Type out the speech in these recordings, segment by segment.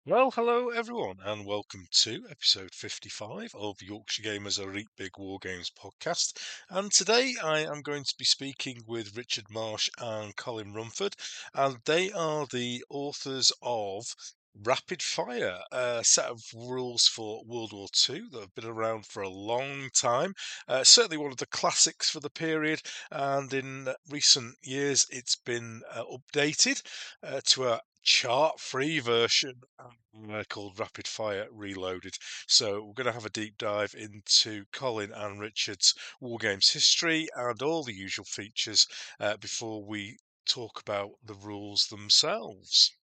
Well, hello everyone, and welcome to episode 55 of Yorkshire Gamers Elite Big Wargames podcast. And today I am going to be speaking with Richard Marsh and Colin Rumford, and they are the authors of Rapid Fire, a set of rules for World War II that have been around for a long time. Certainly one of the classics for the period, and in recent years it's been updated to a chart-free version called Rapid Fire Reloaded. So we're going to have a deep dive into Colin and Richard's Wargames history and all the usual features before we talk about the rules themselves.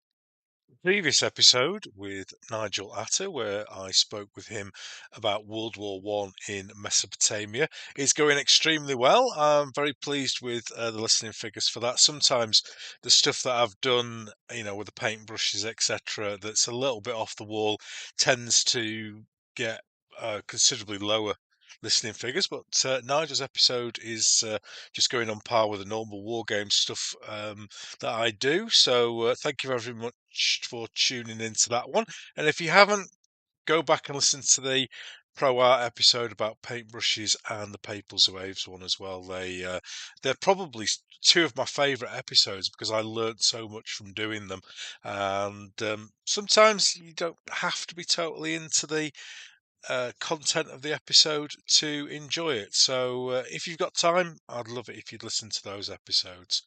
Previous episode with Nigel Atta, where I spoke with him about World War One in Mesopotamia, is going extremely well. I'm very pleased with the listening figures for that. Sometimes the stuff that I've done, with the paintbrushes, etc., that's a little bit off the wall, tends to get considerably lower listening figures. But Nigel's episode is just going on par with the normal war game stuff that I do. So thank you very much for tuning into that one. And if you haven't, go back and listen to the Pro Art episode about paintbrushes and the Papals Waves one as well. They're probably two of my favourite episodes because I learnt so much from doing them. And sometimes you don't have to be totally into the content of the episode to enjoy it. So if you've got time, I'd love it if you'd listen to those episodes.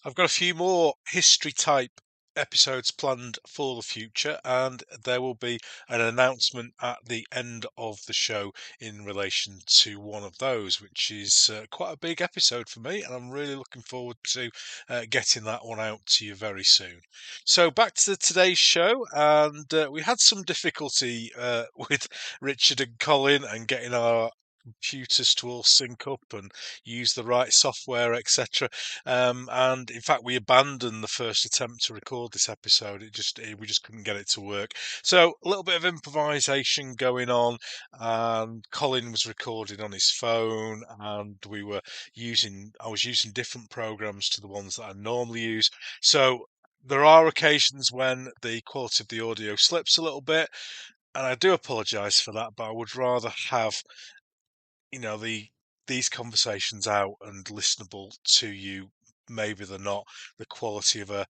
I've got a few more history type episodes planned for the future, and there will be an announcement at the end of the show in relation to one of those, which is quite a big episode for me, and I'm really looking forward to getting that one out to you very soon. So back to today's show, and we had some difficulty with Richard and Colin and getting our computers to all sync up and use the right software, etc. And in fact, we abandoned the first attempt to record this episode. We just couldn't get it to work. So a little bit of improvisation going on, and Colin was recording on his phone, and I was using different programs to the ones that I normally use. So there are occasions when the quality of the audio slips a little bit, and I do apologise for that, but I would rather have these conversations out and listenable to you. Maybe they're not the quality of a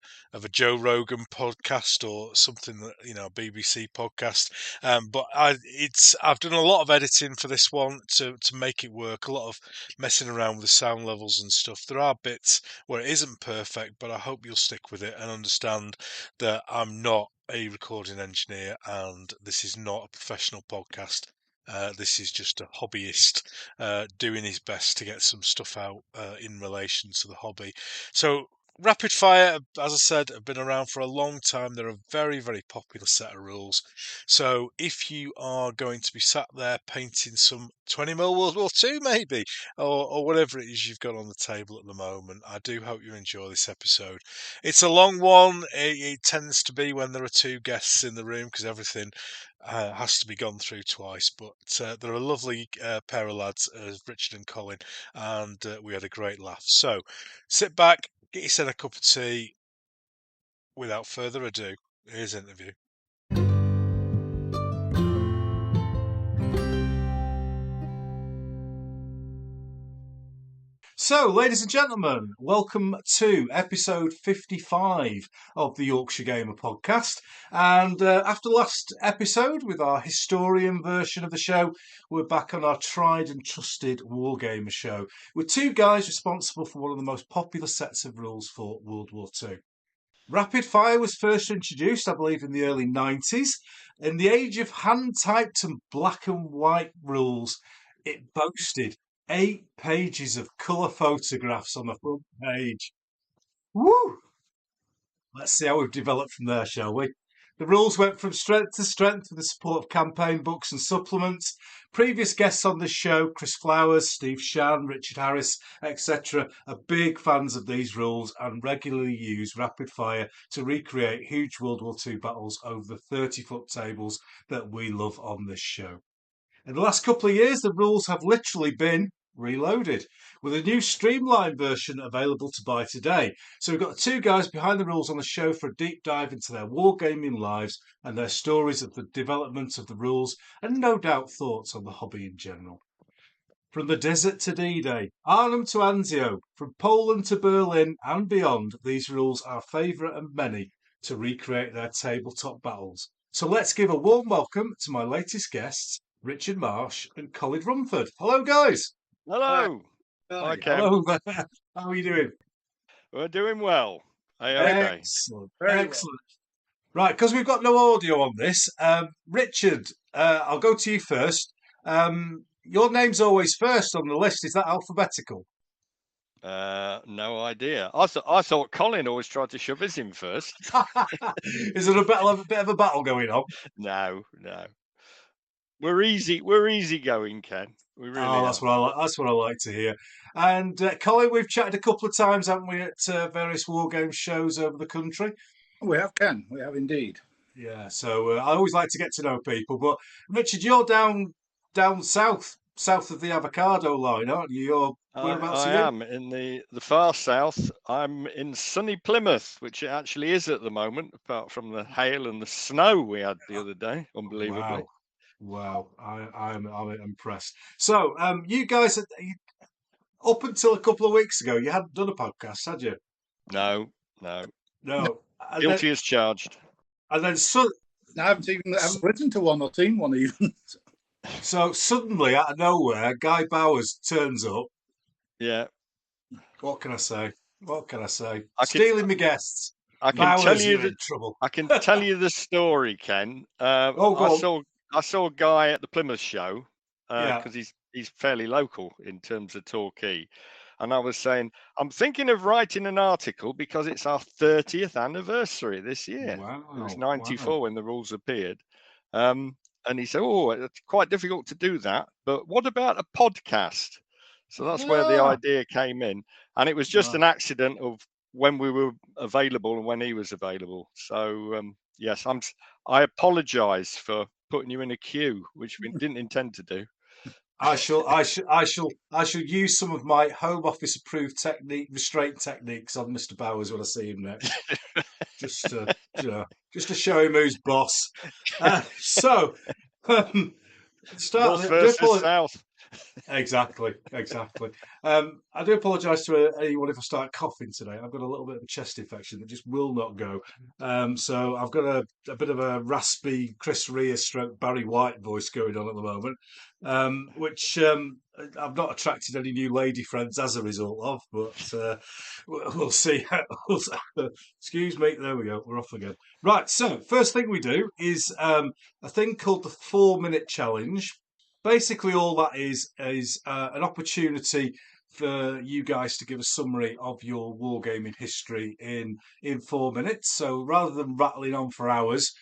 Joe Rogan podcast or something that BBC podcast. But I've done a lot of editing for this one to make it work. A lot of messing around with the sound levels and stuff. There are bits where it isn't perfect, but I hope you'll stick with it and understand that I'm not a recording engineer and this is not a professional podcast. This is just a hobbyist doing his best to get some stuff out in relation to the hobby. So, Rapid Fire, as I said, have been around for a long time. They're a very, very popular set of rules. So, if you are going to be sat there painting some 20mm World War II, maybe, or whatever it is you've got on the table at the moment, I do hope you enjoy this episode. It's a long one. It tends to be when there are two guests in the room because everything has to be gone through twice, but they're a lovely pair of lads, Richard and Colin, and we had a great laugh. So sit back, get yourself a cup of tea. Without further ado, here's the interview. So, ladies and gentlemen, welcome to episode 55 of the Yorkshire Gamer podcast. And after last episode, with our historian version of the show, we're back on our tried and trusted Wargamer show with two guys responsible for one of the most popular sets of rules for World War II. Rapid Fire was first introduced, I believe, in the early 90s. In the age of hand-typed and black and white rules, it boasted 8 pages of colour photographs on the front page. Woo! Let's see how we've developed from there, shall we? The rules went from strength to strength with the support of campaign books and supplements. Previous guests on this show, Chris Flowers, Steve Shan, Richard Harris, etc., are big fans of these rules and regularly use rapid fire to recreate huge World War II battles over the 30-foot tables that we love on this show. In the last couple of years, the rules have literally been Reloaded, with a new streamlined version available to buy today. So we've got two guys behind the rules on the show for a deep dive into their wargaming lives and their stories of the development of the rules and no doubt thoughts on the hobby in general. From the desert to D-Day, Arnhem to Anzio, from Poland to Berlin and beyond, these rules are favourite of many to recreate their tabletop battles. So let's give a warm welcome to my latest guests, Richard Marsh and Colin Rumford. Hello, guys. Hi. Hello. Hi, Hi. Ken. Hello there. How are you doing? We're doing well. Very, Okay. Excellent. very well. Excellent. Right, because we've got no audio on this, Richard, I'll go to you first. Your name's always first on the list. Is that alphabetical? No idea. I thought Colin always tried to shove his in first. Is there a bit of a battle going on? No. We're easy going, Ken. We really Oh, are. that's what I like. That's what I like to hear. And Colin, we've chatted a couple of times, haven't we, at various war game shows over the country? We have, Ken. We have indeed. Yeah. So I always like to get to know people. But Richard, you're down south of the avocado line, aren't you? Whereabouts I are you? am in the far south. I'm in sunny Plymouth, which it actually is at the moment, apart from the hail and the snow we had the other day, unbelievably. Wow. I'm impressed. So, you guys, up until a couple of weeks ago, you hadn't done a podcast, had you? No. No. Guilty as charged. And then I haven't listened to one or seen one even. so suddenly, out of nowhere, Guy Bowers turns up. Yeah. What can I say? I can- Stealing my guests. I can Bowers, tell you you're that in trouble. I can tell you the story, Ken. Oh, go on. I saw a guy at the Plymouth show Yeah. because he's fairly local in terms of Torquay, and I was saying I'm thinking of writing an article because it's our 30th anniversary this year. It was 94 when the rules appeared, and he said, "Oh, it's quite difficult to do that, but what about a podcast?" So that's where the idea came in, and it was just an accident of when we were available and when he was available. So yes, I apologise for putting you in a queue, which we didn't intend to do. I shall use some of my Home Office approved restraint techniques on Mr. Bowers when I see him next. just to show him who's boss. So, North versus South. Exactly. I do apologise to anyone if I start coughing today. I've got a little bit of a chest infection that just will not go. So I've got a bit of a raspy Chris Rea stroke Barry White voice going on at the moment, which I've not attracted any new lady friends as a result of, but we'll see. Excuse me. There we go. We're off again. Right. So first thing we do is a thing called the 4-minute challenge. Basically, all that is an opportunity for you guys to give a summary of your wargaming history in 4 minutes. So rather than rattling on for hours,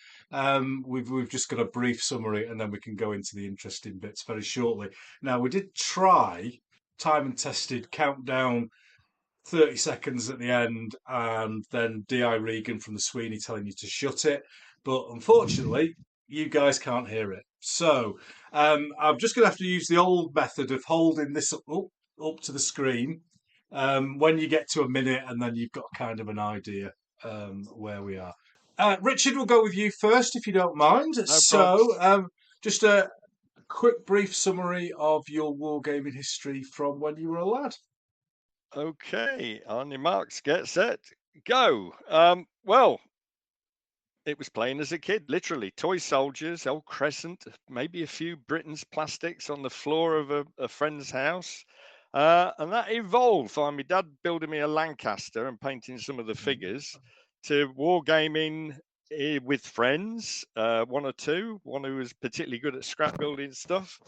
we've just got a brief summary, and then we can go into the interesting bits very shortly. Now, we did try time and tested countdown 30 seconds at the end, and then D.I. Regan from the Sweeney telling you to shut it. But unfortunately, you guys can't hear it. So I'm just going to have to use the old method of holding this up to the screen when you get to a minute, and then you've got kind of an idea where we are. Richard, we'll go with you first, if you don't mind. Just a quick, brief summary of your wargaming history from when you were a lad. Okay, on your marks, get set, go. Well, it was playing as a kid, literally. Toy soldiers, old Crescent, maybe a few Britain's plastics on the floor of a friend's house. And that evolved from my dad building me a Lancaster and painting some of the figures to wargaming with friends, one or two, one who was particularly good at scrap building stuff.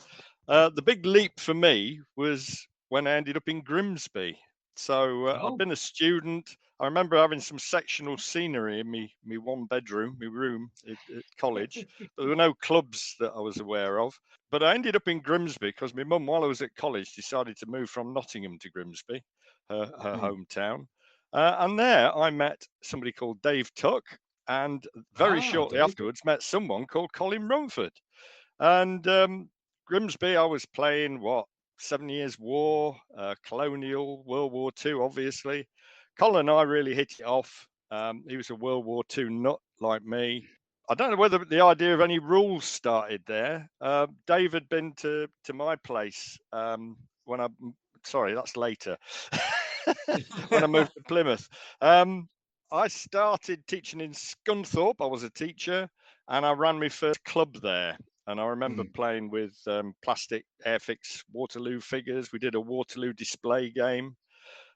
The big leap for me was when I ended up in Grimsby. So I've been a student. I remember having some sectional scenery in me one bedroom, my room at college. But there were no clubs that I was aware of. But I ended up in Grimsby because my mum, while I was at college, decided to move from Nottingham to Grimsby, her hometown. And there I met somebody called Dave Tuck, and very shortly afterwards met someone called Colin Rumford. And Grimsby, I was playing 7 Years' War, colonial, World War II, obviously. Colin and I really hit it off. He was a World War II nut like me. I don't know whether the idea of any rules started there. Dave had been to my place when I, sorry, that's later, when I moved to Plymouth. I started teaching in Scunthorpe. I was a teacher, and I ran my first club there. And I remember playing with plastic Airfix Waterloo figures. We did a Waterloo display game.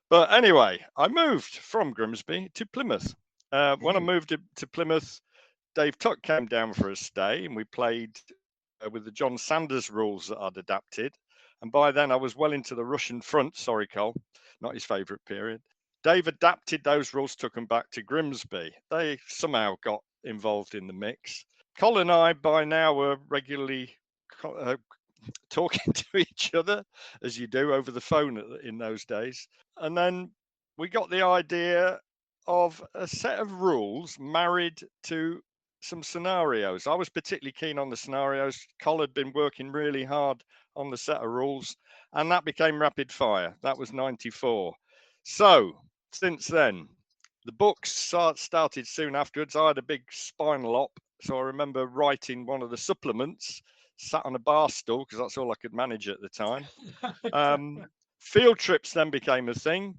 But anyway, I moved from Grimsby to Plymouth. When I moved to Plymouth, Dave Tuck came down for a stay, and we played with the John Sanders rules that I'd adapted. And by then, I was well into the Russian front. Sorry, Cole, not his favourite period. Dave adapted those rules, took them back to Grimsby. They somehow got involved in the mix. Colin and I, by now, were regularly talking to each other, as you do over the phone in those days. And then we got the idea of a set of rules married to some scenarios. I was particularly keen on the scenarios. Colin had been working really hard on the set of rules, and that became rapid fire. That was 94. So since then, the books started soon afterwards. I had a big spinal op, so I remember writing one of the supplements, sat on a bar stool, because that's all I could manage at the time. Field trips then became a thing.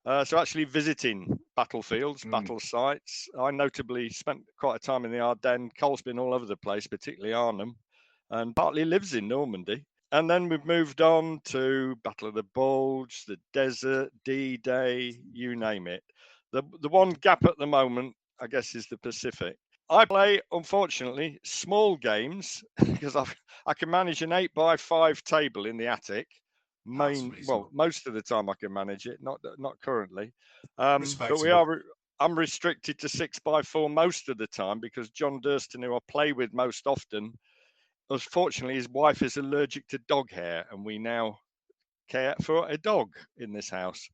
So actually visiting battlefields, battle sites. I notably spent quite a time in the Ardennes. Cole's been all over the place, particularly Arnhem, and partly lives in Normandy. And then we've moved on to Battle of the Bulge, the Desert, D-Day, you name it. The one gap at the moment, I guess, is the Pacific. I play, unfortunately, small games because I can manage an 8x5 table in the attic. Most of the time I can manage it, not currently. But I'm restricted to 6x4 most of the time because John Durston, who I play with most often, unfortunately, his wife is allergic to dog hair, and we now care for a dog in this house.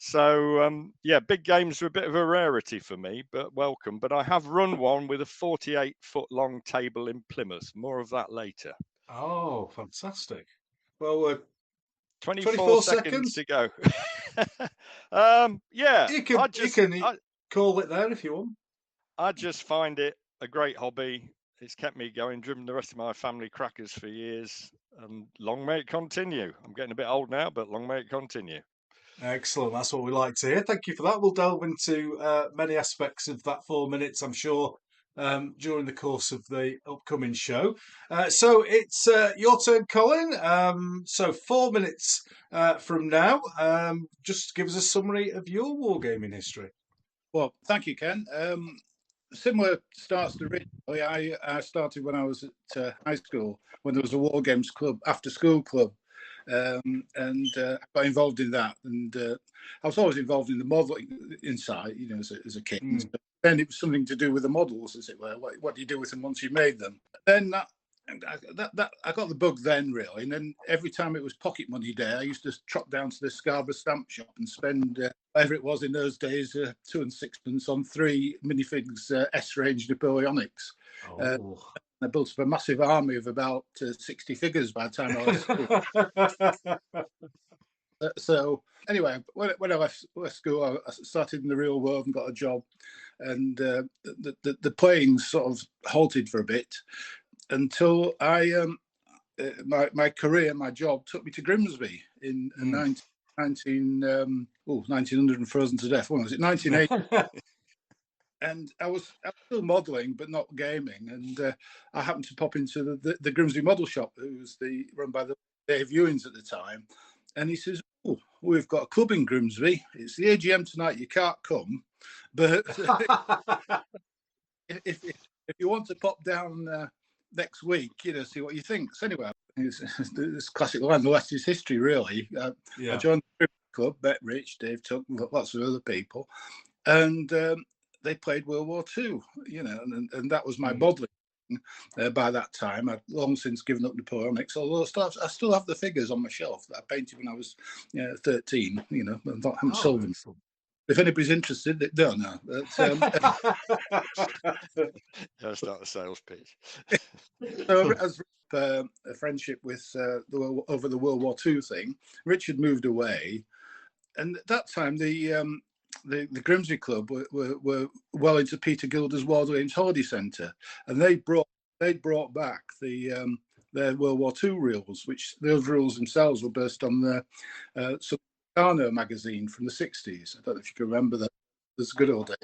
So, yeah, big games are a bit of a rarity for me, but welcome. But I have run one with a 48-foot long table in Plymouth. More of that later. Oh, fantastic. Well, 24 seconds to go. Yeah, you can call it there if you want. I just find it a great hobby. It's kept me going, driven the rest of my family crackers for years, and long may it continue. I'm getting a bit old now, but long may it continue. Excellent. That's what we like to hear. Thank you for that. We'll delve into many aspects of that 4 minutes, I'm sure, during the course of the upcoming show. So it's your turn, Colin. So 4 minutes from now, just give us a summary of your wargaming history. Well, thank you, Ken. Similar starts to Rich. I started when I was at high school, when there was a Wargames club, after school club. And I got involved in that, and I was always involved in the modelling inside, as a kid. So then it was something to do with the models, as it were. What do you do with them once you made them? Then I got the bug then, really. And then every time it was pocket money day, I used to trot down to the Scarborough stamp shop and spend whatever it was in those days, 2 and 6pence on 3 minifigs S-range Napoleonics. I built up a massive army of about 60 figures by the time I was So anyway, when I left school, I started in the real world and got a job, and the playing sort of halted for a bit until my career, my job took me to Grimsby in 1900 and frozen to death. When was it? 1980. And I was still modelling, but not gaming. And I happened to pop into the Grimsby Model Shop, who was run by the Dave Ewings at the time. And he says, "Oh, we've got a club in Grimsby. It's the AGM tonight. You can't come, but if you want to pop down next week, see what you think." So anyway, this classic line, the rest is history, really. I joined the club, met Rich, Dave Tuck, lots of other people, and they played World War II, and that was my modelling. By that time, I'd long since given up Napoleonics, although I still have the figures on my shelf that I painted when I was 13, and I haven't sold them. if anybody's interested, they don't know. But, That's not a sales pitch. so as a friendship with over the World War II thing, Richard moved away, and at that time the Grimsby Club were well into Peter Gilder's Wargames Holiday Centre, and they brought back their World War II rules, which those rules themselves were based on the Sukarno magazine from the 60s. I don't know if you can remember that. There's a good old days.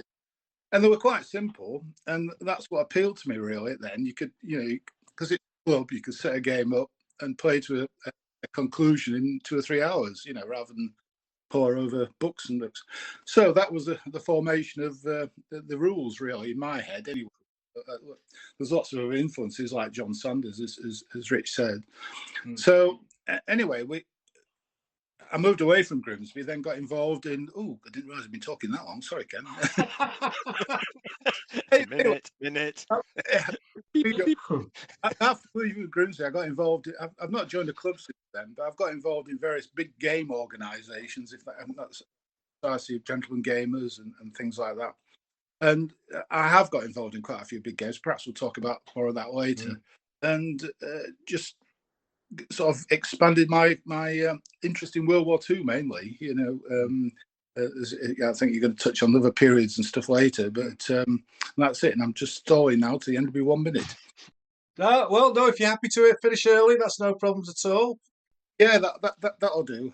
And they were quite simple, and that's what appealed to me really. Then you could, because it's a club, you could set a game up and play to a conclusion in 2 or 3 hours, rather than pour over books and books. So that was the formation of the rules, really, in my head. Anyway, there's lots of influences, like John Sanders, as Rich said. So anyway, I moved away from Grimsby, then got involved in. Oh, I didn't realise I'd been talking that long. Sorry, Ken. Minute. After leaving Grimsby, I got involved. I've not joined a club since then, but I've got involved in various big game organisations. That's Society of Gentlemen Gamers and things like that. And I have got involved in quite a few big games. Perhaps we'll talk about more of that later. And just sort of expanded my interest in World War II mainly. I think you're going to touch on other periods and stuff later, but that's it. And I'm just stalling now to the end of my 1 minute. Well, no, if you're happy to finish early, that's no problems at all. Yeah, that'll do.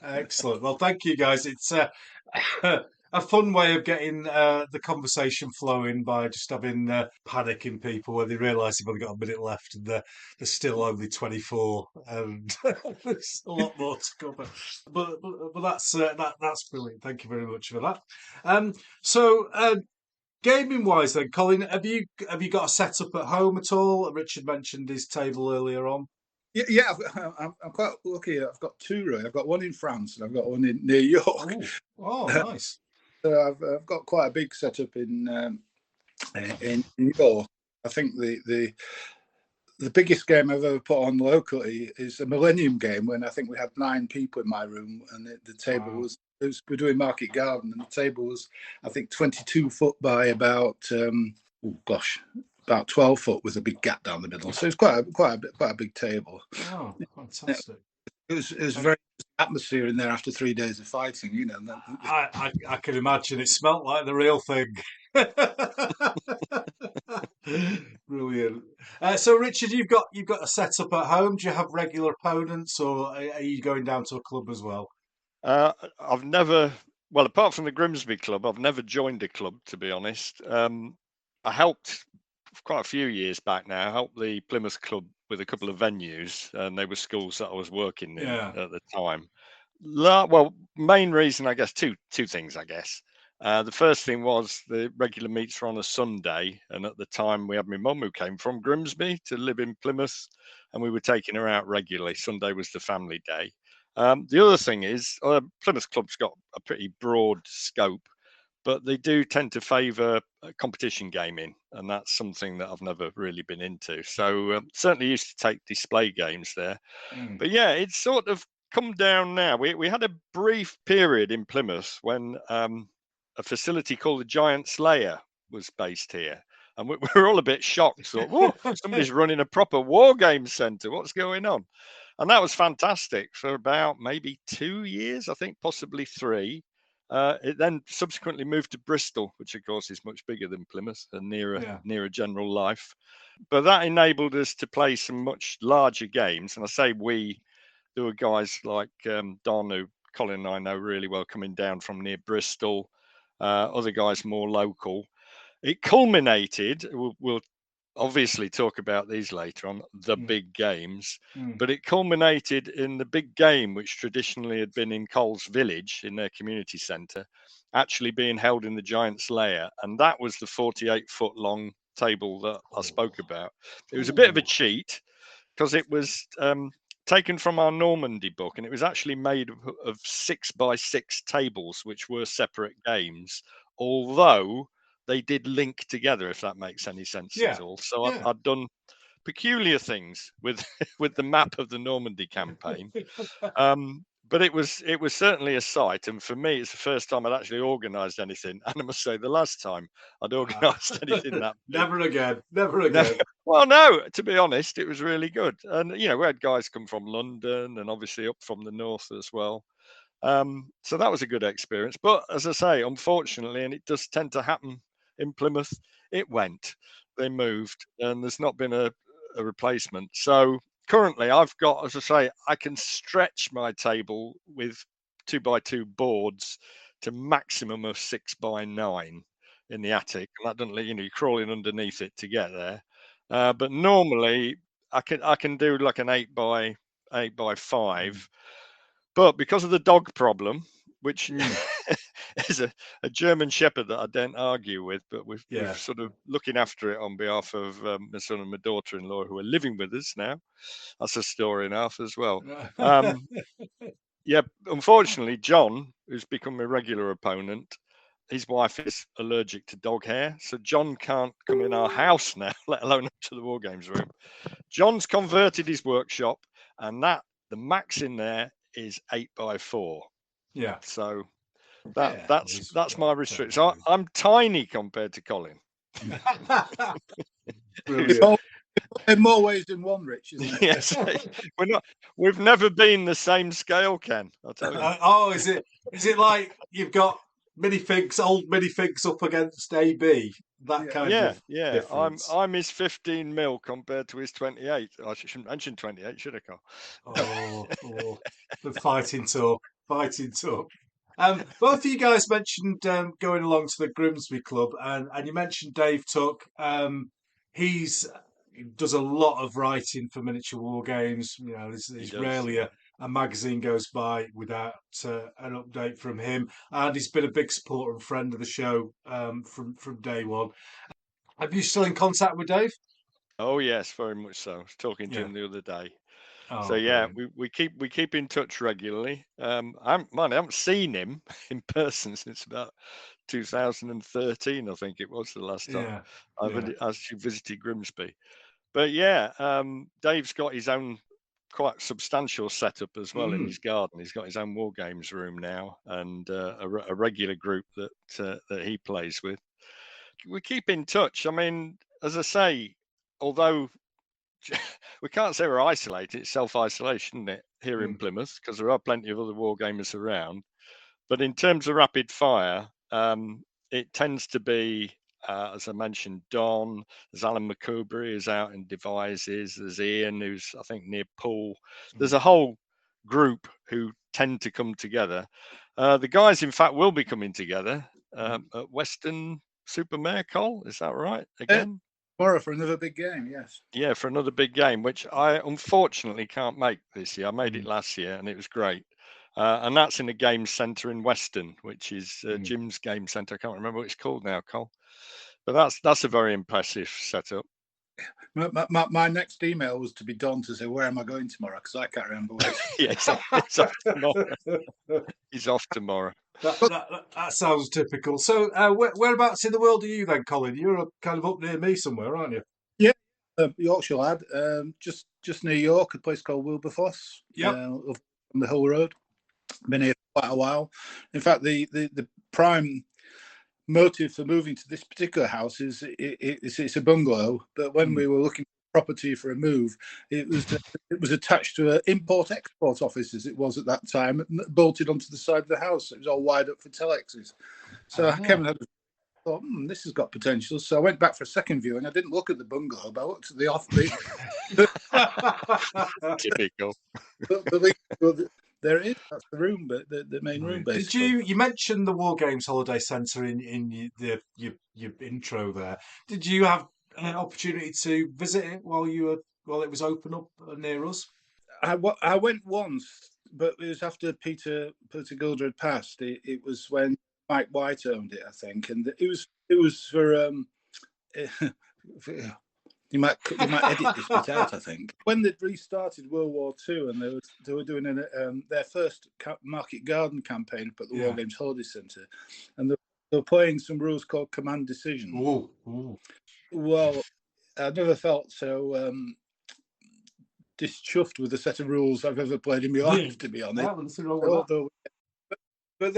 Excellent. Well, thank you, guys. It's a fun way of getting the conversation flowing by just having panic in people when they realise they've only got a minute left and they're still only 24, and there's a lot more to cover. But that's brilliant. Thank you very much for that. So gaming wise, then, Colin, have you got a setup at home at all? Richard mentioned his table earlier on. Yeah, I'm quite lucky. I've got two, really. I've got one in France and I've got one near York. Oh, nice. So I've got quite a big setup in York. I think the biggest game I've ever put on locally is a Millennium game, when I think we had 9 people in my room, and the table we're doing Market Garden, and the table was, I think, 22 foot by about about 12 foot with a big gap down the middle. So it's quite a big table. Oh, fantastic! It was very atmosphere in there after 3 days of fighting. I can imagine. It smelt like the real thing. Brilliant. So, Richard, you've got a setup at home. Do you have regular opponents, or are you going down to a club as well? I've never, well, apart from the Grimsby Club, I've never joined a club, to be honest. I helped quite a few years back now. I helped the Plymouth Club with a couple of venues, and they were schools that I was working in at the time. Well, main reason, I guess, two things, I guess. The first thing was the regular meets were on a Sunday, and at the time we had my mum who came from Grimsby to live in Plymouth, and we were taking her out regularly. Sunday was the family day. The other thing is Plymouth Club's got a pretty broad scope, but they do tend to favour competition gaming, and that's something that I've never really been into. So certainly used to take display games there. But yeah, it's sort of come down now. We had a brief period in Plymouth when a facility called the Giant Slayer was based here, and we were all a bit shocked. Thought, whoa, somebody's running a proper war game centre. What's going on? And that was fantastic for about maybe 2 years, I think, possibly 3. It then subsequently moved to Bristol, which of course is much bigger than Plymouth and nearer general life. But that enabled us to play some much larger games. And I say there were guys like Don, who Colin and I know really well, coming down from near Bristol, other guys more local. It culminated, we'll obviously talk about these later on, the big games, but it culminated in the big game, which traditionally had been in Coles Village in their community centre, actually being held in the Giant Slayer, and that was the 48-foot long table that I spoke about. It was a bit of a cheat because it was taken from our Normandy book, and it was actually made of 6x6 tables, which were separate games, although they did link together, if that makes any sense at all. So I'd done peculiar things with the map of the Normandy campaign. but it was certainly a sight, and for me, it's the first time I'd actually organised anything. And I must say, the last time I'd organised anything that big, Never again. Never no, again. well, no, to be honest, it was really good. And we had guys come from London and obviously up from the north as well. So that was a good experience. But as I say, unfortunately, and it does tend to happen in Plymouth, it went. They moved, and there's not been a replacement. So currently, I've got, as I say, I can stretch my table with 2x2 boards to maximum of 6x9 in the attic, and that doesn't let you're crawling underneath it to get there. But normally, I can do like an 8x5. But because of the dog problem, which is a German Shepherd that I don't argue with, but we've sort of looking after it on behalf of my son and my daughter-in-law who are living with us now. That's a story enough as well. Yeah, unfortunately, John, who's become a regular opponent, his wife is allergic to dog hair, so John can't come in our house now, let alone up to the Wargames room. John's converted his workshop, and the max in there is 8x4. Yeah. So that's my restriction. So I'm tiny compared to Colin. Brilliant. In more ways than one, Rich, isn't it? Yes, we've never been the same scale, Ken. I'll tell you. Oh, is it like you've got old minifigs up against AB? That kind of difference. I'm his 15 mil compared to his 28. I shouldn't mention 28, should I, Carl? The fighting talk. Both of you guys mentioned going along to the Grimsby Club, and you mentioned Dave Tuck. He does a lot of writing for miniature war games. There's rarely a magazine goes by without an update from him, and he's been a big supporter and friend of the show from day one. Are you still in contact with Dave? Oh yes, very much so. I was talking to him the other day. So brilliant. we keep in touch regularly. I haven't seen him in person since about 2013, I think it was the last time I actually visited Grimsby. But Dave's got his own quite substantial setup as well in his garden. He's got his own war games room now, and a regular group that he plays with. We keep in touch. I mean, as I say, although we can't say we're isolated, it's self-isolation, isn't it, here in Plymouth, because there are plenty of other war gamers around. But in terms of rapid fire, it tends to be, as I mentioned, Don. There's Alan McCoubrey, who's out in Devices. There's Ian, who's, I think, near Poole. There's a whole group who tend to come together. The guys, in fact, will be coming together at Western Supermare, Col. Is that right? Again? Tomorrow for another big game, yes. Yeah, for another big game, which I unfortunately can't make this year. I made it last year, and it was great. And that's in the game centre in Weston, which is Jim's game centre. I can't remember what it's called now, Col. But that's a very impressive setup. My next email was to be Don to say, where am I going tomorrow? Because I can't remember where. It's off tomorrow. He's off tomorrow. That sounds typical. So whereabouts in the world are you then, Colin? You're kind of up near me somewhere, aren't you? Yeah, Yorkshire lad. Just near York, a place called Wilberforce. Yeah. On the Hill Road. Been here for quite a while. In fact, the prime motive for moving to this particular house is it's a bungalow, but when we were looking for property for a move, it was attached to an import-export office, as it was at that time, bolted onto the side of the house. It was all wired up for telexes. So Kevin had thought, this has got potential. So I went back for a second viewing. I didn't look at the bungalow, but I looked at the offbeat. Typical. But there it is. That's the room, but the main room. Basically. Did you mention the War Games Holiday Centre in your intro there? Did you have an opportunity to visit it while it was open up near us? I went once, but it was after Peter Gilder had passed. It was when Mike White owned it, I think, and it was for you might edit this bit out, I think. When they'd restarted World War II and they were doing their first market garden campaign up at the War Games Holiday Centre, and they were playing some rules called Command Decision. Ooh. Well, I never felt so dischuffed with the set of rules I've ever played in my life, to be honest. Nothing wrong with that. Although, but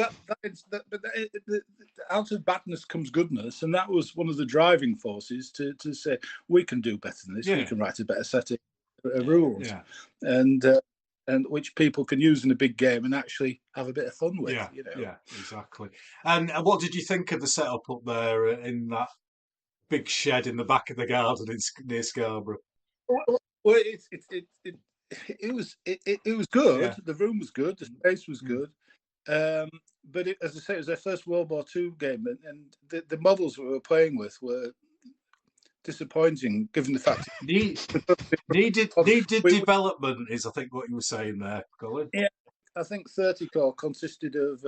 out of badness comes goodness, and that was one of the driving forces to say we can do better than this. Yeah. We can write a better set of rules, Yeah. and which people can use in a big game and actually have a bit of fun with. Yeah, You know? yeah, exactly. And what did you think of the setup up there in that big shed in the back of the garden near Scarborough? Well, it was good. Yeah. The room was good. The space was good. But as I say, it was their first World War II game, and the models we were playing with were disappointing, given the fact needed development is, I think, what you were saying there, Colin. Yeah, I think 30 core consisted of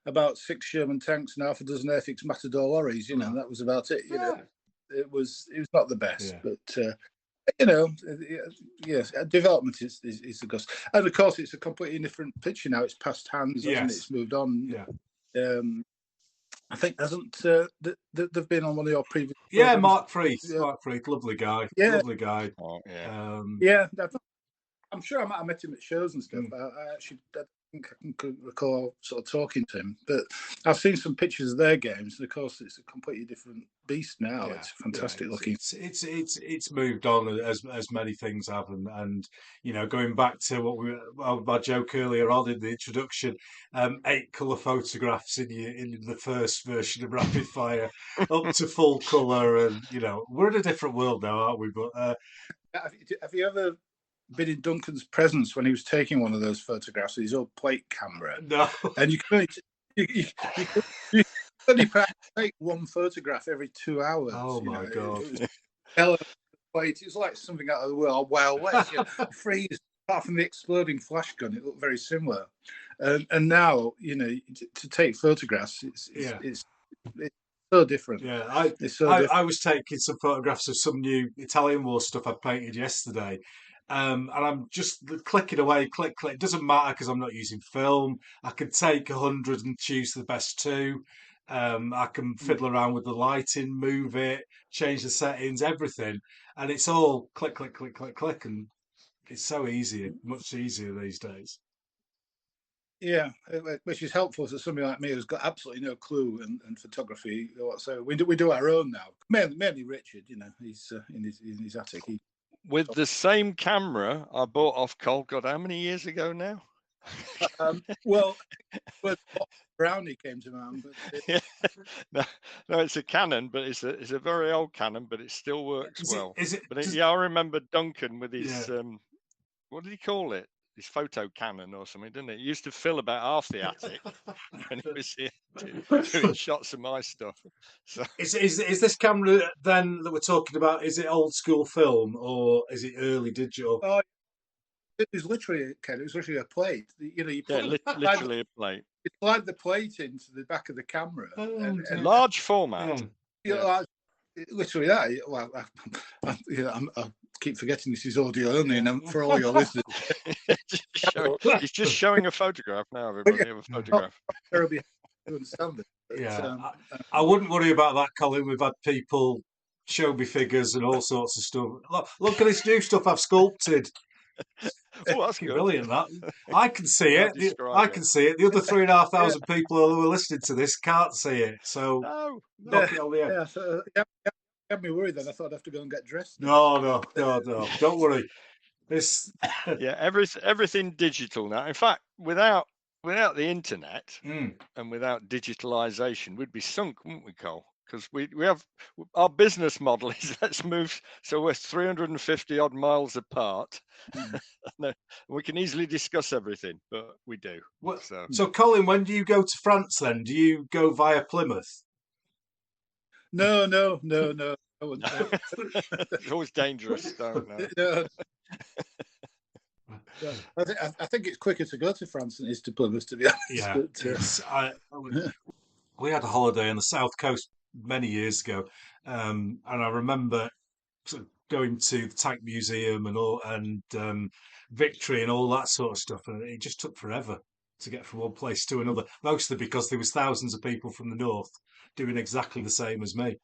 about 6 Sherman tanks and half a dozen Airfix Matador lorries. You know, that was about it. You know, it was not the best, but. You know, yes, development is the cost, and of course it's a completely different picture now. It's past hands, hasn't it? It's moved on. Yeah. I think hasn't they've been on one of your previous. Yeah, Mark Freeth, lovely guy. Yeah. Lovely guy. Oh, yeah. Yeah, I'm sure I might have met him at shows and stuff. I actually think I can recall sort of talking to him, but I've seen some pictures of their games, and of course it's a completely different beast now. It's fantastic looking. It's moved on as many things have, and you know, going back to what my joke earlier on in the introduction, 8 colour photographs in the first version of Rapid Fire, up to full colour, and you know, we're in a different world now, aren't we? But have you ever been in Duncan's presence when he was taking one of those photographs with his old plate camera? No. And you can only take one photograph every 2 hours. Oh my God! It was like something out of the Wild West. You know, freeze, apart from the exploding flash gun, it looked very similar. And now, you know, to take photographs, it's so different. Yeah, I was taking some photographs of some new Italian War stuff I painted yesterday. And I'm just clicking away, click. It doesn't matter because I'm not using film. I can take 100 and choose the best 2. I can fiddle around with the lighting, move it, change the settings, everything. And it's all click. And it's so easy, much easier these days. Yeah, which is helpful to somebody like me who's got absolutely no clue in photography. So we do our own now. Mainly Richard, you know, he's in his attic. With the same camera I bought off Cole, God, how many years ago now? Well, Brownie came to mind. No, it's a Canon, but it's a very old Canon, but it still works well. I remember Duncan with his what did he call it? His photo cannon or something, didn't it? It used to fill about half the attic when he was here doing shots of my stuff. So is this camera then that we're talking about? Is it old school film or is it early digital? Oh, it was literally a plate. You know, you put literally a plate. You slide the plate into the back of the camera. And large format. Literally that. Well, I keep forgetting this is audio only, and for all your listeners, he's just showing a photograph now. Everybody have a photograph. Terribly to understand it. But, I wouldn't worry about that, Colin. We've had people show me figures and all sorts of stuff. Look at this new stuff I've sculpted. Oh, that's brilliant! That I can see it. I can see it. The other 3,500 people who are listening to this can't see it. So knock it on the head. So, got me worried then. I thought I'd have to go and get dressed. No. Don't worry. This everything digital now. In fact, without the internet and without digitalization, we'd be sunk, wouldn't we, Cole? Because we have our business model is let's move, so we're 350 odd miles apart. We can easily discuss everything, but we do. So Colin, when do you go to France then? Do you go via Plymouth? No. It's always dangerous, don't know. No. I think it's quicker to go to France than it is to Plymouth, to be honest. Yeah, we had a holiday on the south coast many years ago, and I remember sort of going to the Tank Museum and Victory and all that sort of stuff, and it just took forever to get from one place to another, mostly because there was thousands of people from the north doing exactly the same as me.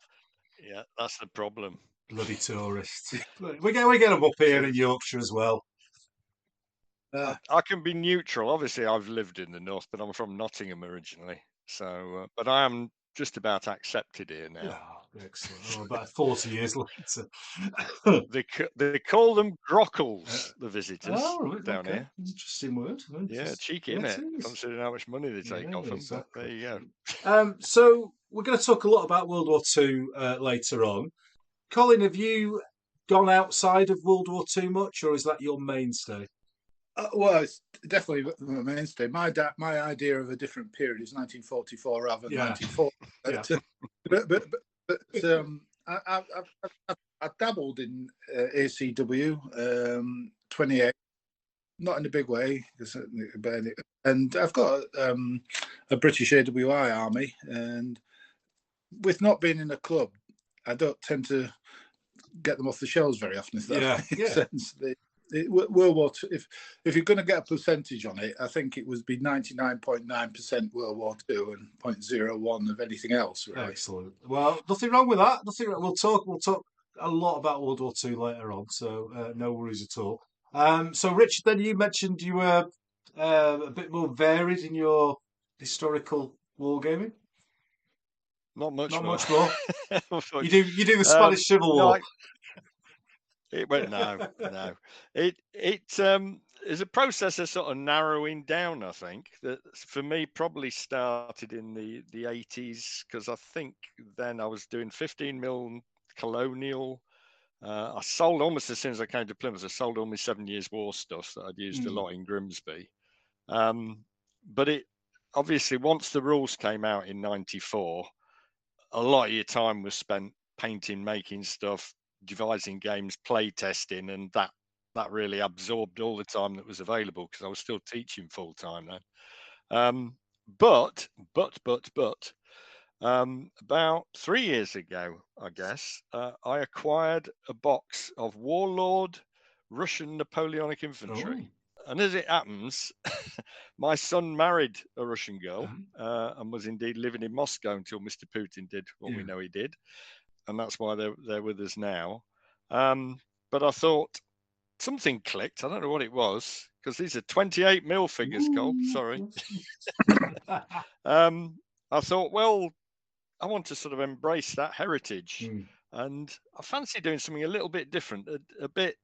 Yeah, that's the problem. Bloody tourists. We get them up here in Yorkshire as well. I can be neutral. Obviously, I've lived in the north, but I'm from Nottingham originally. So, but I am just about accepted here now. Yeah, excellent. Oh, about 40 years later. They call them grockles, the visitors down okay. here. Interesting word. Yeah, cheeky, isn't it? Considering how much money they take off them. Exactly. But there you go. So we're going to talk a lot about World War II later on. Colin, have you gone outside of World War II much, or is that your mainstay? Well, it's definitely my mainstay. My idea of a different period is 1944 rather than 1940. But I dabbled in ACW 28, not in a big way, and I've got a British AWI army, and with not being in a club, I don't tend to get them off the shelves very often. If that makes sense. World War II, if you're going to get a percentage on it, I think it would be 99.9% World War II and 0.01 of anything else. Really. Excellent. Well, nothing wrong with that. Nothing wrong. We'll talk a lot about World War II later on, so no worries at all. So, Richard, then you mentioned you were a bit more varied in your historical wargaming. Not much more. You do the Spanish Civil War. No. It is a process of sort of narrowing down. I think that for me probably started in the 80s, because I think then I was doing 15mm colonial. I sold almost as soon as I came to Plymouth. I sold all my 7 Years' War stuff that I'd used a lot in Grimsby. But it obviously, once the rules came out in '94, a lot of your time was spent painting, making stuff, devising games, play testing, and that really absorbed all the time that was available, because I was still teaching full time then. But about 3 years ago, I guess, I acquired a box of Warlord Russian Napoleonic infantry. And as it happens, my son married a Russian girl and was indeed living in Moscow until Mr. Putin did what we know he did. And that's why they're with us now. But I thought something clicked. I don't know what it was, because these are 28mm figures, Cole. Sorry. I thought, well, I want to sort of embrace that heritage. And I fancy doing something a little bit different, a bit...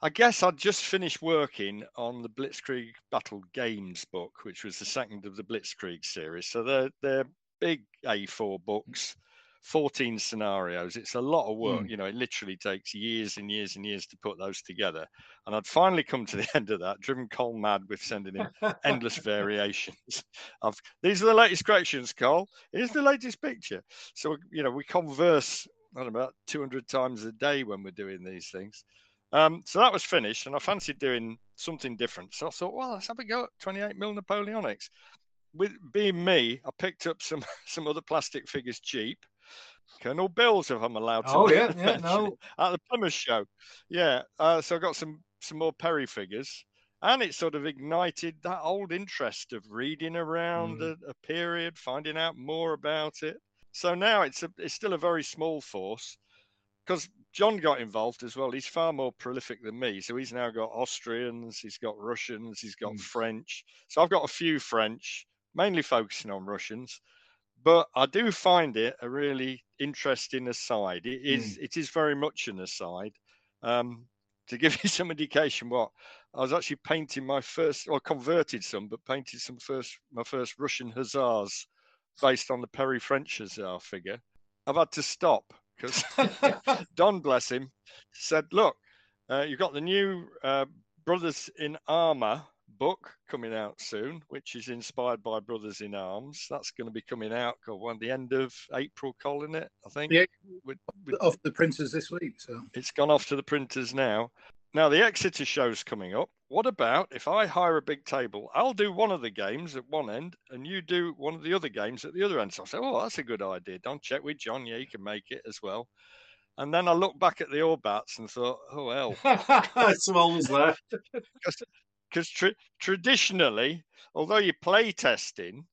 I guess I'd just finished working on the Blitzkrieg Battle Games book, which was the second of the Blitzkrieg series. So they're big A4 books, 14 scenarios. It's a lot of work. You know, it literally takes years and years and years to put those together. And I'd finally come to the end of that, driven Cole mad with sending him endless variations of, these are the latest creations, Cole. Here's the latest picture. So, you know, we converse, I don't know, about 200 times a day when we're doing these things. So that was finished, and I fancied doing something different. So I thought, well, let's have a go at 28mm Napoleonics. With being me, I picked up some other plastic figures cheap. Colonel Bills, if I'm allowed to. At the Plymouth show. Yeah. So I got some more Perry figures, and it sort of ignited that old interest of reading around a period, finding out more about it. So now it's still a very small force, because John got involved as well. He's far more prolific than me. So he's now got Austrians, he's got Russians, he's got French. So I've got a few French, mainly focusing on Russians. But I do find it a really interesting aside. It is very much an aside. To give you some indication, I was actually painting my first, or converted some, but painted my first Russian Hussars based on the Perry French Hussar figure. I've had to stop, because Don, bless him, said, look, you've got the new Brothers in Armour book coming out soon, which is inspired by Brothers in Arms. That's going to be coming out at the end of April, Colin, I think. Yeah, off the printers this week. So it's gone off to the printers now. Now, the Exeter show's coming up. What about if I hire a big table? I'll do one of the games at one end, and you do one of the other games at the other end. So I said, oh, that's a good idea. Don't check with John. Yeah, you can make it as well. And then I looked back at the All Bats and thought, oh, hell. Some holes there. Because traditionally, although you're play testing,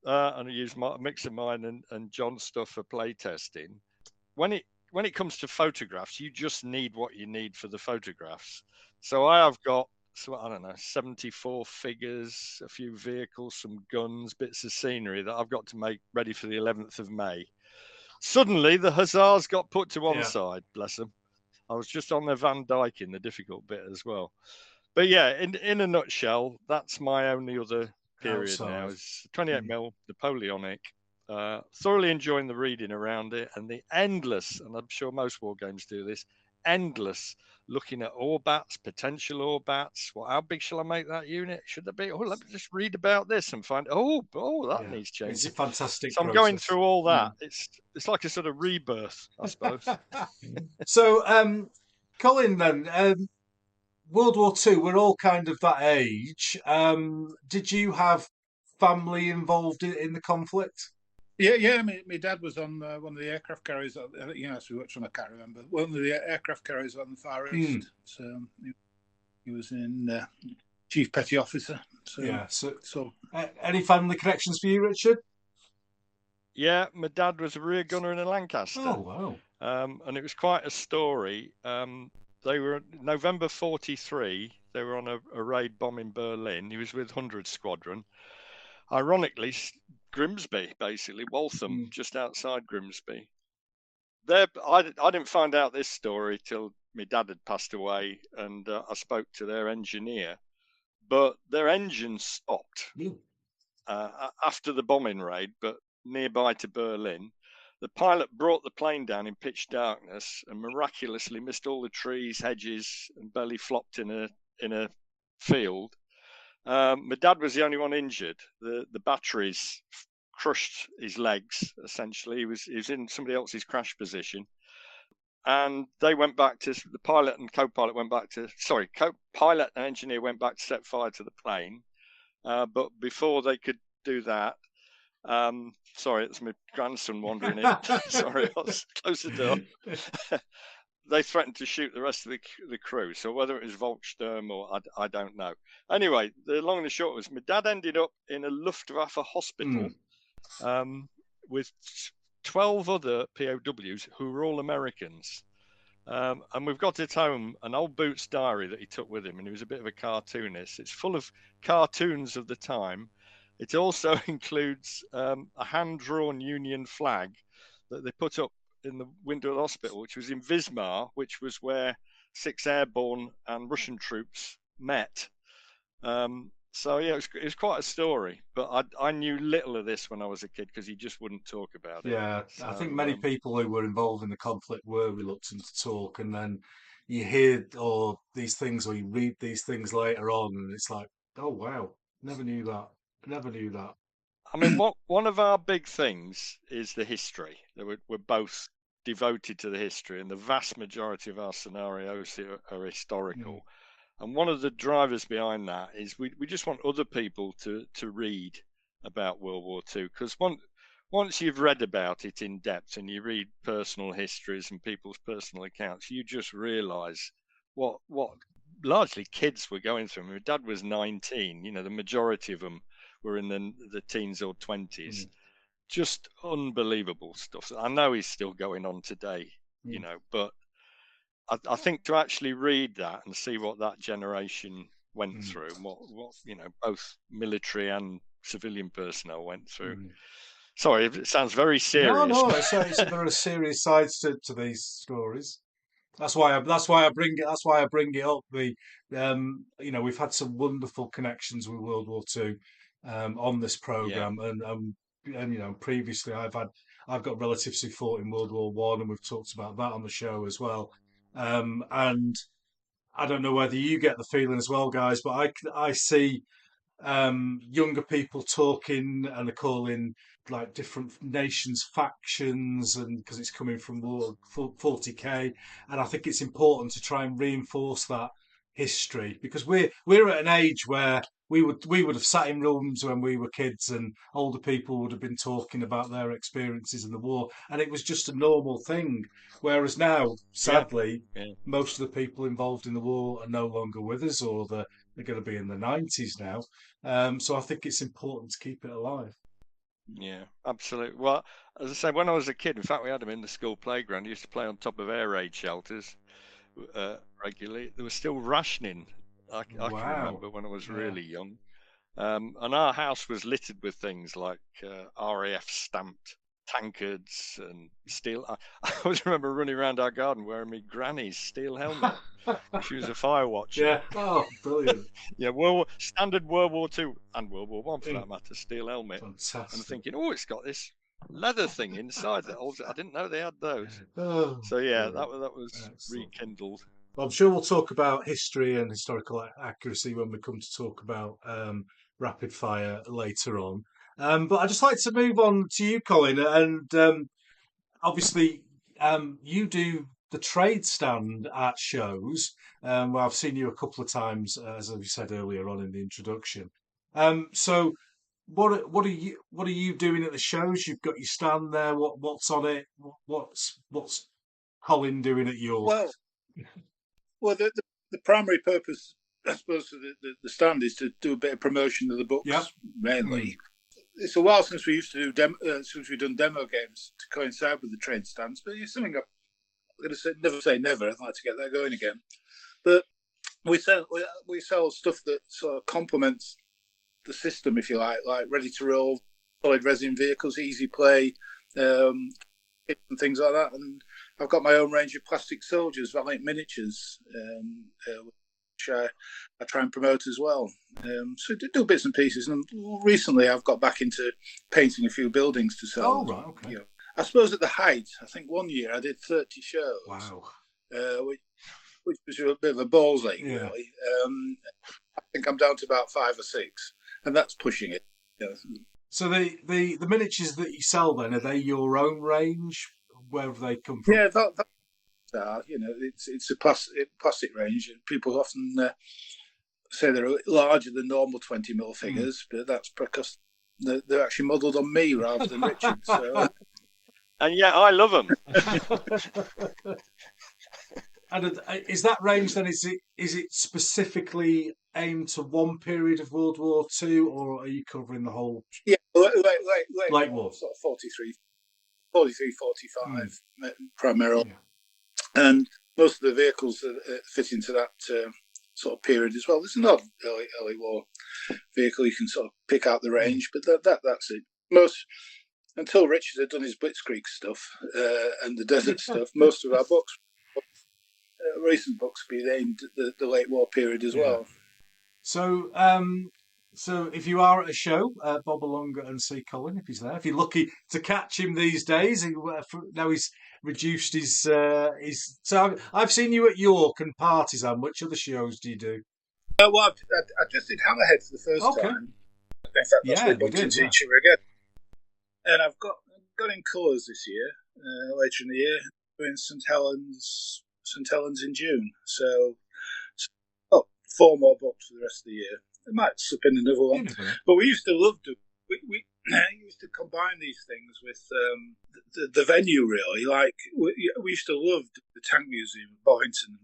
and I use a mix of mine and John's stuff for play testing, when it when it comes to photographs, you just need what you need for the photographs. So I have got, so I don't know, 74 figures, a few vehicles, some guns, bits of scenery that I've got to make ready for the 11th of May. Suddenly, the hussars got put to one side, bless them. I was just on the Van Dyke in the difficult bit as well. But yeah, in a nutshell, that's my only other period now. It's 28mm Napoleonic. Thoroughly enjoying the reading around it and the endless, and I'm sure most war games do this, endless looking at Orbats, potential Orbats. Well, how big shall I make that unit? Should there be? Oh, let me just read about this and find. That needs changing. It's a fantastic. So I'm going through all that. It's like a sort of rebirth, I suppose. So, Colin, then World War II. We're all kind of that age. Did you have family involved in the conflict? Yeah. My dad was on one of the aircraft carriers. Which one I can't remember. One of the aircraft carriers on the Far East. So he was in Chief Petty Officer. So, yeah. So any family connections for you, Richard? Yeah, my dad was a rear gunner in a Lancaster. Oh wow! And it was quite a story. They were November 43. They were on a raid bombing Berlin. He was with 100 Squadron. Ironically, Grimsby, basically, Waltham, just outside Grimsby. I didn't find out this story till my dad had passed away, and I spoke to their engineer. But their engine stopped after the bombing raid, but nearby to Berlin. The pilot brought the plane down in pitch darkness and miraculously missed all the trees, hedges, and belly flopped in a field. My dad was the only one injured. The batteries crushed his legs, essentially. He was in somebody else's crash position. And they went back to, the pilot and co-pilot went back to, co-pilot and engineer went back to set fire to the plane. But before they could do that, sorry, it's my grandson wandering in. Sorry, I'll close the door. They threatened to shoot the rest of the crew. So whether it was Volkssturm or I don't know. Anyway, the long and the short was my dad ended up in a Luftwaffe hospital with 12 other POWs who were all Americans. And we've got at home an old Boots diary that he took with him, and he was a bit of a cartoonist. It's full of cartoons of the time. It also includes a hand-drawn Union flag that they put up in the window of the hospital, which was in Wismar, which was where 6th Airborne and Russian troops met. So yeah, it was quite a story, but I knew little of this when I was a kid because he just wouldn't talk about it. Yeah, So, I think many people who were involved in the conflict were reluctant to talk, and then you hear these things or you read these things later on, and it's like, oh wow, never knew that. I mean, one of our big things is the history. We're both devoted to the history, and the vast majority of our scenarios are historical. And one of the drivers behind that is we just want other people to read about World War II, because once you've read about it in depth and you read personal histories and people's personal accounts, you just realise what largely kids were going through. My dad was 19. The majority of them were in the teens or 20s. Just unbelievable stuff. I know he's still going on today, but I think to actually read that and see what that generation went through, and what both military and civilian personnel went through. Sorry, it sounds very serious. No, there are serious sides to these stories. That's why I bring it. That's why I bring it up. We've had some wonderful connections with World War II on this program, and previously I've got relatives who fought in World War One, and we've talked about that on the show as well. And I don't know whether you get the feeling as well, guys, but I see younger people talking, and they're calling like different nations factions, and because it's coming from 40k, and I think it's important to try and reinforce that history, because we're at an age where we would have sat in rooms when we were kids, and older people would have been talking about their experiences in the war, and it was just a normal thing. Whereas now, sadly, most of the people involved in the war are no longer with us, or they're going to be in the 90s now. So I think it's important to keep it alive. Yeah, absolutely. Well, as I say, when I was a kid, in fact, we had them in the school playground. I used to play on top of air raid shelters regularly. There was still rationing. I can Wow. remember when I was Yeah. really young. And our house was littered with things like RAF stamped tankards and steel. I always remember running around our garden wearing my granny's steel helmet. She was a fire watcher. Yeah. Oh, brilliant. Yeah, standard World War II and World War One for that matter, steel helmet. Fantastic. And thinking, oh, it's got this leather thing inside that holds it. I didn't know they had those. Oh, So yeah, brilliant. that was Excellent. rekindled. Well, I'm sure we'll talk about history and historical accuracy when we come to talk about rapid fire later on. But I'd just like to move on to you, Colin, and obviously you do the trade stand at shows. Well, I've seen you a couple of times, as we said earlier on in the introduction. So what are you doing at the shows? You've got your stand there. What's on it? What's Colin doing at yours? Well, the primary purpose, I suppose, of the stand is to do a bit of promotion of the books, mainly. It's a while since we used to do since we've done demo games to coincide with the trade stands, but it's something I'm going to never say never. I'd like to get that going again. But we sell stuff that sort of complements the system, if you like ready to roll, solid resin vehicles, easy play, and things like that. And I've got my own range of plastic soldiers, Valiant miniatures, which I try and promote as well. So I do bits and pieces. And recently I've got back into painting a few buildings to sell. Oh, right, okay. I suppose at the height, I think one year I did 30 shows. Wow. Which was a bit of a balls ache, Yeah. really. I think I'm down to about 5 or 6, and that's pushing it. So the miniatures that you sell then, are they your own range? Where have they come from? Yeah, it's a plastic range, and people often say they're larger than normal 20mm figures, but that's because they're actually modelled on me rather than Richard. So. And yeah, I love them. And is that range then? Is it specifically aimed to one period of World War II, or are you covering the whole? Yeah, late war, sort of 43, 45 primarily, and most of the vehicles that fit into that sort of period as well. There's another early war vehicle you can sort of pick out the range, but that's it. Most until Richard had done his Blitzkrieg stuff and the desert stuff, most of our books. Recent books be aimed at the late war period as well. So, so if you are at a show, bob along and see Colin if he's there. If you're lucky to catch him these days, now he's reduced his. So I've seen you at York and Partisan. Which other shows do you do? Well, I just did Hammerhead for the first time. In fact, that's we bumped into each other again. And I've got in colours this year. Later in the year, doing St Helens in June. So 4 more books for the rest of the year. I might slip in another one. But we used to love we used to combine these things with the venue, really. Like we used to love the Tank Museum at Boynton.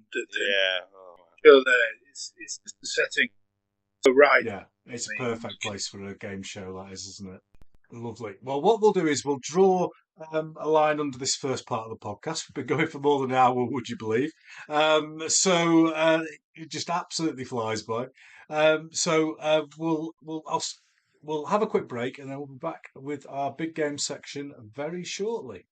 Show there. It's just the setting. So right. Yeah, it's a perfect place for a game show, that is, isn't it? Lovely. Well, what we'll do is we'll draw a line under this first part of the podcast. We've been going for more than an hour, would you believe? So it just absolutely flies by. So we'll have a quick break, and then we'll be back with our big game section very shortly.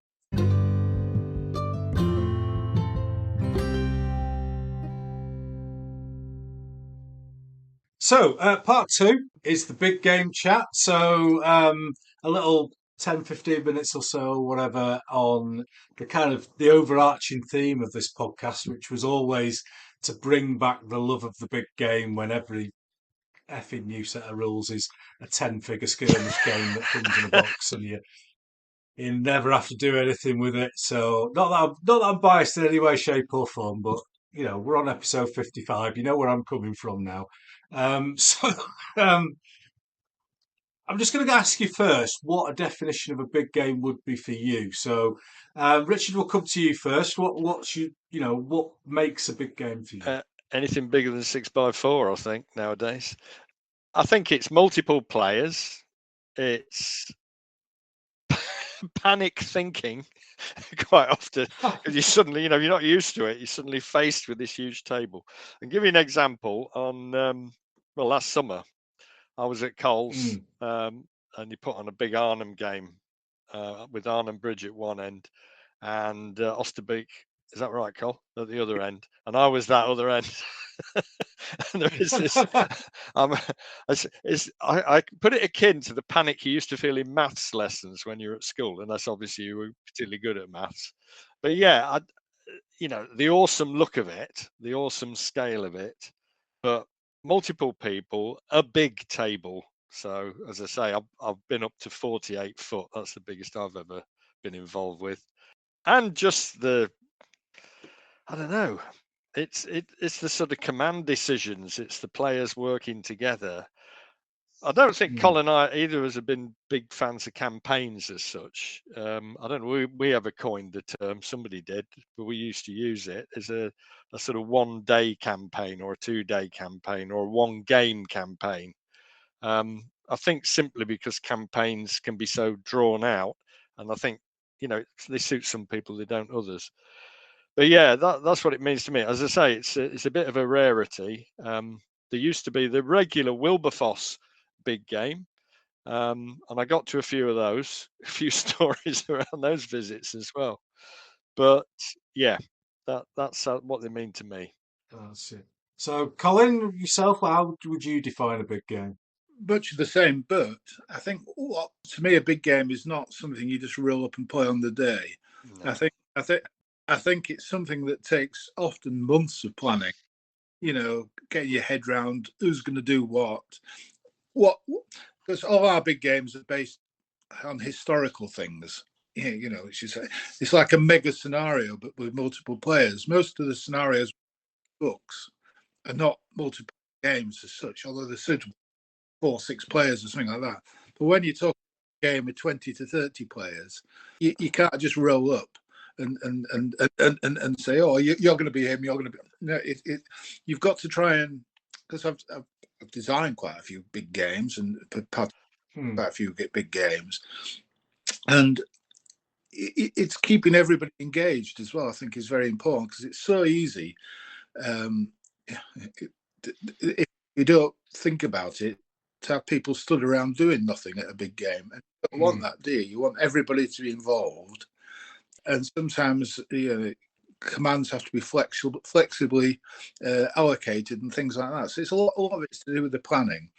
So part 2 is the big game chat. So a little 10-15 minutes or so, whatever, on the kind of the overarching theme of this podcast, which was always to bring back the love of the big game when every effing new set of rules is a 10-figure skirmish game that comes in a box and you never have to do anything with it. So not that I'm biased in any way, shape or form, but we're on episode 55. You know where I'm coming from now. I'm just going to ask you first what a definition of a big game would be for you. So, Richard, we'll come to you first. What makes a big game for you? Anything bigger than 6x4, I think, nowadays. I think it's multiple players. It's panic thinking quite often, because you suddenly, you're not used to it. You're suddenly faced with this huge table. And give you an example on, last summer, I was at Coles, and you put on a big Arnhem game with Arnhem Bridge at one end and Osterbeek. Is that right, Cole? At the other end, and I was that other end. And there is this. I put it akin to the panic you used to feel in maths lessons when you're at school, and that's obviously you were particularly good at maths. But yeah, the awesome look of it, the awesome scale of it, but multiple people, a big table. So as I say, I've been up to 48 foot. That's the biggest I've ever been involved with, and just I don't know. It's the sort of command decisions. It's the players working together. I don't think Colin and I, either of us, have been big fans of campaigns as such. I don't know. We ever coined the term. Somebody did, but we used to use it as a sort of 1-day campaign or a 2-day campaign or a 1-game campaign. I think simply because campaigns can be so drawn out, and I think they suit some people, they don't others. But yeah, that's what it means to me. As I say, it's a bit of a rarity. There used to be the regular Wilberforce big game, and I got to a few of those, a few stories around those visits as well. But yeah, that's what they mean to me. That's it. So, Colin, yourself, how would you define a big game? Much the same, but I think to me a big game is not something you just roll up and play on the day. No. I think it's something that takes often months of planning. Getting your head round who's going to do what, because all our big games are based on historical things. It's like a mega scenario, but with multiple players. Most of the scenarios books are not multiple games as such, although they're suitable 4-6 players or something like that. But when you talk a game with 20 to 30 players, you can't just roll up and say, oh, you're going to be him, you're going to be. No, you've got to try and, because I've designed quite a few big games and quite a few big games, and it's keeping everybody engaged as well. I think is very important, because it's so easy. If you don't think about it, to have people stood around doing nothing at a big game, and you don't want that, do you? You want everybody to be involved, and sometimes commands have to be flexibly allocated and things like that. So it's a lot of it's to do with the planning.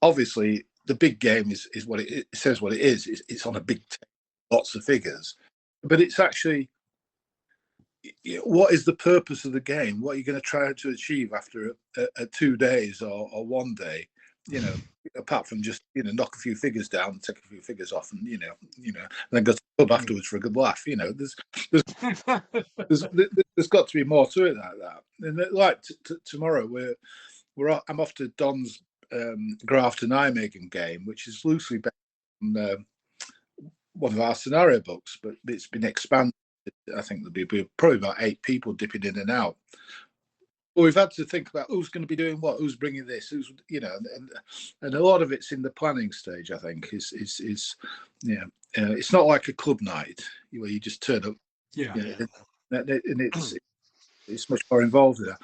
Obviously, the big game is what it says. What it is. It's on a big table, lots of figures, but it's actually, what is the purpose of the game? What are you going to try to achieve after 2 days or 1 day? Apart from just knock a few figures down, take a few figures off, and then go to the pub afterwards for a good laugh. There's got to be more to it like that. And like tomorrow, I'm off to Don's Grafton Nijmegen game, which is loosely based on one of our scenario books, but it's been expanded. I think there'll be probably about 8 people dipping in and out. Well, we've had to think about who's going to be doing what, who's bringing this, who's and a lot of it's in the planning stage. I think is it's not like a club night where you just turn up. And it's much more involved in that.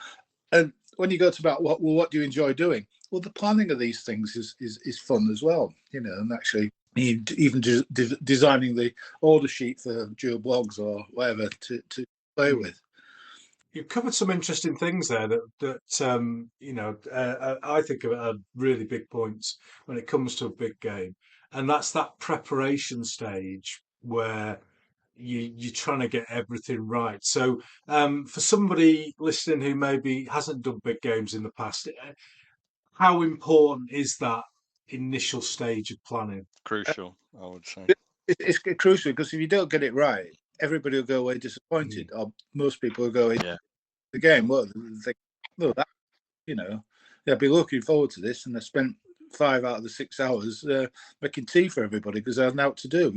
And when you go to about what do you enjoy doing? Well, the planning of these things is fun as well, and actually even designing the order sheet for dual blogs or whatever to play with. You've covered some interesting things there that I think are really big points when it comes to a big game, and that's that preparation stage where you're trying to get everything right. So, for somebody listening who maybe hasn't done big games in the past, how important is that initial stage of planning? Crucial, I would say. It's crucial, because if you don't get it right, everybody will go away disappointed, or most people will go away the game. Well, they think, they'll be looking forward to this, and they spent 5 out of the 6 hours making tea for everybody because they had nothing to do,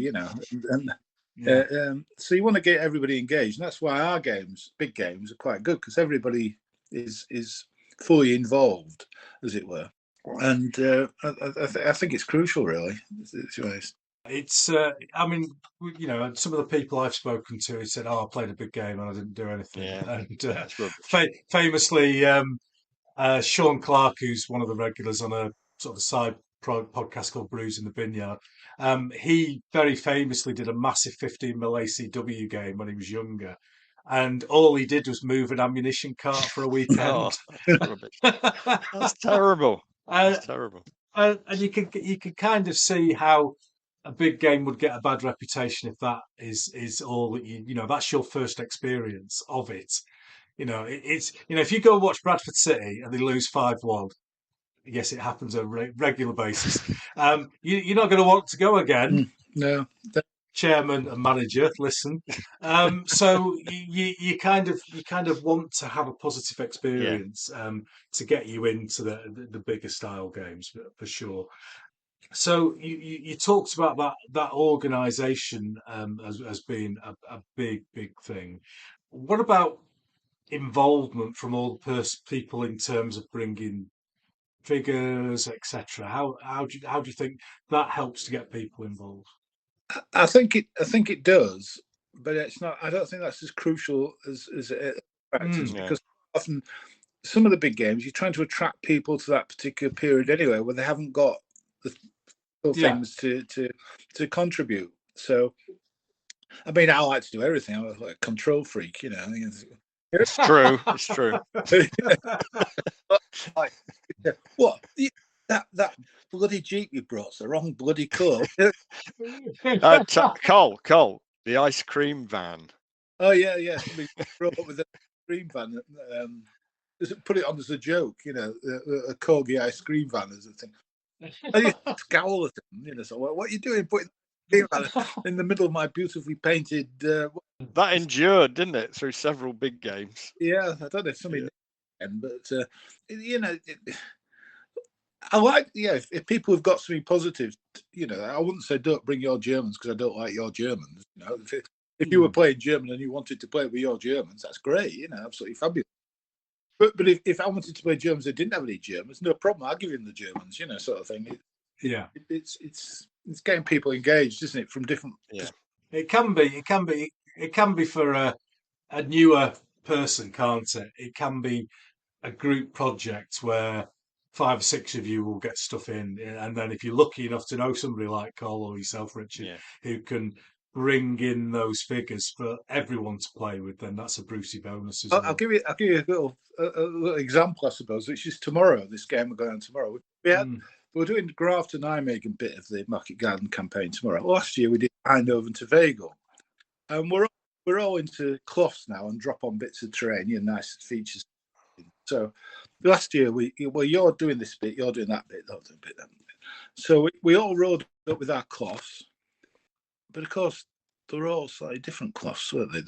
so you want to get everybody engaged, and that's why our big games, are quite good, because everybody is fully involved, as it were. And I think it's crucial, really. It's, I mean, some of the people I've spoken to have said, "Oh, I played a big game and I didn't do anything." Yeah, And that's rubbish. famously, Sean Clark, who's one of the regulars on a sort of side podcast called Brews in the Vineyard, he very famously did a massive 15mm ACW game when he was younger, and all he did was move an ammunition cart for a weekend. Oh, that's rubbish. That's terrible. uh, That's terrible. and you could kind of see how a big game would get a bad reputation if that is all that that's your first experience of it. It's if you go watch Bradford City and they lose 5-1, yes, it happens on a regular basis. You're not going to want to go again. No. Chairman and manager, listen. So you kind of want to have a positive experience to get you into the bigger style games for sure. So you talked about that organisation as being a big thing. What about involvement from all the people in terms of bringing figures, etc.? How do you think that helps to get people involved? I think it does, but it's not. I don't think that's as crucial as it practice, because often some of the big games you're trying to attract people to that particular period anyway, where they haven't got the things to contribute. So, I mean, I like to do everything. I'm like a control freak, I think it's true. It's true. Like, what? That bloody Jeep you brought's the wrong bloody colour. Cole, the ice cream van. Oh yeah. Somebody brought up with a cream van. Put it on as a joke, a corgi ice cream van as a thing. And you scowl at them, so what are you doing putting in the middle of my beautifully painted? That endured, didn't it, through several big games? Yeah, I don't know if somebody, but I like, if people have got something positive, I wouldn't say don't bring your Germans because I don't like your Germans. If you were playing German and you wanted to play with your Germans, that's great, absolutely fabulous. But if I wanted to play Germans that didn't have any Germans, no problem. I'll give him the Germans, sort of thing. It's getting people engaged, isn't it? From different. Yeah. It can be for a newer person, can't it? It can be a group project where 5 or 6 of you will get stuff in, and then if you're lucky enough to know somebody like Cole or yourself, Richard, who can bring in those figures for everyone to play with, then that's a Brucey bonus. I'll give you a little example, I suppose, which is tomorrow. This game we're going on tomorrow. We're doing Grafton Nijmegen bit of the Market Garden campaign tomorrow. Last year we did Eindhoven to Vegel, and we're all into cloths now and drop on bits of terrain, nice features. So last year you're doing this bit, you're doing that bit, that bit. So we all rode up with our cloths, but of course they're all slightly different cloths, weren't they?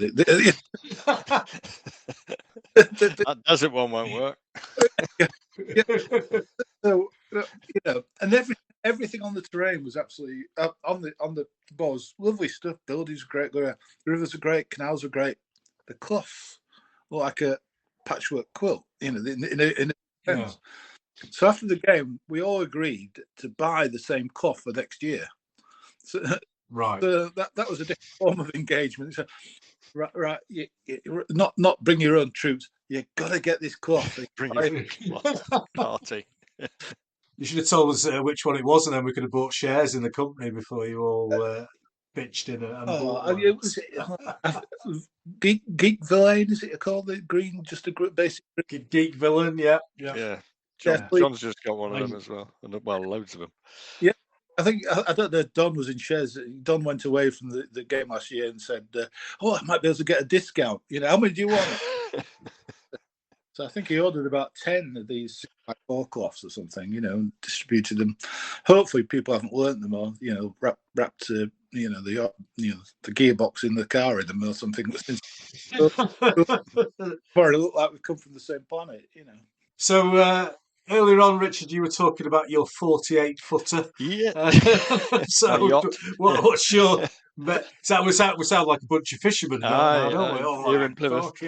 That desert one won't work. So and everything on the terrain was absolutely on the boards, lovely stuff. Buildings are great, the rivers are great, canals are great. The cloth looked like a patchwork quilt, in a sense. So after the game, we all agreed to buy the same cloth for next year. So, right. So that was a different form of engagement. So, right. Not bring your own troops. You got to get this cloth. Bring your own cloth party. You should have told us which one it was, and then we could have bought shares in the company before you all pitched in and bought one. Geek Villain, is it called? The green, just a basic Geek Villain, yeah. John's just got one of them as well, and loads of them. Yeah, I don't know. Don was in shares. Don went away from the game last year and said, "Oh, I might be able to get a discount. How many do you want?" So I think he ordered about 10 of these 6x4 cloths or something, and distributed them. Hopefully, people haven't learnt them or wrapped the gearbox in the car in them or something. Or it looked like we come from the same planet, So earlier on, Richard, you were talking about your 48-footer. Yeah. So what's your? We sound like a bunch of fishermen now, don't we? Oh, you're in Plymouth.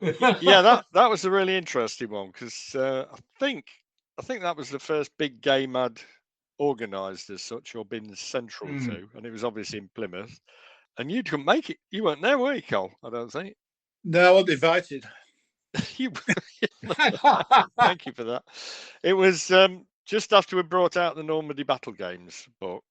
That was a really interesting one because I think that was the first big game I'd organised as such or been central to, and it was obviously in Plymouth. And you couldn't make it. You weren't there, were you, Cole? I don't think. No, I wasn't invited. Thank you for that. It was just after we brought out the Normandy Battle Games book,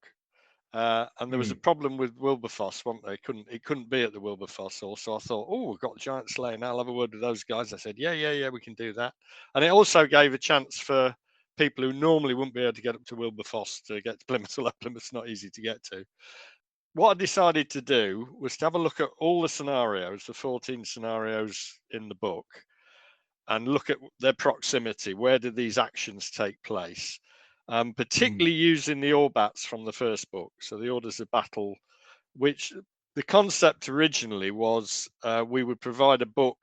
and there was a problem with Wilberforce, wasn't there? It couldn't be at the Wilberforce hall. So I thought, oh, we've got Giant Slaying. I'll have a word with those guys. I said, yeah, we can do that. And it also gave a chance for people who normally wouldn't be able to get up to Wilberforce to get to Plymouth. Although Plymouth's not easy to get to. What I decided to do was to have a look at all the scenarios, the 14 scenarios in the book, and look at their proximity. Where did these actions take place? Particularly using the Orbats from the first book, so the Orders of Battle, which the concept originally was we would provide a book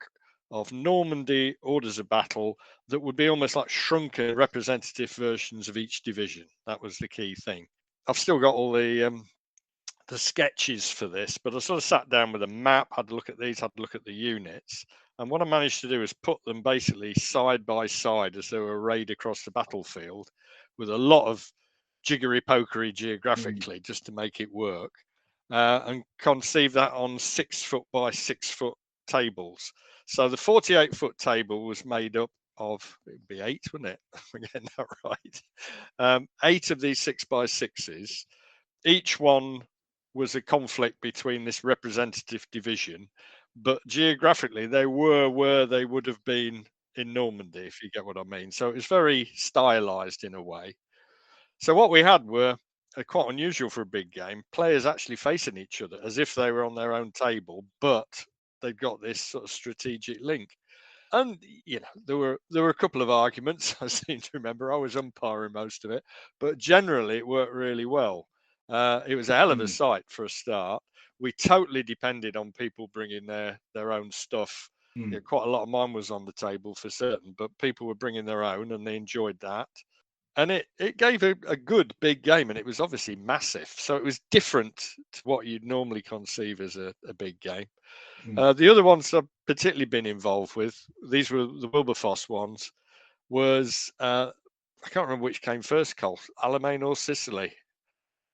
of Normandy Orders of Battle that would be almost like shrunken representative versions of each division. That was the key thing. I've still got all the sketches for this, but I sort of sat down with a map, had a look at these, had a look at the units. And what I managed to do is put them basically side by side as they were arrayed across the battlefield with a lot of jiggery pokery geographically just to make it work, and conceive that on 6 foot by 6 foot tables. So the 48-foot table was made up of, it'd be 8, wouldn't it? We're getting that right. 8 of these 6 by 6s. Each one was a conflict between this representative division, but geographically they were where they would have been in Normandy, if you get what I mean. So it was very stylized in a way. So what we had were quite unusual for a big game, players actually facing each other as if they were on their own table, but they've got this sort of strategic link. And there were a couple of arguments. I seem to remember I was umpiring most of it, but generally it worked really well. It was a hell of a sight for a start. We totally depended on people bringing their own stuff. Quite a lot of mine was on the table for certain, but people were bringing their own and they enjoyed that. And it gave a good big game, and it was obviously massive. So it was different to what you'd normally conceive as a big game. The other ones I've particularly been involved with, these were the Wilberforce ones, was I can't remember which came first, Cole, Alamein or Sicily.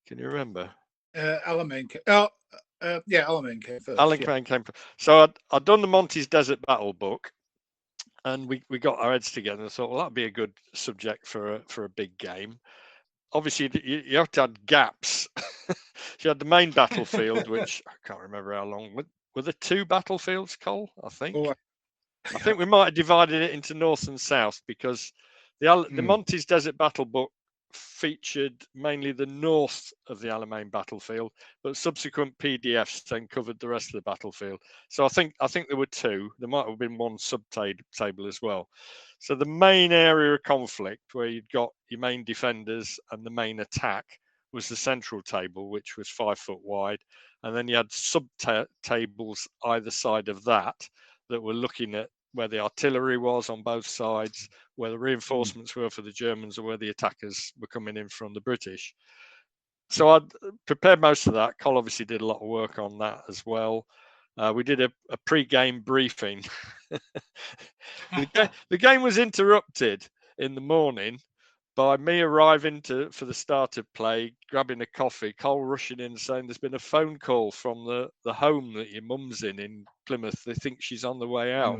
Can you remember? Alamein. Alamein came first. Alamein came first. So I'd done the Monty's Desert Battle book, and we got our heads together and thought, well, that'd be a good subject for a big game. Obviously, you have to have gaps. You had the main battlefield, which I can't remember how long. Were there 2 battlefields, Cole? I think. I think we might have divided it into north and south, because the Monty's Desert Battle book featured mainly the north of the Alamein battlefield, but subsequent PDFs then covered the rest of the battlefield. So I think there were 2. There might have been one subtable as well. So the main area of conflict, where you'd got your main defenders and the main attack, was the central table, which was 5 foot wide, and then you had sub-tables either side of that were looking at where the artillery was on both sides, where the reinforcements were for the Germans, or where the attackers were coming in from the British. So I'd prepared most of that. Col obviously did a lot of work on that as well. We did a pre-game briefing. The game was interrupted in the morning by me arriving for the start of play, grabbing a coffee, Cole rushing in saying there's been a phone call from the home that your mum's in Plymouth. They think she's on the way out.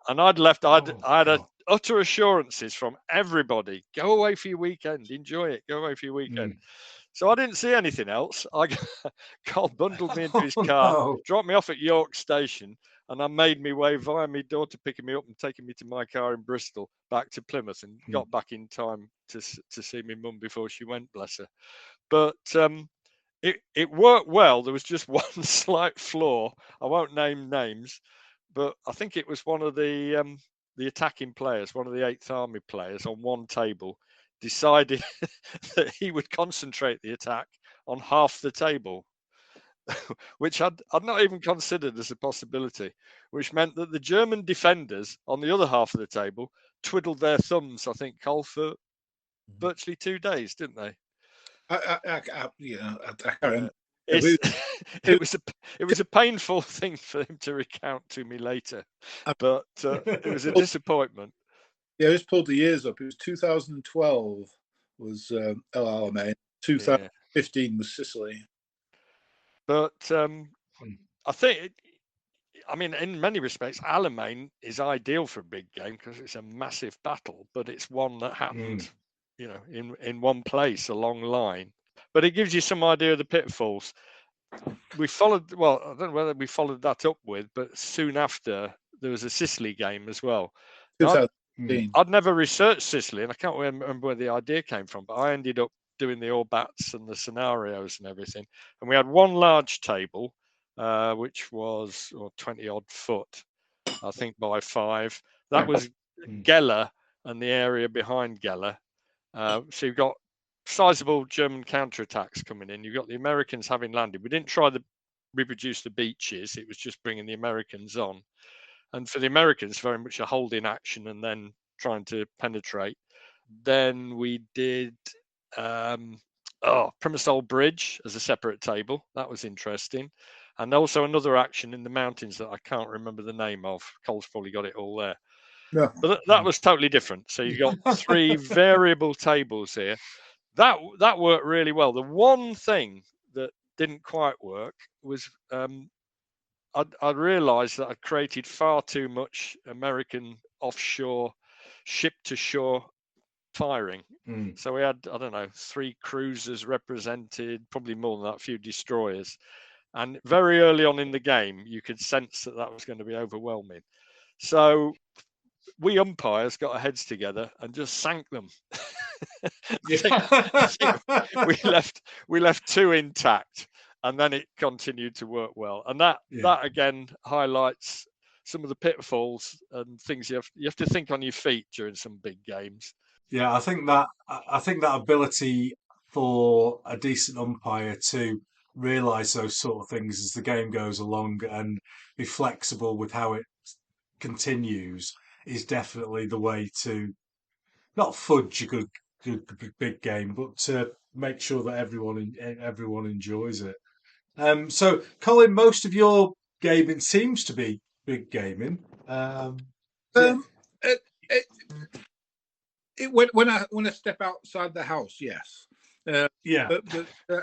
And I'd had utter assurances from everybody. Go away for your weekend. Enjoy it. Go away for your weekend. So I didn't see anything else. Cole bundled me into his car, dropped me off at York Station, and I made my way via my daughter picking me up and taking me to my car in Bristol back to Plymouth, and got back in time to see my mum before she went, bless her. But it worked well. There was just one slight flaw. I won't name names, but I think it was one of the attacking players, one of the 8th Army players on one table, decided that he would concentrate the attack on half the table, which I'd not even considered as a possibility, which meant that the German defenders on the other half of the table twiddled their thumbs, I think, Cole, for virtually 2 days, didn't they? I can't. It was a painful thing for him to recount to me later, but it was a disappointment. Yeah, I just pulled the years up. It was 2012 was El Alamein. 2015 was Sicily. But I think, I mean, in many respects, Alamein is ideal for a big game because it's a massive battle, but it's one that happened, you know, in one place, a long line. But it gives you some idea of the pitfalls. We followed, well, I don't know whether we followed that up with, but soon after there was a Sicily game as well. Now, I'd never researched Sicily, and I can't remember where the idea came from, but I ended up doing the all bats and the scenarios and everything. And we had one large table, which was 20 odd foot, I think, by 5. That was Gela and the area behind Gela. So you've got sizable German counterattacks coming in. You've got the Americans having landed. We didn't try to reproduce the beaches. It was just bringing the Americans on. And for the Americans, very much a holding action and then trying to penetrate. Then we did Primasol Bridge as a separate table. That was interesting. And also another action in the mountains that I can't remember the name of. Cole's probably got it all there. No. But that was totally different. So you got 3 variable tables here. That worked really well. The one thing that didn't quite work was I realised that I'd created far too much American offshore, ship-to-shore firing. So we had, I don't know, 3 cruisers represented, probably more than that, a few destroyers. And very early on in the game, you could sense that was going to be overwhelming. So we umpires got our heads together and just sank them. I think we left 2 intact, and then it continued to work well. And that again highlights some of the pitfalls and things you have to think on your feet during some big games. Yeah, I think that ability for a decent umpire to realise those sort of things as the game goes along and be flexible with how it continues is definitely the way to not fudge a good big game, but to make sure that everyone enjoys it. So, Colin, most of your gaming seems to be big gaming. When I step outside the house, yes. But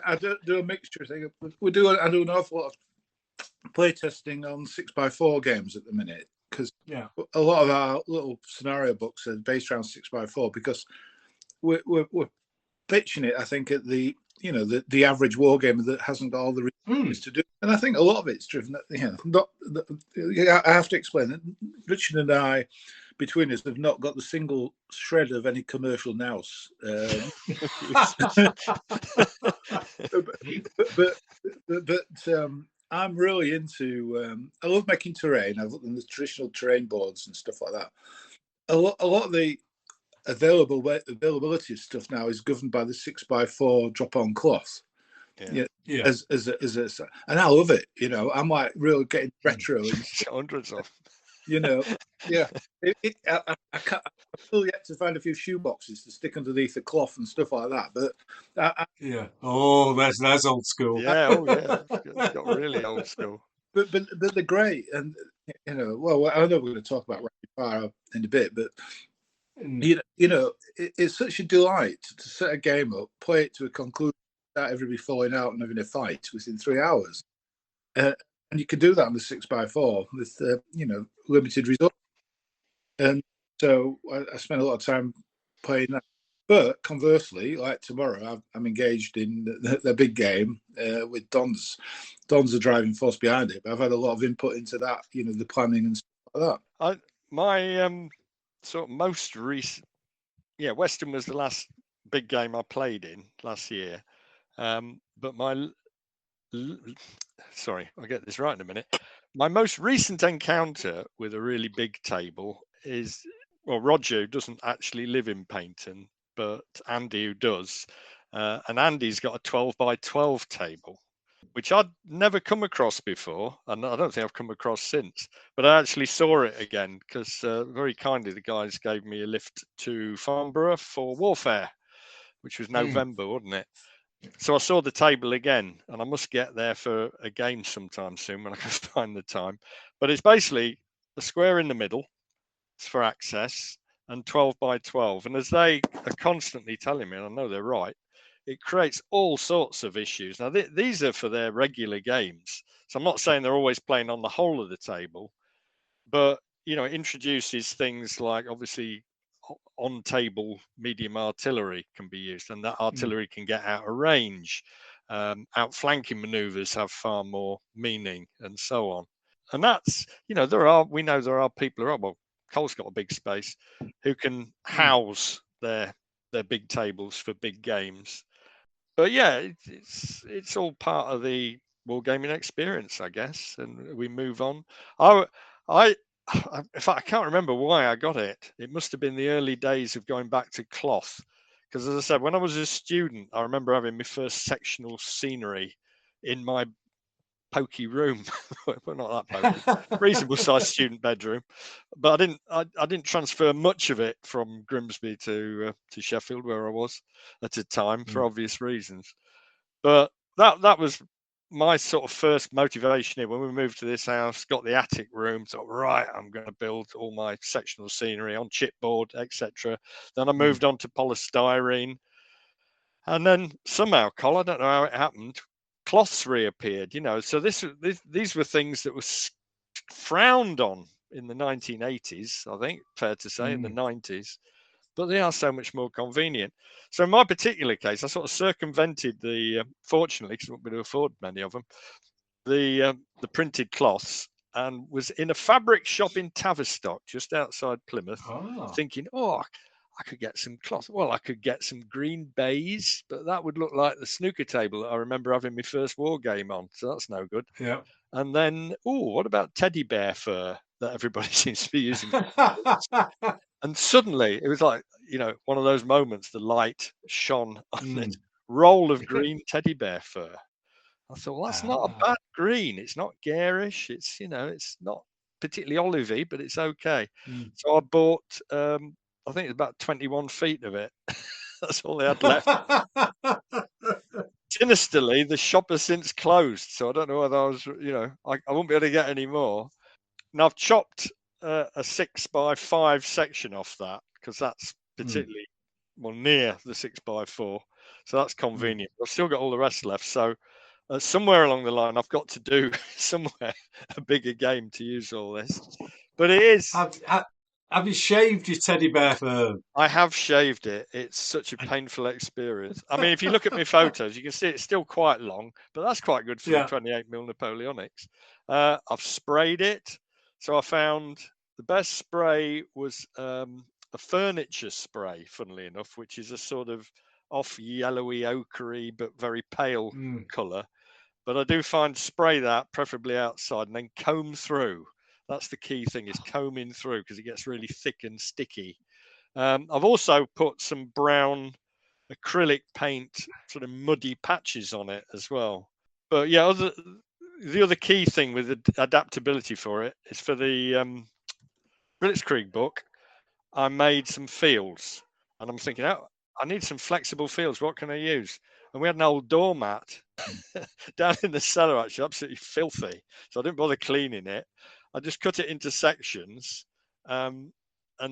I do a mixture thing. I do an awful lot of playtesting on 6x4 games at the minute because a lot of our little scenario books are based around 6x4 because we're pitching it, I think, at the average wargamer that hasn't got all the resources to do. And I think a lot of it's driven. I have to explain that Richard and I, between us, have not got the single shred of any commercial nous. But I'm really into. I love making terrain. I've looked at the traditional terrain boards and stuff like that. A lot of the availability of stuff now is governed by the 6x4 drop-on cloth. And I love it. I'm like really getting retro and hundreds of. I still yet to find a few shoe boxes to stick underneath the cloth and stuff like that. But that's old school. It's got really old school. But they're great, and well, I know we're going to talk about rapid fire in a bit, but it's such a delight to set a game up, play it to a conclusion without everybody falling out and having a fight within 3 hours. And you can do that on the 6x4 with limited resources. And so I spend a lot of time playing that. But conversely, like tomorrow, I'm engaged in the big game with Don's the driving force behind it. But I've had a lot of input into that, the planning and stuff like that. My sort of most recent, Western was the last big game I played in last year. But sorry, I'll get this right in a minute. My most recent encounter with a really big table is, Roger, who doesn't actually live in Paynton, but Andy, who does. And Andy's got a 12x12 table, which I'd never come across before, and I don't think I've come across since. But I actually saw it again because very kindly the guys gave me a lift to Farnborough for Warfare, which was November, wasn't it? So I saw the table again, and I must get there for a game sometime soon when I can find the time. But it's basically a square in the middle. It's for access. and 12 by 12. And as they are constantly telling me, and I know they're right, it creates all sorts of issues. Now, these are for their regular games. So I'm not saying they're always playing on the whole of the table, but, you know, it introduces things like, obviously, on table medium artillery can be used, and that artillery can get out of range. Outflanking maneuvers have far more meaning, and so on. And that's, you know, we know there are people who are, well, Cole's got a big space, who can house their big tables for big games. But yeah, it's all part of the wargaming experience, I guess. And we move on. I in fact, I can't remember why I got it. It must have been the early days of going back to cloth, because as I said, when I was a student, I remember having my first sectional scenery in my pokey room. Well, not that pokey, reasonable sized student bedroom, but I didn't transfer much of it from Grimsby to Sheffield, where I was at the time, for obvious reasons. But that was my sort of first motivation here. When we moved to this house, got the attic room, thought, right, I'm going to build all my sectional scenery on chipboard, etc. Then I moved on to polystyrene, and then somehow, Col, I don't know how it happened, cloths reappeared. You know, so these were things that were frowned on in the 1980s. I think fair to say in the 90s. But they are so much more convenient. So in my particular case, I sort of circumvented fortunately, because I wouldn't be able to afford many of them, the printed cloths, and was in a fabric shop in Tavistock, just outside Plymouth, thinking, I could get some cloth. Well, I could get some green baize, but that would look like the snooker table that I remember having my first war game on. So that's no good. Yeah. And then, what about teddy bear fur that everybody seems to be using? And suddenly it was like, you know, one of those moments, the light shone on this roll of green teddy bear fur. I thought, well, that's not a bad green. It's not garish. It's, you know, it's not particularly olivey, but it's okay. So I bought, I think it's about 21 feet of it. That's all they had left. Sinisterly, the shop has since closed. So I don't know whether I was, you know, I won't be able to get any more. Now I've chopped a 6x5 section off that, because that's particularly near the 6x4, so that's convenient. I've still got all the rest left, so somewhere along the line I've got to do somewhere a bigger game to use all this. But it is. Have you shaved your teddy bear fur? I have shaved it. It's such a painful experience. I mean, if you look at my photos, you can see it's still quite long, but that's quite good for the 28mm Napoleonics. I've sprayed it. So I found the best spray was a furniture spray, funnily enough, which is a sort of off yellowy, ochre, but very pale colour. But I do find spray that, preferably outside, and then comb through. That's the key thing, is combing through, because it gets really thick and sticky. I've also put some brown acrylic paint, sort of muddy patches on it as well. But yeah, the other key thing with the adaptability for it is, for the Blitzkrieg book, I made some fields, and I'm thinking, I need some flexible fields. What can I use? And we had an old doormat down in the cellar, actually, absolutely filthy. So I didn't bother cleaning it. I just cut it into sections, and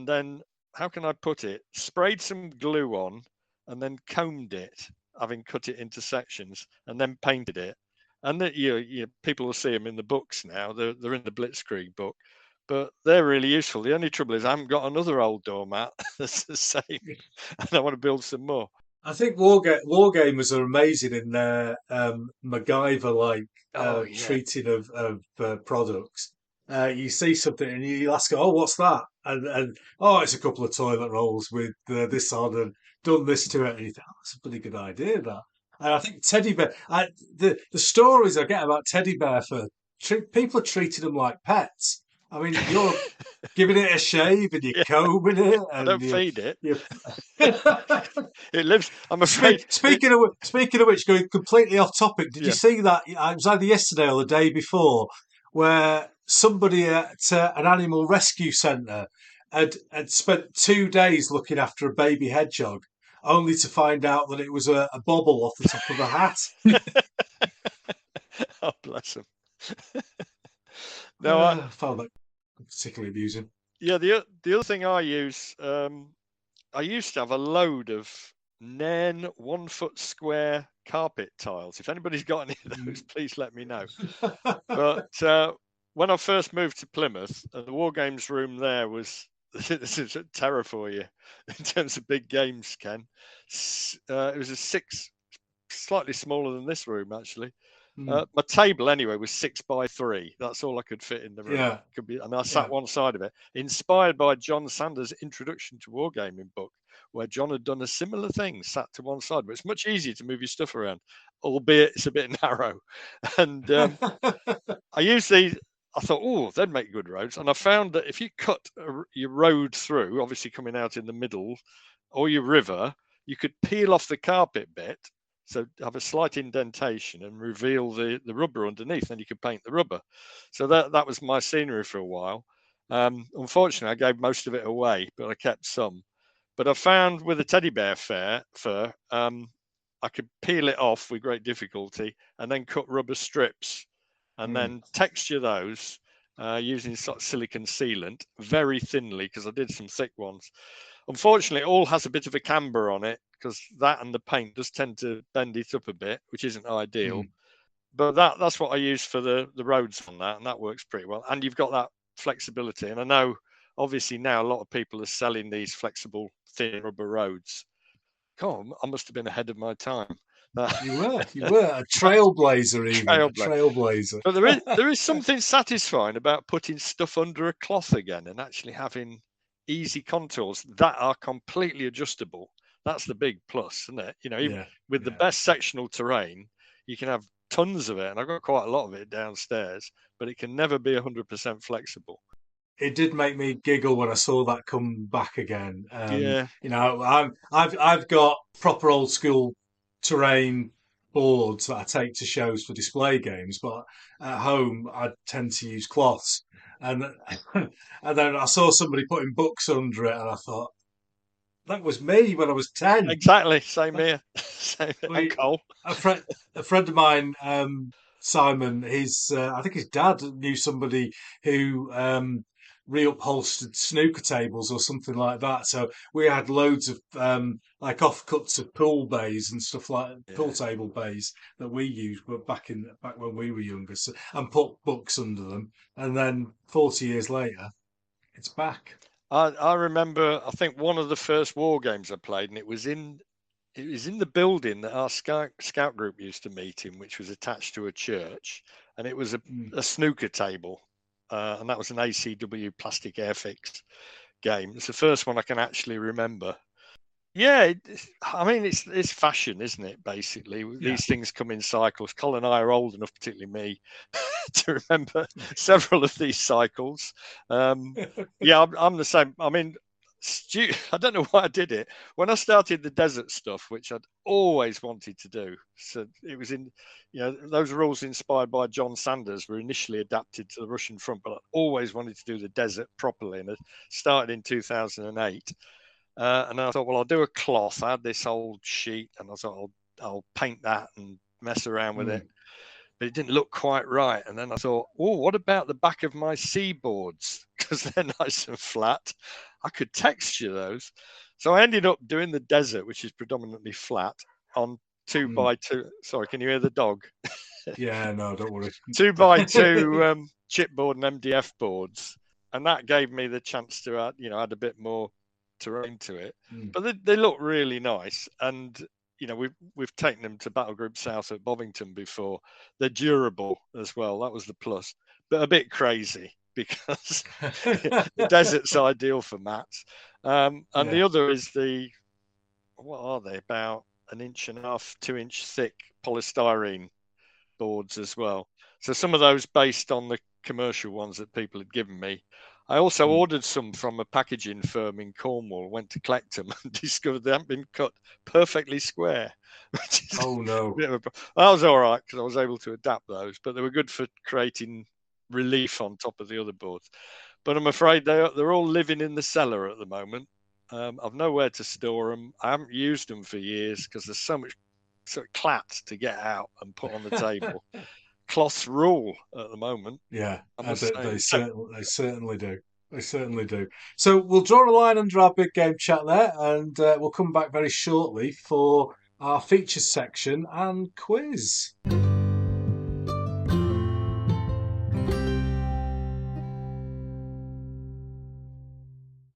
then, how can I put it? Sprayed some glue on, and then combed it, having cut it into sections, and then painted it. And that people will see them in the books now. They're in the Blitzkrieg book, but they're really useful. The only trouble is I haven't got another old doormat that's the same, and I want to build some more. I think wargamers are amazing in their MacGyver-like treating of products. You see something and you ask, "Oh, what's that?" And it's a couple of toilet rolls with this on, and done this to it. And you think, that's a pretty good idea, that. And I think teddy bear. The stories I get about teddy bear people are treating them like pets. I mean, you're giving it a shave and you're combing it. And I don't feed it. It lives. I'm afraid. Speaking of which, going completely off topic, did you see that? It was either yesterday or the day before, where somebody at an animal rescue centre had spent 2 days looking after a baby hedgehog, only to find out that it was a bobble off the top of a hat. Oh, bless him. No, I found that particularly amusing. Yeah, the other thing I use, I used to have a load of Nairn 1 foot square carpet tiles. If anybody's got any of those, please let me know. But when I first moved to Plymouth, the Wargames room there was, this is a terror for you in terms of big games, Ken. It was a 6, slightly smaller than this room, actually. My table, anyway, was 6 by 3. That's all I could fit in the room. Yeah. And I sat one side of it, inspired by John Sanders' Introduction to Wargaming book, where John had done a similar thing, sat to one side. But it's much easier to move your stuff around, albeit it's a bit narrow. And I used these. I thought, oh, they'd make good roads. And I found that if you cut your road through, obviously coming out in the middle, or your river, you could peel off the carpet bit, so have a slight indentation and reveal the rubber underneath, and you could paint the rubber. So that was my scenery for a while. Unfortunately, I gave most of it away, but I kept some. But I found with the teddy bear fur, I could peel it off with great difficulty and then cut rubber strips and then texture those using sort of silicon sealant very thinly, because I did some thick ones. Unfortunately, it all has a bit of a camber on it, because that and the paint does tend to bend it up a bit, which isn't ideal. But that's what I use for the roads on that, and that works pretty well. And you've got that flexibility. And I know, obviously, now a lot of people are selling these flexible thin rubber roads. God, I must have been ahead of my time. You were a trailblazer, even a trailblazer. But there is something satisfying about putting stuff under a cloth again and actually having easy contours that are completely adjustable. That's the big plus, isn't it? You know, even with the best sectional terrain, you can have tons of it, and I've got quite a lot of it downstairs, but it can never be 100% flexible. It did make me giggle when I saw that come back again. Yeah. You know, I've got proper old school terrain boards that I take to shows for display games, but at home I tend to use cloths. And and then I saw somebody putting books under it, and I thought, that was me when I was 10. Exactly, same here. Same here. Cole. A friend of mine, Simon, I think his dad knew somebody who reupholstered snooker tables or something like that. So we had loads of like offcuts of pool bays and stuff like pool table bays that we used, but back when we were younger, and put books under them. And then 40 years later, it's back. I remember, I think one of the first war games I played, and it was in the building that our scout group used to meet in, which was attached to a church, and it was a snooker table, and that was an ACW plastic Airfix game. It's the first one I can actually remember. Yeah, I mean, it's fashion, isn't it? Basically, these things come in cycles. Colin and I are old enough, particularly me, to remember several of these cycles. Yeah, I'm the same. I mean, I don't know why I did it. When I started the desert stuff, which I'd always wanted to do, so it was in, you know, those rules inspired by John Sanders were initially adapted to the Russian front, but I always wanted to do the desert properly, and it started in 2008. And I thought, well, I'll do a cloth. I had this old sheet, and I thought I'll paint that and mess around with it. But it didn't look quite right. And then I thought, oh, what about the back of my seaboards? Because they're nice and flat. I could texture those. So I ended up doing the desert, which is predominantly flat, on 2x2. Sorry, can you hear the dog? Yeah, no, don't worry. 2x2 chipboard and MDF boards. And that gave me the chance to add a bit more terrain to it. But they look really nice. And you know, we've taken them to Battle Group South at Bovington before. They're durable as well. That was the plus, but a bit crazy because the desert's ideal for mats. And the other is what are they? About 1.5 inch, 2-inch thick polystyrene boards as well. So some of those based on the commercial ones that people had given me. I also ordered some from a packaging firm in Cornwall, went to collect them and discovered they hadn't been cut perfectly square. Oh, no. That was all right because I was able to adapt those, but they were good for creating relief on top of the other boards. But I'm afraid they're all living in the cellar at the moment. I've nowhere to store them. I haven't used them for years because there's so much sort of clat to get out and put on the table. Cloths rule at the moment. Yeah, they certainly do. We certainly do. So we'll draw a line under our big game chat there, and we'll come back very shortly for our features section and quiz.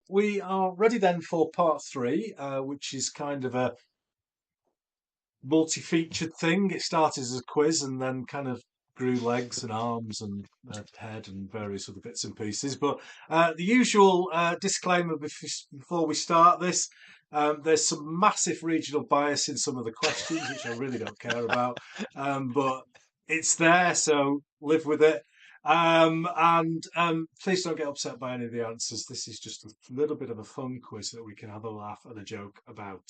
We are ready then for part 3, which is kind of a multi-featured thing. It started as a quiz and then kind of grew legs and arms and head and various other bits and pieces. But the usual disclaimer before we start this, there's some massive regional bias in some of the questions, which I really don't care about. But it's there, so live with it. And please don't get upset by any of the answers. This is just a little bit of a fun quiz that we can have a laugh and a joke about.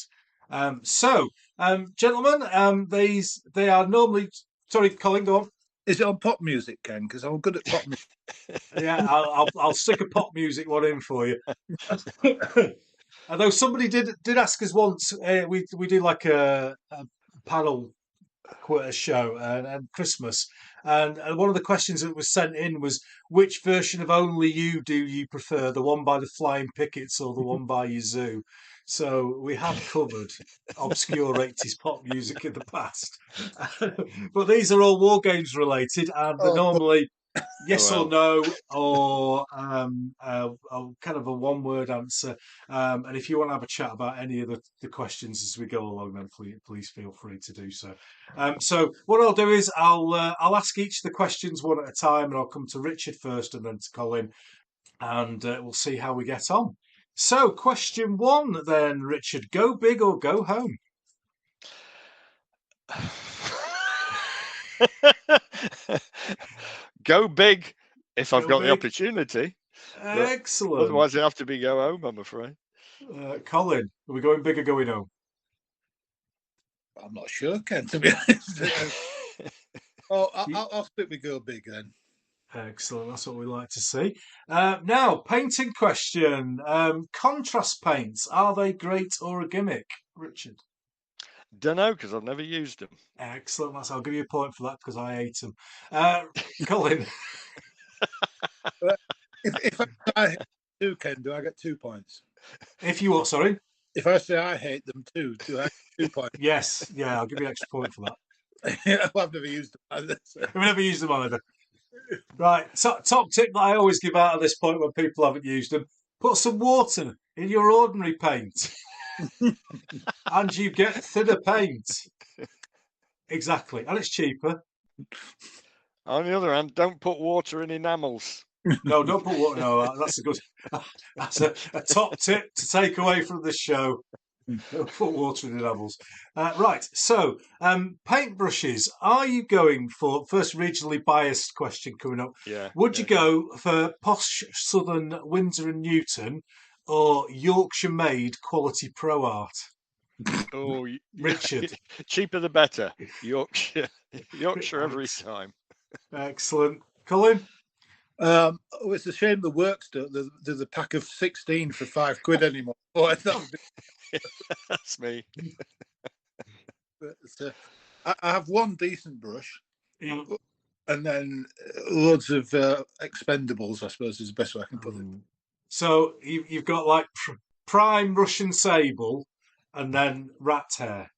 Gentlemen, they are normally. Sorry, Colin, go on. Is it on pop music, Ken? Because I'm good at pop music. Yeah, I'll stick a pop music one in for you. Although somebody did ask us once, we do like a panel quiz show and Christmas, and one of the questions that was sent in was, which version of Only You do you prefer, the one by the Flying Pickets or the one by your zoo? So we have covered obscure 80s pop music in the past. But these are all war games related, and they're normally yes or no, or kind of a one-word answer. And if you want to have a chat about any of the questions as we go along, then please feel free to do so. So what I'll do is I'll ask each of the questions one at a time, and I'll come to Richard first, and then to Colin, and we'll see how we get on. So, question 1 then, Richard. Go big or go home? Go big if I've got the opportunity. Excellent. Otherwise, it'd have to be go home, I'm afraid. Colin, are we going big or going home? I'm not sure, Ken, to be honest. I'll stick with go big then. Excellent. That's what we like to see. Now, painting question. Contrast paints, are they great or a gimmick, Richard? Don't know, because I've never used them. Excellent. I'll give you a point for that because I hate them. Colin? If I hate them too, Ken, do I get 2 points? If you what, sorry? If I say I hate them too, do I get 2 points? Yes. Yeah, I'll give you an extra point for that. Well, I've never used them either. So. I've never used them either. Right, top tip that I always give out at this point when people haven't used them: put some water in your ordinary paint, and you get thinner paint. Exactly, and it's cheaper. On the other hand, don't put water in enamels. No, don't put water. No, that's a good. That's a top tip to take away from the show. Don't put water in enamels. Right, so paintbrushes. Are you going for first regionally biased question coming up? Yeah. Would you go for posh Southern Winsor and Newton or Yorkshire made quality pro art? Oh, Richard. Cheaper the better. Yorkshire every time. Excellent. Colin? It's a shame the works there's a pack of 16 for £5 anymore. Oh, that's me. I have one decent brush, Yeah. and then loads of expendables, I suppose is the best way I can put it. So you've got like prime Russian sable and then rat's hair.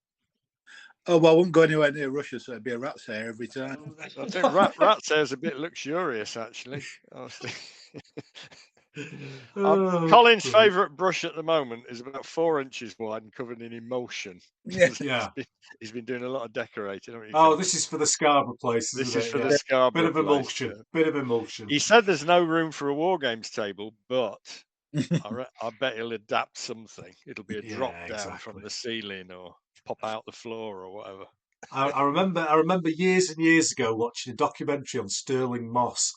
Oh, well, I wouldn't go anywhere near Russia, so it'd be a rat's hair every time. I think rat's hair is a bit luxurious, actually. Colin's favourite brush at the moment is about 4 inches wide and covered in emulsion. Yeah. He's been doing a lot of decorating. This is for the Scarborough place. This is for the Scarborough bit of emulsion. Bit of emulsion. He said there's no room for a wargames table, but I bet he'll adapt something. It'll be a drop down from the ceiling or pop out the floor or whatever. I remember years and years ago watching a documentary on Sterling Moss,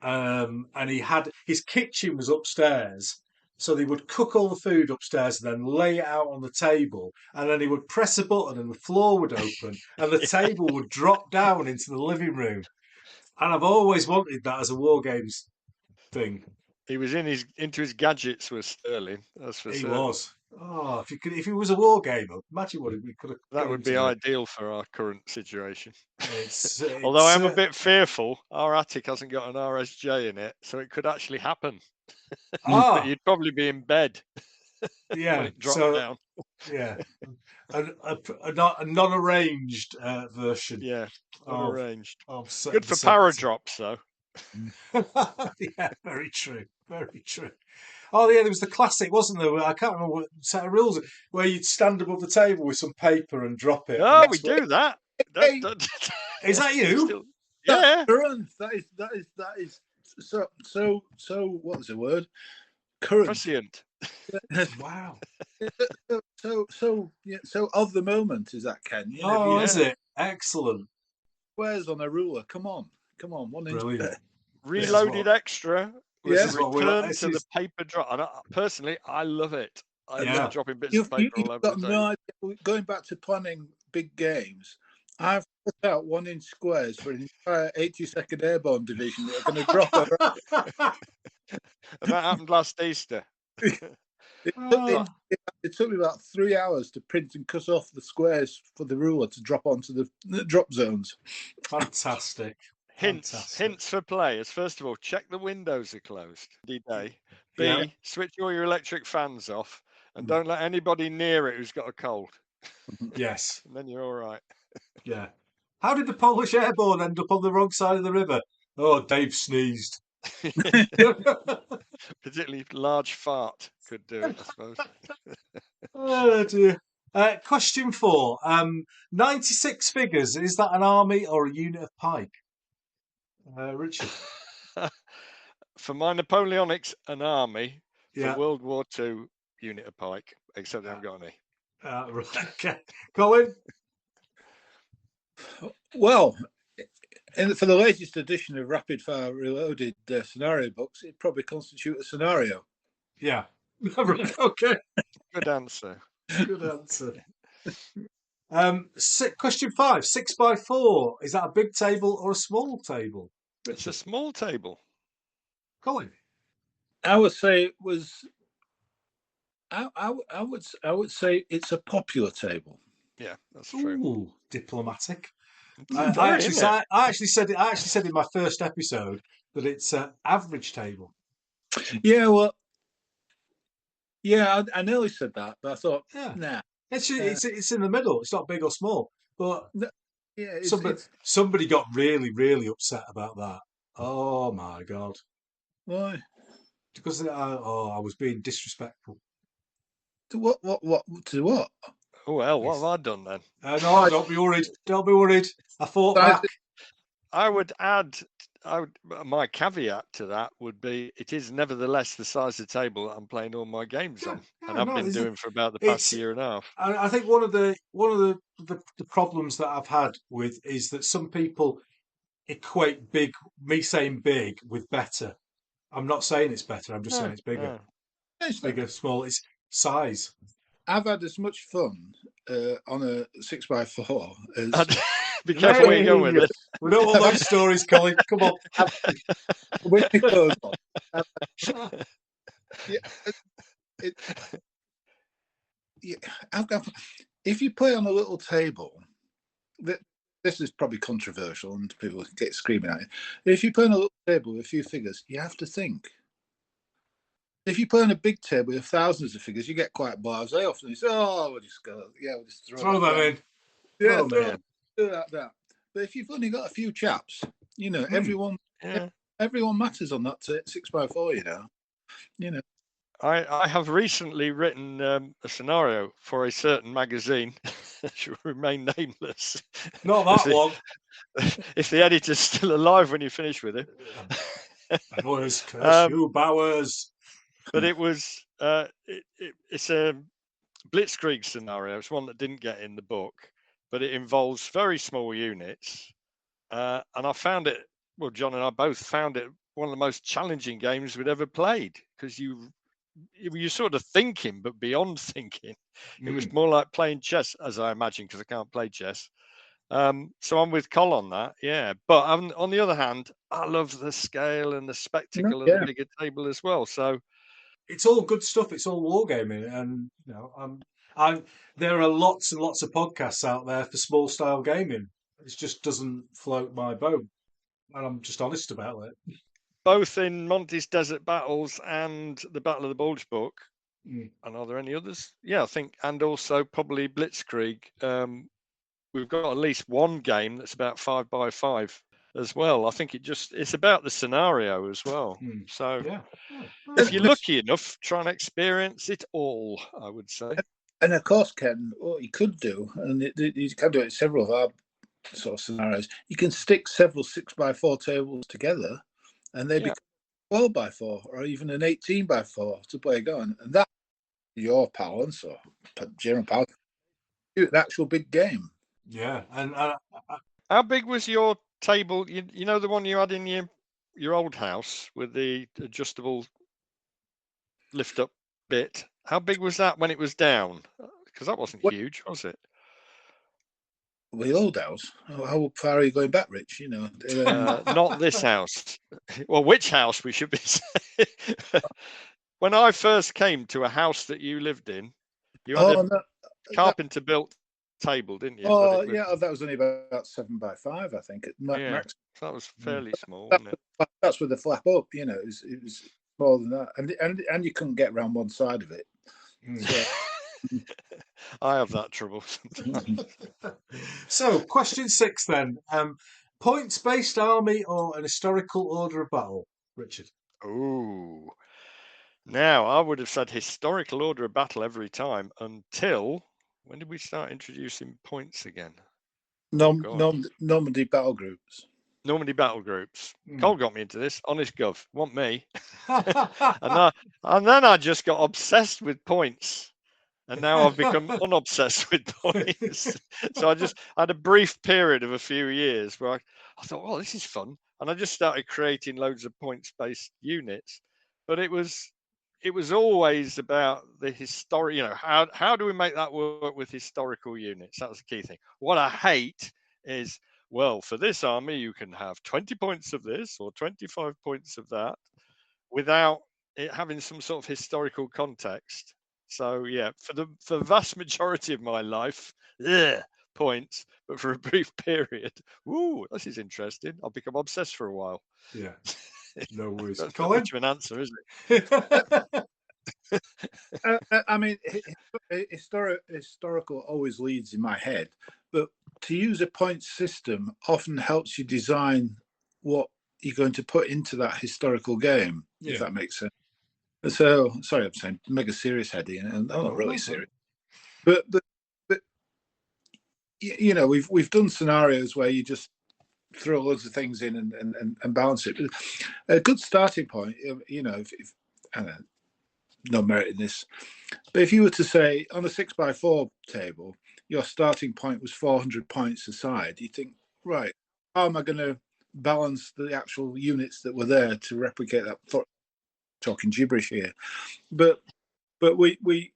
and he had his kitchen was upstairs, so they would cook all the food upstairs and then lay it out on the table, and then he would press a button and the floor would open and the table would drop down into the living room. And I've always wanted that as a wargames thing. He was into his gadgets with Sterling. That's for certain. He was. Oh, if he was a war gamer, imagine what we could have. That would be ideal for our current situation. It's, Although I'm a bit fearful, our attic hasn't got an RSJ in it, so it could actually happen. But you'd probably be in bed when yeah. it dropped So down. yeah, a non-arranged version Yeah, of unarranged. of Good the for set. power drops, though. Yeah, very true. Very true. Oh yeah, there was the classic, wasn't there? I can't remember what set of rules where you'd stand above the table with some paper and drop it. Oh, we do that. Hey, Is that you? Still, that's yeah, current. That is so. What was the word? Current. prescient. Wow. So of the moment is that, Ken? You know, Oh, if is you it? Excellent. squares on a ruler. Come on, 1 inch. Brilliant. Reloaded extra with Yeah. This a is what we return like. to the paper drop. And personally, I love it. I Yeah. love dropping bits You've, of paper you've all over got the no table. idea. Going back to planning big games, I've put out 1 inch squares for an entire 82nd Airborne Division that are going to drop around. And that happened last Easter. It took me about 3 hours to print and cut off the squares for the ruler to drop onto the drop zones. Fantastic. Hints for players. First of all, check the windows are closed. D-Day. B, Yeah. switch all your electric fans off, and don't let anybody near it who's got a cold. Yes. And then you're all right. Yeah. How did the Polish airborne end up on the wrong side of the river? Oh, Dave sneezed. Particularly large fart could do it, I suppose. Oh dear. Question 4. 96 figures. Is that an army or a unit of pike? Richard. For my Napoleonics, an army. For Yeah. World War II, unit of pike. Except I haven't got any. Right. Okay. Colin. Well, for the latest edition of Rapid Fire Reloaded scenario books, it probably constitute a scenario. Yeah. Right. Okay. Good answer. Good answer. Question 5. 6x4. Is that a big table or a small table? It's a small table. Colin. I would say it was. I would say it's a popular table. Yeah, that's true. Ooh, diplomatic. Very, I isn't it? actually said it. I actually said in my first episode that it's an average table. Yeah, well, yeah, I nearly said that, but I thought, Yeah. nah. It's in the middle. It's not big or small. But Yeah, somebody got really upset about that. Oh my god! why? Because I was being disrespectful. To what? To what? Oh, well, what have I done then? No, don't be worried. Don't be worried. I fought back. I would add, my caveat to that would be it is nevertheless the size of the table that I'm playing all my games on, and I've been doing for about the past year and a half. I think one of the problems that I've had with is that some people equate me saying big with better. I'm not saying it's better. I'm just saying it's bigger. It's bigger, small. It's size. I've had as much fun on a 6x4 as. Be careful where you're going with this. We don't want those stories, Colin. Come on. When it goes on. If you play on a little table, this is probably controversial and people get screaming at you. If you play on a little table with a few figures, you have to think. If you play on a big table with thousands of figures, you get quite blasé often. You say, "Oh, we'll just go, we'll just throw that in." Yeah, do that. But if you've only got a few chaps, everyone matters on that 6x4. You know. I have recently written a scenario for a certain magazine that should remain nameless. Not that long. If the editor's still alive when you finish with it. Bowers, curse you, Bowers. But it was it's a blitzkrieg scenario. It's one that didn't get in the book, but it involves very small units. And I found it. Well, John and I both found it one of the most challenging games we'd ever played because you're sort of thinking, but beyond thinking. It was more like playing chess, as I imagine, because I can't play chess. So I'm with Col on that, yeah. But on the other hand, I love the scale and the spectacle of the bigger table as well. So it's all good stuff. It's all wargaming, and there are lots and lots of podcasts out there for small style gaming. It just doesn't float my boat, and I'm just honest about it. both in Monty's Desert Battles and the Battle of the Bulge book. Mm. And are there any others? Yeah, I think, and also probably Blitzkrieg. We've got at least one game that's about 5x5 as well. I think it's about the scenario as well. Mm. So Yeah. if you're lucky enough, try and experience it all, I would say. And of course, Ken, what you could do, and you can do it in several of our sort of scenarios, you can stick several 6x4 tables together and they become 12x4 or even an 18x4 to play going. And that your balance or general balance, an actual big game. Yeah. And how big was your table? You know the one you had in your old house with the adjustable lift up bit. How big was that when it was down? Because that wasn't huge, was it? The old house. How far are you going back, Rich? You know, not this house. Well, which house we should be saying? When I first came to a house that you lived in, you had a carpenter built table, didn't you? Oh, yeah, that was only about 7x5, I think. Max. So that was fairly small, wasn't it? That's with the flap up. You know, it was more than that, and you couldn't get around one side of it. So, I have that trouble sometimes. So, question 6 then. Points-based army or an historical order of battle, Richard? Oh, now I would have said historical order of battle every time until when did we start introducing points again? Normandy battle groups. Normandy battle groups. Cole got me into this. Honest Gov, want me? and then I just got obsessed with points. And now I've become unobsessed with points. So I had a brief period of a few years where I thought, oh, this is fun. And I just started creating loads of points-based units. But it was always about the historic, how do we make that work with historical units? That was the key thing. What I hate is, well, for this army, you can have 20 points of this or 25 points of that without it having some sort of historical context. So yeah, for the vast majority of my life, points, but for a brief period, this is interesting. I'll become obsessed for a while. Yeah, no worries. That's Colin? not much of an answer, is it? I mean, historical always leads in my head, but to use a point system often helps you design what you're going to put into that historical game, if that makes sense. So, sorry, I'm saying mega serious, Heady, and I'm not really serious. But you know, we've done scenarios where you just throw loads of things in and balance it. A good starting point, you know, if I don't know, no merit in this, but if you were to say on a 6x4 table, your starting point was 400 points aside, you think, right, how am I going to balance the actual units that were there to replicate that? Talking gibberish here, but we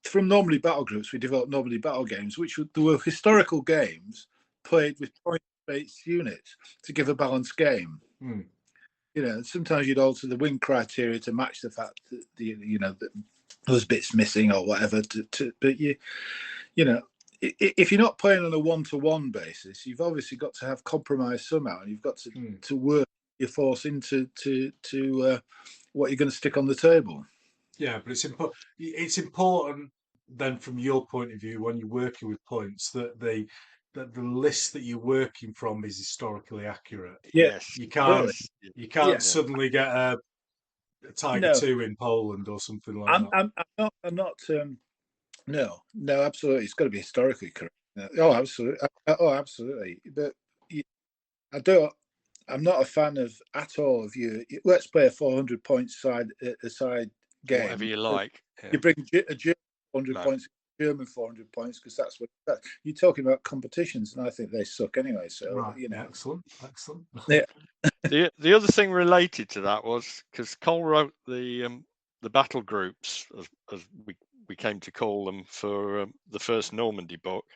from Normandy battle groups, we developed Normandy battle games, which there were historical games played with point-based units to give a balanced game. You know, sometimes you'd alter the win criteria to match the fact that that those bits missing or whatever. But you know, if you're not playing on a one-to-one basis, you've obviously got to have compromise somehow, and you've got to work your force into what you're going to stick on the table. Yeah, but it's important then from your point of view when you're working with points that the list that you're working from is historically accurate. Yes, you can't suddenly get a Tiger 2 in Poland or something like that. I'm not. No, absolutely. It's got to be historically correct. Oh, absolutely. But I'm not a fan at all of you. Let's play a 400 point side game. Whatever you like. You bring a German 400 points, German 400 points, because that's what you're talking about competitions, and I think they suck anyway. So excellent. Yeah. The other thing related to that was because Cole wrote the battle groups, as we came to call them, for the first Normandy book.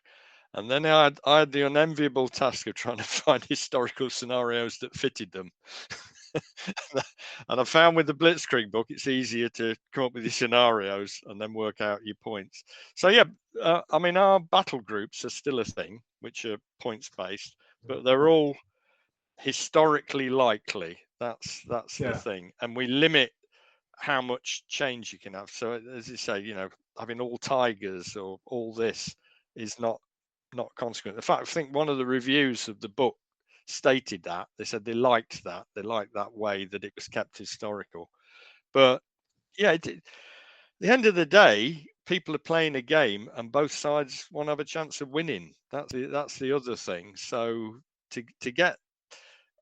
And then I had the unenviable task of trying to find historical scenarios that fitted them. And I found with the Blitzkrieg book, it's easier to come up with your scenarios and then work out your points. So yeah, I mean, our battle groups are still a thing, which are points based, but they're all historically likely. That's Yeah. the thing, and we limit how much change you can have. So as you say, having all tigers or all this is not consequent. In fact, I think one of the reviews of the book stated that they said they liked that way that it was kept historical. But yeah, at the end of the day, people are playing a game and both sides want to have a chance of winning. That's the other thing. So to get,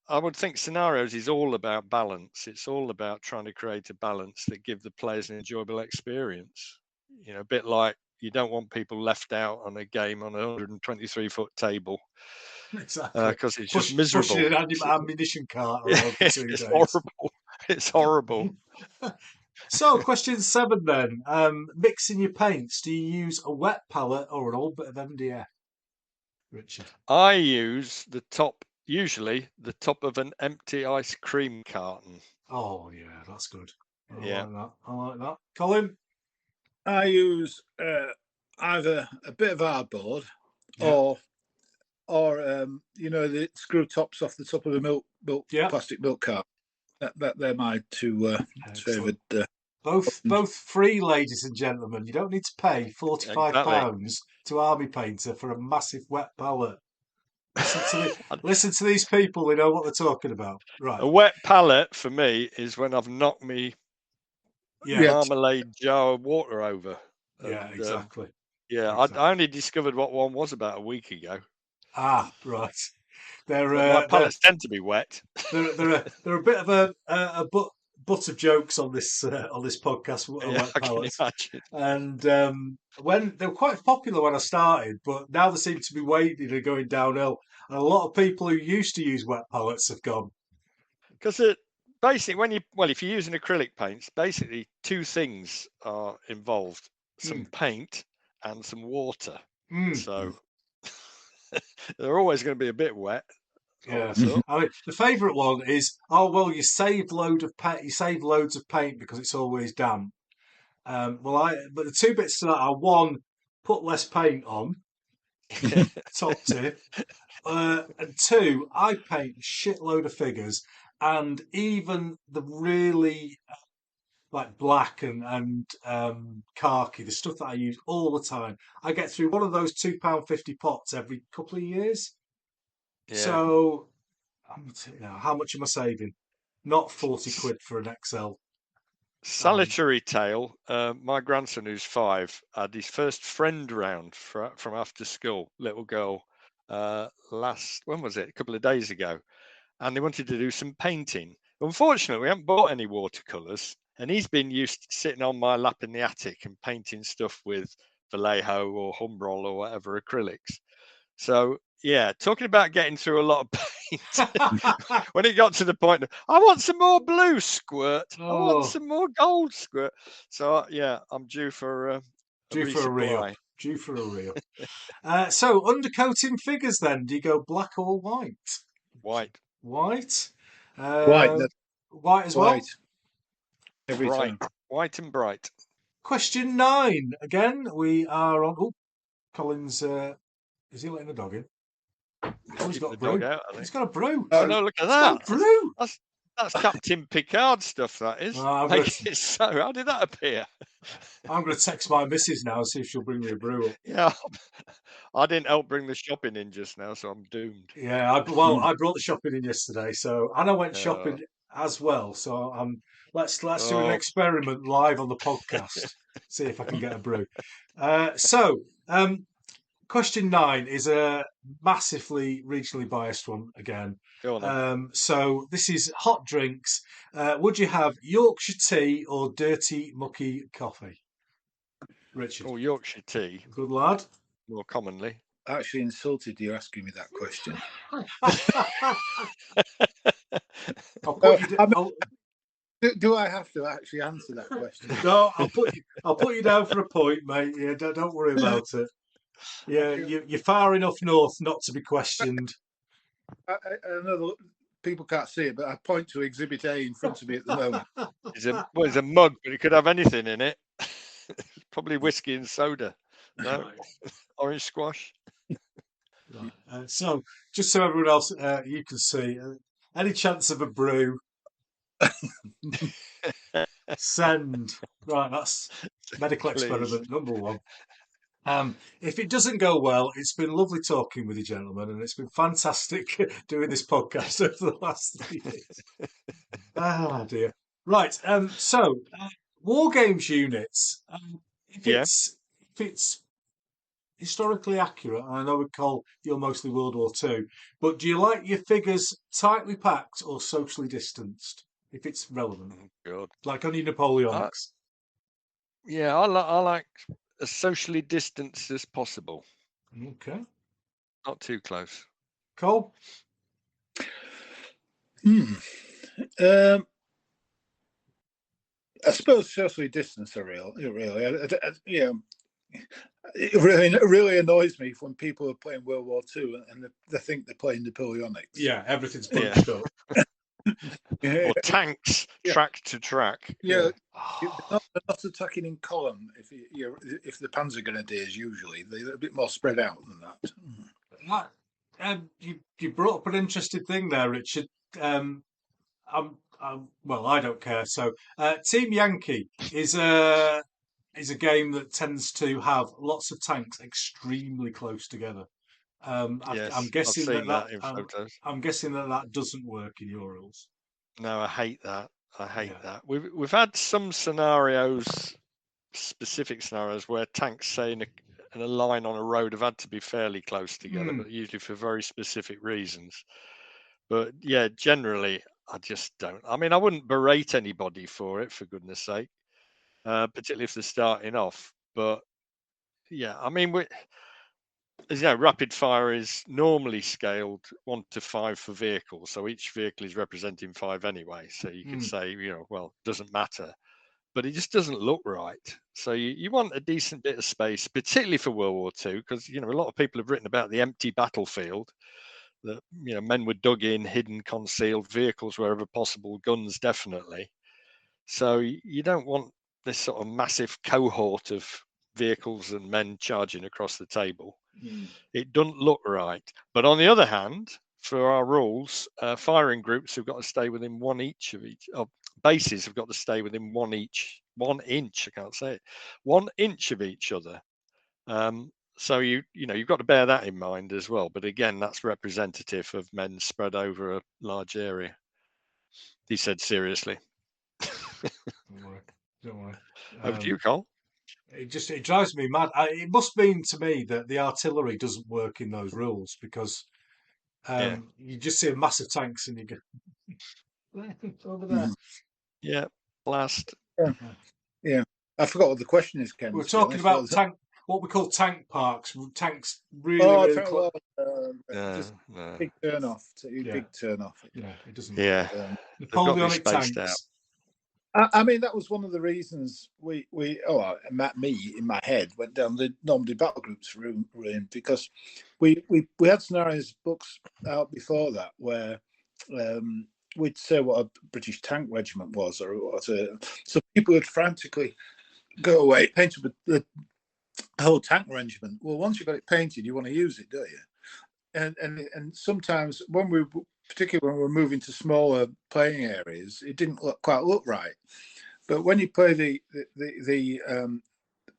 I would think scenarios is all about balance. It's all about trying to create a balance that give the players an enjoyable experience. A bit like you don't want people left out on a game on a 123-foot table Exactly. because it's just miserable. Pushing an ammunition cart around for 2 days. It's horrible. It's horrible. So, question 7 then. Mixing your paints. Do you use a wet palette or an old bit of MDF? Richard. I use usually the top of an empty ice cream carton. Oh yeah, that's good. I Yeah. like that. Colin? I use either a bit of hardboard or the screw tops off the top of a milk plastic milk carton. They're my two favoured. Both free, ladies and gentlemen. You don't need to pay £45 to Army Painter for a massive wet palette. Listen to these people. They know what they're talking about. Right. A wet palette for me is when I've knocked me marmalade jar of water over. Yeah, exactly. Exactly. I only discovered what one was about a week ago. Ah, right. My palettes tend to be wet. They're a bit of a butt of jokes on this podcast. I can imagine. And when they were quite popular when I started, but now they seem to be waning and going downhill. And a lot of people who used to use wet palettes have gone. Because basically, if you're using acrylic paints, basically 2 things are involved: some paint and some water. So they're always going to be a bit wet. Yeah, I mean, the favourite one is, you save loads of paint because it's always damp. But the 2 bits to that are: 1, put less paint on, top tip, and 2, I paint a shitload of figures, and even the really like black and khaki, the stuff that I use all the time, I get through one of those £2.50 pots every couple of years. Yeah. So, how much am I saving? Not 40 quid for an XL. Salutary tale. My grandson, who's 5, had his first friend round from after school. Little girl. When was it? A couple of days ago, and they wanted to do some painting. Unfortunately, we haven't bought any watercolours, and he's been used to sitting on my lap in the attic and painting stuff with Vallejo or Humbrol or whatever acrylics. So yeah, talking about getting through a lot of paint. When it got to the point of, I want some more blue squirt. I want some more gold squirt. So yeah, I'm due for a resupply. Due for a reel. So undercoating figures then. Do you go black or white? White. White. White. White as well. Every time. White and bright. Question 9. Again, we are on. Oh, Colin's. Is he letting the dog in? Oh, he's got a brew. He's got a brew. Oh no! Look at that. Brew. That's Captain Picard stuff. That is. How did that appear? I'm going to text my missus now and see if she'll bring me a brew up. Yeah, I didn't help bring the shopping in just now, so I'm doomed. Yeah, I brought the shopping in yesterday, and I went shopping as well. So let's do an experiment live on the podcast. See if I can get a brew. Question 9 is a massively regionally biased one again. Go on, so this is hot drinks. Would you have Yorkshire tea or dirty, mucky coffee? Richard. Oh, Yorkshire tea. Good lad. More commonly. Actually insulted you asking me that question. Do I have to actually answer that question? No, I'll put you down for a point, mate. Yeah, don't worry about it. Yeah, you're far enough north not to be questioned. I know people can't see it, but I point to Exhibit A in front of me at the moment. It's a mug, but it could have anything in it. Probably whiskey and soda. No, orange squash. Right. So, just so everyone else you can see, any chance of a brew? Send. Right, that's medical Please. experiment number one. If it doesn't go well, it's been lovely talking with you, gentlemen, and it's been fantastic doing this podcast over the last 3 years. Ah, dear. Right. So, Wargames units. If Yeah. it's historically accurate, and I know we call you're mostly World War II, but do you like your figures tightly packed or socially distanced? If it's relevant, God. like on your Napoleonics. Yeah, I like as socially distanced as possible. Okay. Not too close. Cole? I suppose socially distanced are real. It really annoys me when people are playing World War II and they think they're playing Napoleonics. Yeah, everything's bunched up. Or tanks track to track. Yeah, they're not attacking in column. If the Panzer Grenadiers usually they're a bit more spread out than that. You brought up an interesting thing there, Richard. Well, I don't care. So, Team Yankee is a game that tends to have lots of tanks extremely close together. Yes, I'm guessing I've seen that in photos. I'm guessing that doesn't work in your rules. No, I hate that. That. We've had some scenarios, specific scenarios, where tanks, say in a line on a road, have had to be fairly close together, but usually for very specific reasons. But yeah, generally, I just don't. I mean, I wouldn't berate anybody for it, for goodness sake, particularly if they're starting off. But yeah, I mean, rapid fire is normally scaled 1 to 5 for vehicles, so each vehicle is representing 5 anyway. So you could say, well, doesn't matter, but it just doesn't look right. So you want a decent bit of space, particularly for World War II, because a lot of people have written about the empty battlefield. That men were dug in, hidden, concealed, vehicles wherever possible, guns definitely. So you don't want this sort of massive cohort of vehicles and men charging across the table. It doesn't look right. But on the other hand, for our rules, firing groups have got to stay within 1 each of each. Bases have got to stay within 1 inch. I can't say it. 1 inch of each other. So you've got to bear that in mind as well. But again, that's representative of men spread over a large area. He said seriously. Don't worry. Over to you, Cole. It drives me mad. It must mean to me that the artillery doesn't work in those rules because you just see massive tanks and you go over there. Yeah, blast. Yeah. I forgot what the question is, Ken. We're talking about what we call tank parks. Tanks really close. Big turn off. Big turn off. Yeah, it doesn't. Yeah, Napoleonic tanks. Out. I mean, that was one of the reasons me in my head went down the Normandy battle groups route because we had scenarios books out before that where we'd say what a British tank regiment was, so people would frantically go away, paint up the whole tank regiment. Well, once you've got it painted, you want to use it, don't you? And sometimes particularly when we're moving to smaller playing areas, it didn't quite look right. But when you play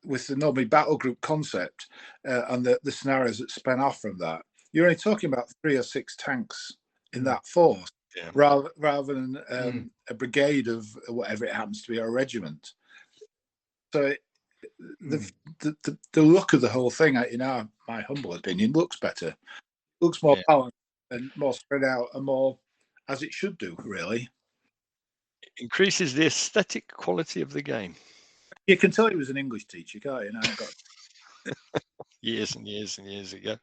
with the Normandy battle group concept and the scenarios that span off from that, you're only talking about 3 or 6 tanks in that force, rather than a brigade of whatever it happens to be, or a regiment. So the look of the whole thing, in my humble opinion, looks better. Looks more balanced and more spread out and more as it should do, really. It increases the aesthetic quality of the game. You can tell he was an English teacher, can't you? Years and years and years ago.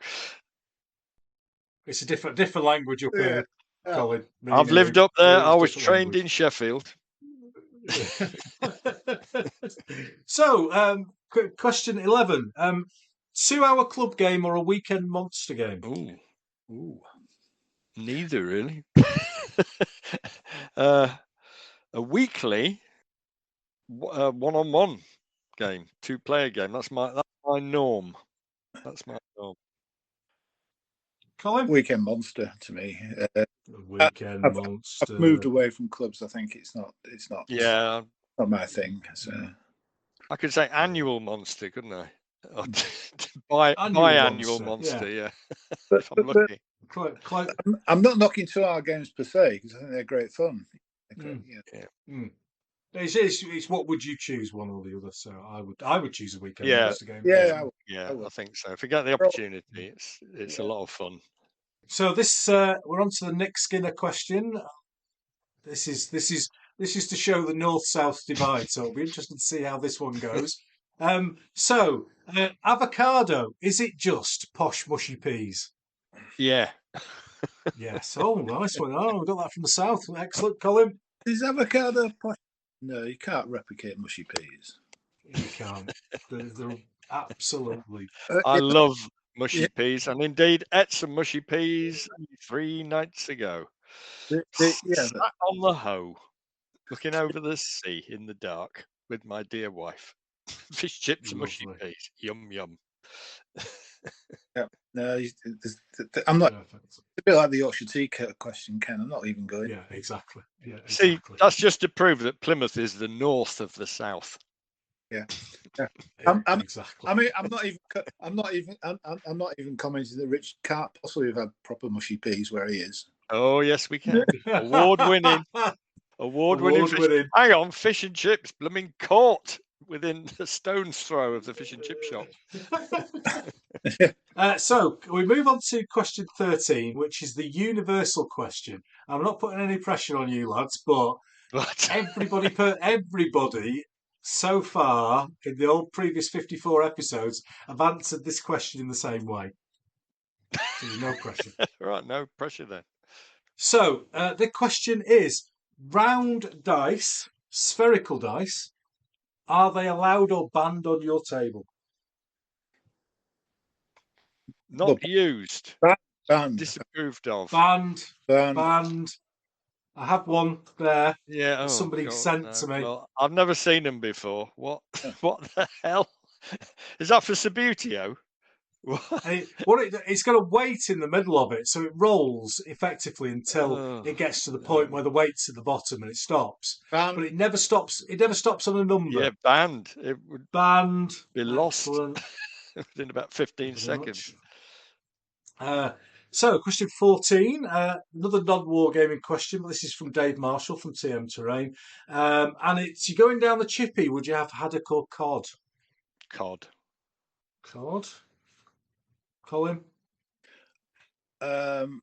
It's a different language up here, Colin. I've lived up there. I was trained in Sheffield. So, question 11. 2-hour club game or a weekend monster game? Ooh. Neither, really. A weekly one-on-one game, 2-player game. That's my norm. That's my norm. Colin? Weekend Monster to me. Weekend I've Monster. moved away from clubs. I think it's not Yeah, not my thing. So I could say annual Monster, couldn't I? Or Annual biannual Monster, Monster, yeah. but, If I'm but lucky. I'm not knocking 2-hour games per se because I think they're great fun. It's what would you choose, one or the other? So I would choose a Weekend Yeah. Monster game. Yeah, I think so. If we get the opportunity, it's a lot of fun. So this we're on to the Nick Skinner question. This is to show the north-south divide. So it'll be interesting to see how this one goes. Avocado, is it just posh mushy peas? Yeah. Yes. Oh, nice one. Oh, we got that from the south. Excellent, Colin. Is avocado posh? No, you can't replicate mushy peas. You can't. They're absolutely. I love mushy peas, and indeed ate some mushy peas 3 nights ago. Sat on the hoe, looking over the sea in the dark with my dear wife. Fish chips and mushy peas. Yum, yum. Yeah. No, I'm not. Perfect. It's a bit like the Yorkshire tea question, Ken. I'm not even going. Yeah, exactly. Yeah, See, exactly. that's just to prove that Plymouth is the north of the south. Yeah. Exactly. I mean, I'm not even commenting that Rich can't possibly have had proper mushy peas where he is. Oh yes, we can. Award-winning. Award-winning. Hang on, fish and chips, blooming caught within a stone's throw of the fish and chip shop. So we move on to question 13, which is the universal question. I'm not putting any pressure on you lads, but everybody so far in the old previous 54 episodes have answered this question in the same way. So there's no pressure. Right, no pressure then. So the question is, round dice, spherical dice, are they allowed or banned on your table? Not used. Banned. Disapproved of. Banned. I have one there. Yeah, somebody sent to me. Well, I've never seen them before. What the hell? Is that for Sabutio? It's got a weight in the middle of it, so it rolls effectively until it gets to the point where the weight's at the bottom and it stops. Banned. But it never stops. It never stops on a number. Yeah, banned. It would be lost within about 15 seconds. So, question 14, another non-wargaming question, but this is from Dave Marshall from TM Terrain. And it's, you're going down the chippy, would you have haddock or cod? Cod. Cod? Colin? Either,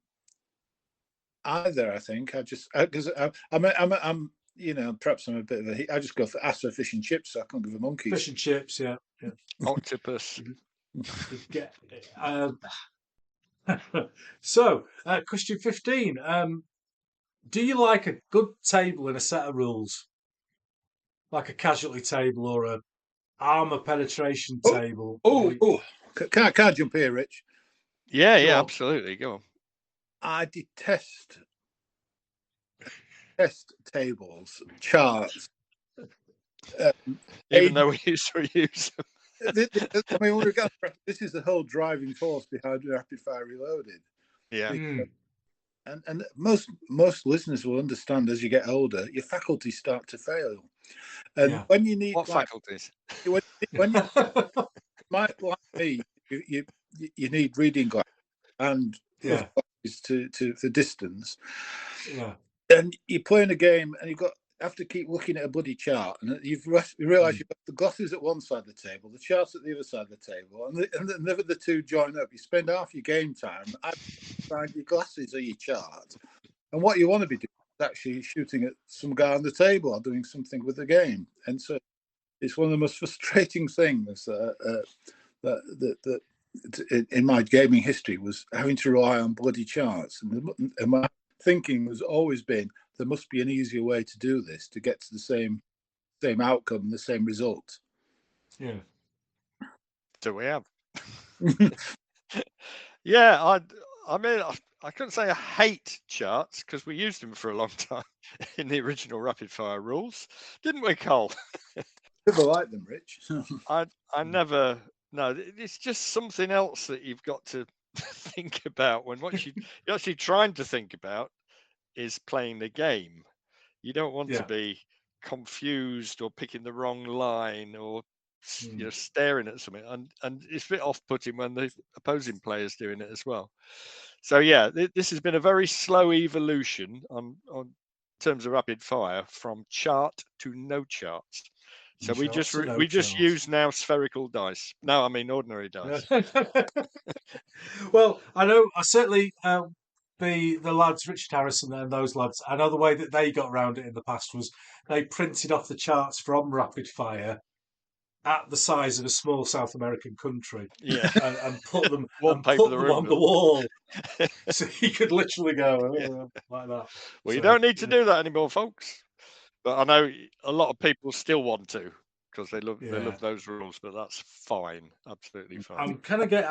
I think. I just, because I'm, you know, perhaps I'm a bit of I just ask for fish and chips, so I can't give a monkeys. Fish and chips, yeah. Octopus. So, question 15. Do you like a good table and a set of rules? Like a casualty table or a armor penetration table? Can I jump here, Rich? Yeah, absolutely. Go on. I detest tables, charts. Even though we used to use them. I mean, this is the whole driving force behind Rapid Fire Reloaded. Yeah. And most listeners will understand as you get older, your faculties start to fail. And when you need faculties? When you like me, you need reading glasses and for distance. Yeah. And you're playing a game and you have to keep looking at a bloody chart, and you realise you've got the glasses at one side of the table, the charts at the other side of the table, and never the two join up. You spend half your game time find your glasses or your chart, and what you want to be doing is actually shooting at some guy on the table or doing something with the game. And so it's one of the most frustrating things that in my gaming history was having to rely on bloody charts. And my thinking has always been, there must be an easier way to do this to get to the same outcome, the same result. Yeah. So we have. Yeah, I mean, I couldn't say I hate charts because we used them for a long time in the original Rapid Fire rules, didn't we, Cole? Never liked them, Rich. I never. No, it's just something else that you've got to think about when what you're actually trying to think about is playing the game. You don't want to be confused or picking the wrong line or staring at something, and it's a bit off-putting when the opposing player's doing it as well. So yeah, this has been a very slow evolution on terms of rapid fire from chart to no charts. So we just use now spherical dice. No, I mean ordinary dice. Well, I certainly the lads, Richard Harrison and those lads, I know the way that they got around it in the past was they printed off the charts from rapid fire at the size of a small South American country, and put them on the wall, so you could literally go like that. Well, you don't need to do that anymore, folks. But I know a lot of people still want to because they love those rules. But that's fine, absolutely fine. I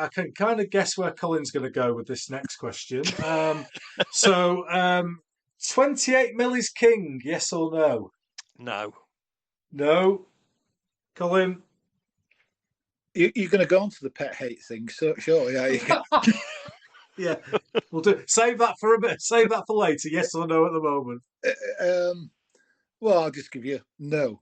can kind of guess where Colin's going to go with this next question. 28 mil is king, yes or no? No. No. Colin? You're going to go on to the pet hate thing, so surely, are you? Yeah, we'll do. Save that for a bit. Save that for later. Yes or no at the moment? Well, I'll just give you no.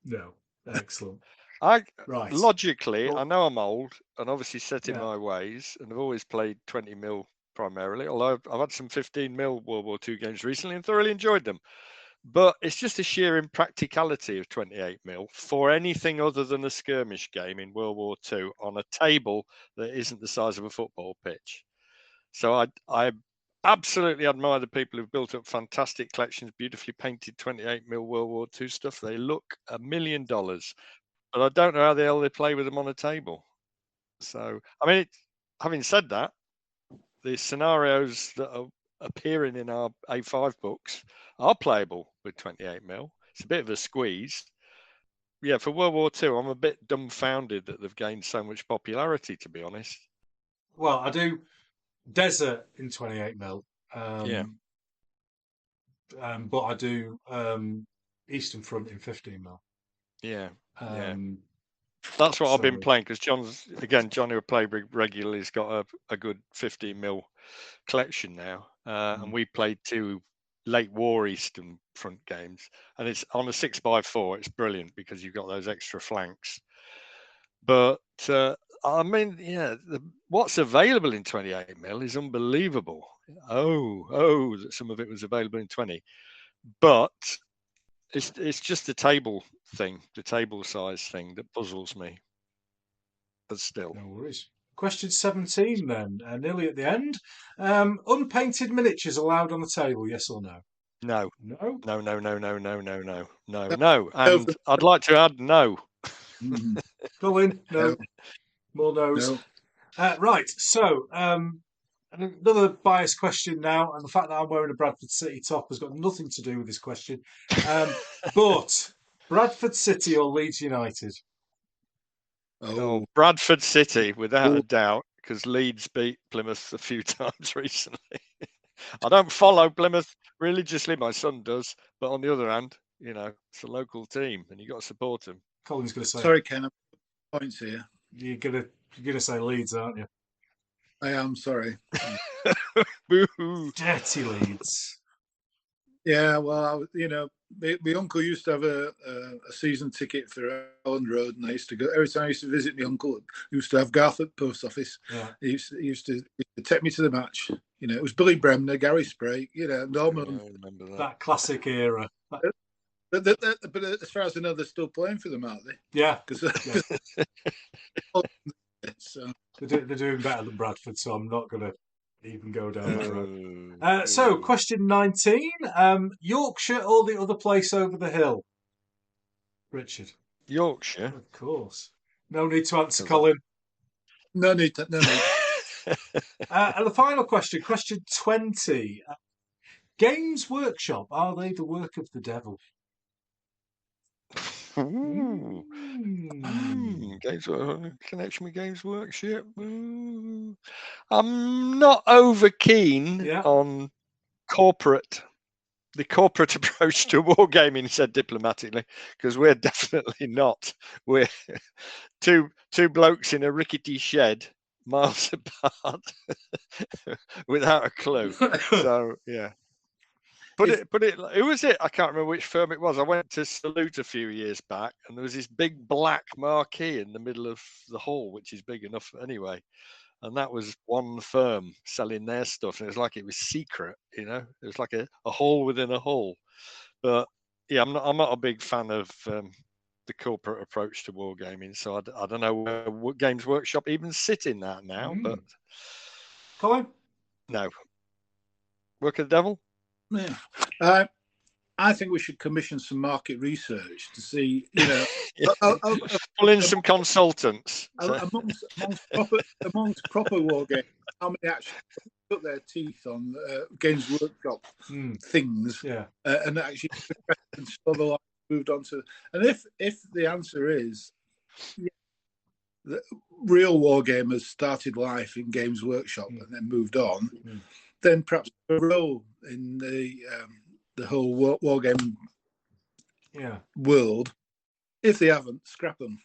No. Excellent. Logically, I know I'm old and obviously set in my ways, and I've always played 20 mil primarily. Although I've had some 15 mil World War II games recently and thoroughly enjoyed them. But it's just a sheer impracticality of 28 mil for anything other than a skirmish game in World War II on a table that isn't the size of a football pitch. So I absolutely admire the people who've built up fantastic collections, beautifully painted 28 mil World War II stuff. They look $1 million, but I don't know how the hell they play with them on a table. So, I mean, having said that, the scenarios that are appearing in our A5 books are playable with 28 mil. It's a bit of a squeeze. Yeah, for World War II, I'm a bit dumbfounded that they've gained so much popularity, to be honest. Well, I do Desert in 28 mil. But I do Eastern Front in 15 mil. Yeah. That's what I've been playing because Johnny who play regularly has got a good 15 mil collection now, and we played 2 late war Eastern Front games, and it's on a 6x4. It's brilliant because you've got those extra flanks. But I mean, what's available in 28 mil is unbelievable. Some of it was available in 20, but it's just the table size thing that puzzles me. But still, no worries. Question 17 then, nearly at the end. Unpainted miniatures allowed on the table, yes or no? No. No. No. And I'd like to add no. Colin, no. More no's. No. Right, so another biased question now, and the fact that I'm wearing a Bradford City top has got nothing to do with this question. But Bradford City or Leeds United? Oh, Bradford City, without a doubt, because Leeds beat Plymouth a few times recently. I don't follow Plymouth religiously, my son does, but on the other hand, it's a local team and you've got to support them. Colin's going to say... Sorry, Ken, points here. You're gonna say Leeds, aren't you? I am, sorry. Dirty Leeds. Yeah, well, my uncle used to have a season ticket for Elland Road, and I used to go every time I used to visit my uncle. He used to have Garth post office. Yeah. He used to take me to the match. It was Billy Bremner, Gary Sprague. Norman. I remember that classic era. But as far as I know, they're still playing for them, aren't they? Yeah. So they're doing better than Bradford, so I'm not going to even go down that road. So, question 19. Yorkshire or the other place over the hill? Richard. Yorkshire. Of course. No need to answer, Colin. No need. And the final question 20. Games Workshop, are they the work of the devil? Games connection with Games Workshop. I'm not over keen on the corporate approach to wargaming, said diplomatically, because we're definitely not. We're two blokes in a rickety shed miles apart without a clue. So yeah. Put it. Who was it? I can't remember which firm it was. I went to Salute a few years back, and there was this big black marquee in the middle of the hall, which is big enough anyway. And that was one firm selling their stuff, and it was like it was secret. It was like a hall within a hall. But yeah, I'm not a big fan of the corporate approach to wargaming. So I don't know where Games Workshop even sit in that now. But Colin, no, work of the devil. Yeah. I think we should commission some market research to see, pull in some consultants amongst proper war games, how many actually put their teeth on Games Workshop things, and actually moved on to. And if the answer is the real war gamers started life in Games Workshop and then moved on, then perhaps a role in the whole wargame world. If they haven't, scrap them.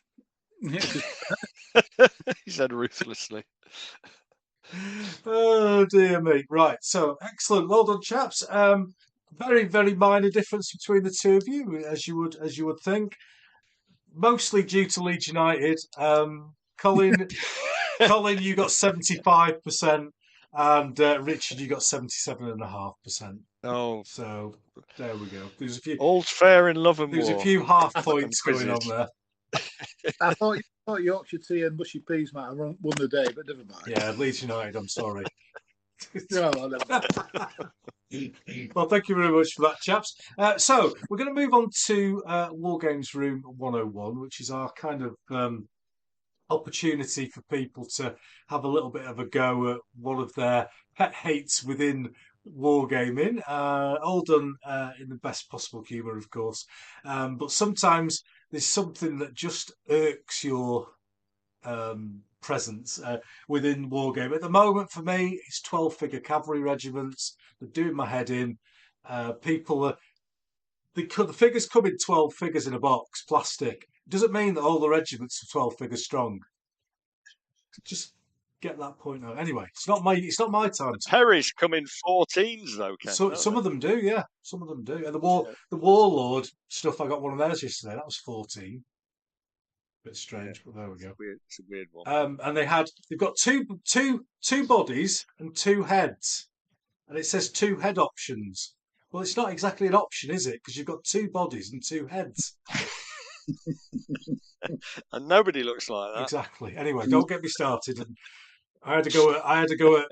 He said ruthlessly. Oh dear me! Right, so excellent, well done, chaps. Very, very minor difference between the two of you, as you would think. Mostly due to Leeds United. Colin, you got 75%. And Richard, you got 77.5%. Oh, so there we go. There's a few all's fair in love and war. There's a few half points going on there. I thought Yorkshire tea and mushy peas might have won the day, but never mind. Yeah, Leeds United. I'm sorry. No, well, thank you very much for that, chaps. So we're going to move on to Wargames Room 101, which is our kind of opportunity for people to have a little bit of a go at one of their pet hates within wargaming, all done in the best possible humour, of course. But sometimes there's something that just irks your presence within wargame. At the moment, for me, it's 12-figure cavalry regiments. They're doing my head in. The figures come in 12 figures in a box, plastic. Doesn't mean that all the regiments are 12 figures strong. Just get that point out. Anyway, it's not my time. Perry's come in 14s though, Ken. So some of them do, yeah. Some of them do. And the Warlord stuff, I got one of theirs yesterday. That was 14. Bit strange, but there we go. It's a weird one. And they've got two bodies and two heads, and it says 2 head options. Well, it's not exactly an option, is it? Because you've got 2 bodies and 2 heads. And nobody looks like that. Exactly. Anyway, don't get me started. And I had to go at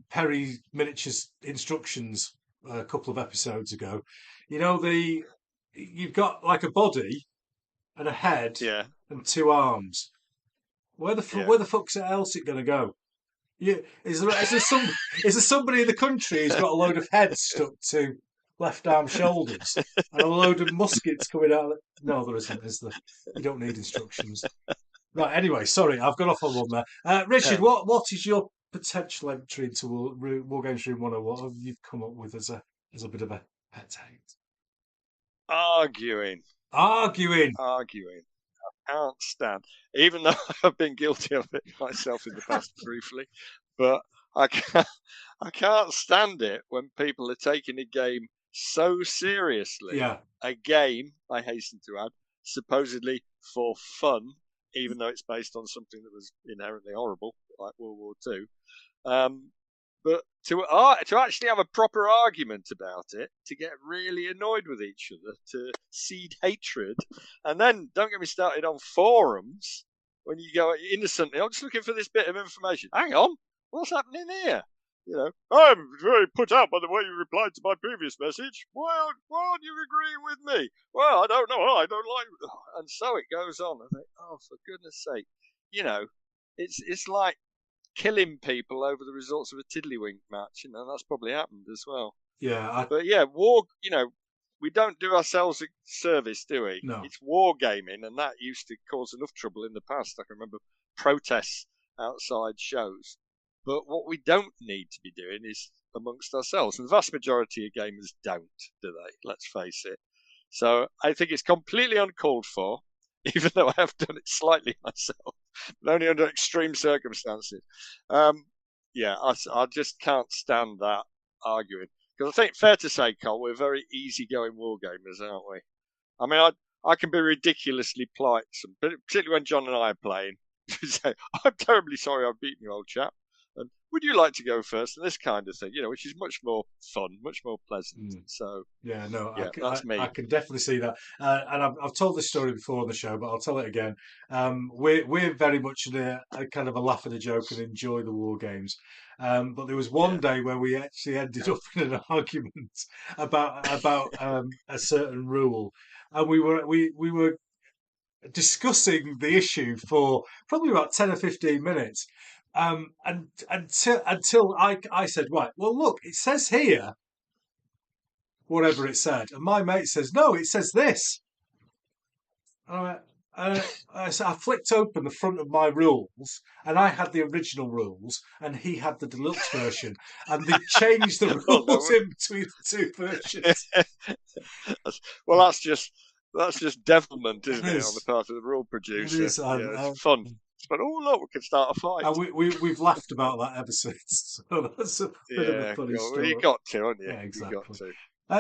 Perry Miniatures instructions a couple of episodes ago. You've got like a body and a head and 2 arms. Where the fuck's else it going to go? Is there somebody in the country who's got a load of heads stuck to left arm shoulders and a load of muskets coming out? No, there isn't, is there? You don't need instructions. Right, anyway, sorry, I've gone off on one there. Richard, what is your potential entry into Wargames Room 101? What have you come up with as a bit of a pet hate? Arguing. I can't stand, even though I've been guilty of it myself in the past briefly, but I can't stand it when people are taking a game so seriously. Yeah. A game, I hasten to add, supposedly for fun, even though it's based on something that was inherently horrible, like World War II. But to actually have a proper argument about it, to get really annoyed with each other, to seed hatred, and then don't get me started on forums when you go innocently, I'm just looking for this bit of information. Hang on, what's happening here? I'm very put out by the way you replied to my previous message. Why aren't you agreeing with me? Well, I don't know. I don't like. And so it goes on. I think, oh, for goodness sake, it's like killing people over the results of a tiddlywink match, that's probably happened as well. Yeah. War, we don't do ourselves a service, do we? No. It's wargaming, and that used to cause enough trouble in the past. I can remember protests outside shows. But what we don't need to be doing is amongst ourselves. And the vast majority of gamers don't, do they? Let's face it. So I think it's completely uncalled for, even though I have done it slightly myself. but only under extreme circumstances. Yeah, I just can't stand that arguing, because I think, fair to say, Cole, we're very easygoing wargamers, aren't we? I mean, I can be ridiculously polite, particularly when John and I are playing. Say, I'm terribly sorry I've beaten you, old chap. And would you like to go first? And this kind of thing, which is much more fun, much more pleasant. So yeah, no, that's me. I can definitely see that. And I've told this story before on the show, but I'll tell it again. We're very much in a kind of a laugh and a joke and enjoy the war games. But there was one day where we actually ended up in an argument about a certain rule, and we were discussing the issue for probably about 10 or 15 minutes. And until I said, right, well, look, it says here, whatever it said. And my mate says, no, it says this. So I flicked open the front of my rules, and I had the original rules, and he had the deluxe version, and they changed the rules in between the two versions. Well, that's just devilment, isn't it, on the part of the rule producer? It is, it's fun. But look, we can start a fight. And we've laughed about that ever since. So that's a bit of a funny story. You got to, haven't you? Yeah, exactly. You got to.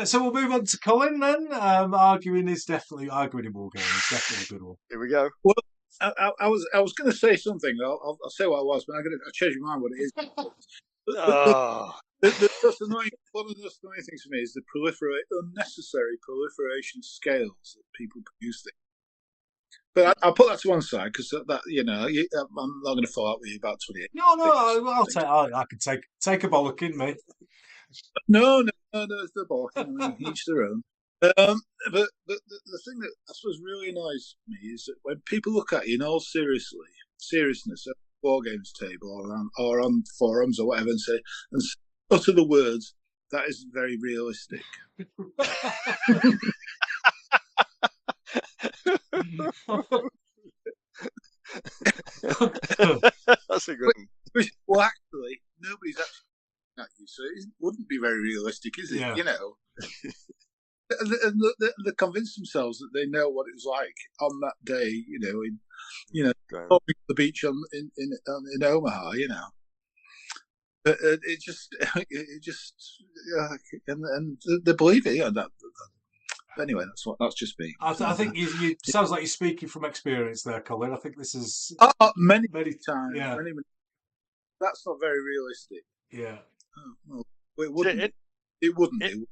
So we'll move on to Colin then. Arguing in wargames, definitely a good one. Here we go. Well, I was going to say something. I'll say what I was, but I'll change my mind what it is. That's annoying. One of the annoying things for me is the unnecessary proliferation of scales that people produce things. But I'll put that to one side, because that I'm not going to fall out with you about 28. No, I can take a bollock in, mate. No, it's the ball. Each their own. But the thing that I suppose really annoys me is that when people look at you in all seriousness at the war games table or on forums or whatever and utter the words, that isn't very realistic. That's a good one. Well, actually, nobody's actually at you, so it wouldn't be very realistic, is it? Yeah. And they convince themselves that they know what it was like on that day, on the beach in Omaha, But it just, and they believe it, That. Anyway, that's just me. I think you sounds like you're speaking from experience there, Colin. I think this is many times. Yeah. Many, that's not very realistic. Yeah. Well, it wouldn't. It wouldn't.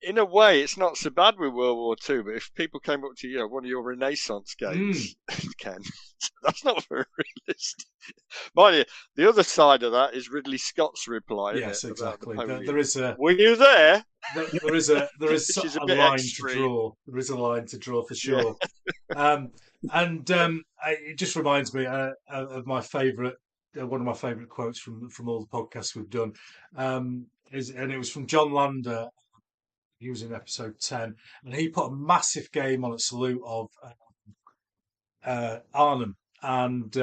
In a way, it's not so bad with World War II, but if people came up to one of your Renaissance games, Ken, that's not very realistic. Mind you, the other side of that is Ridley Scott's reply. Yes, exactly. There is a. Were you there? There is a line to draw. There is a line to draw for sure. Yeah. It just reminds me of my favourite. One of my favourite quotes from all the podcasts we've done, and it was from John Lander. He was in episode 10, and he put a massive game on at Salute of Arnhem, and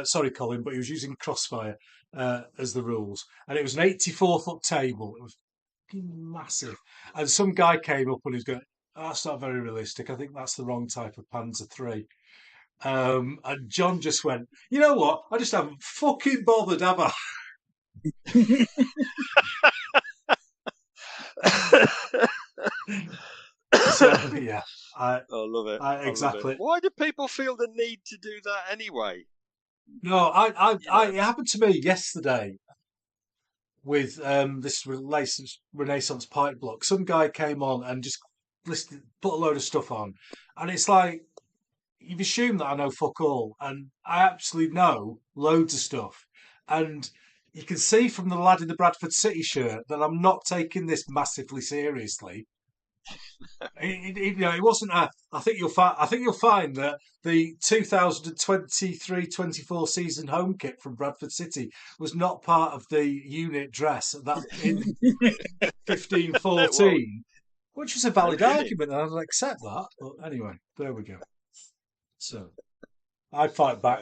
sorry, Colin, but he was using Crossfire as the rules, and it was an 84-foot table. It was massive, and some guy came up and he was going, "That's not very realistic. I think that's the wrong type of Panzer III." And John just went, "You know what? I just haven't fucking bothered, have I?" So, yeah, I love it. Exactly. Love it. Why do people feel the need to do that anyway? No, it happened to me yesterday with this Renaissance pipe block. Some guy came on and just put a load of stuff on, and it's like, you've assumed that I know fuck all, and I actually know loads of stuff, and you can see from the lad in the Bradford City shirt that I'm not taking this massively seriously. It wasn't. I think you'll find that the 2023-24 season home kit from Bradford City was not part of the unit dress that in 15-14, which was a valid argument, and I'll accept that. But anyway, there we go. So I fight back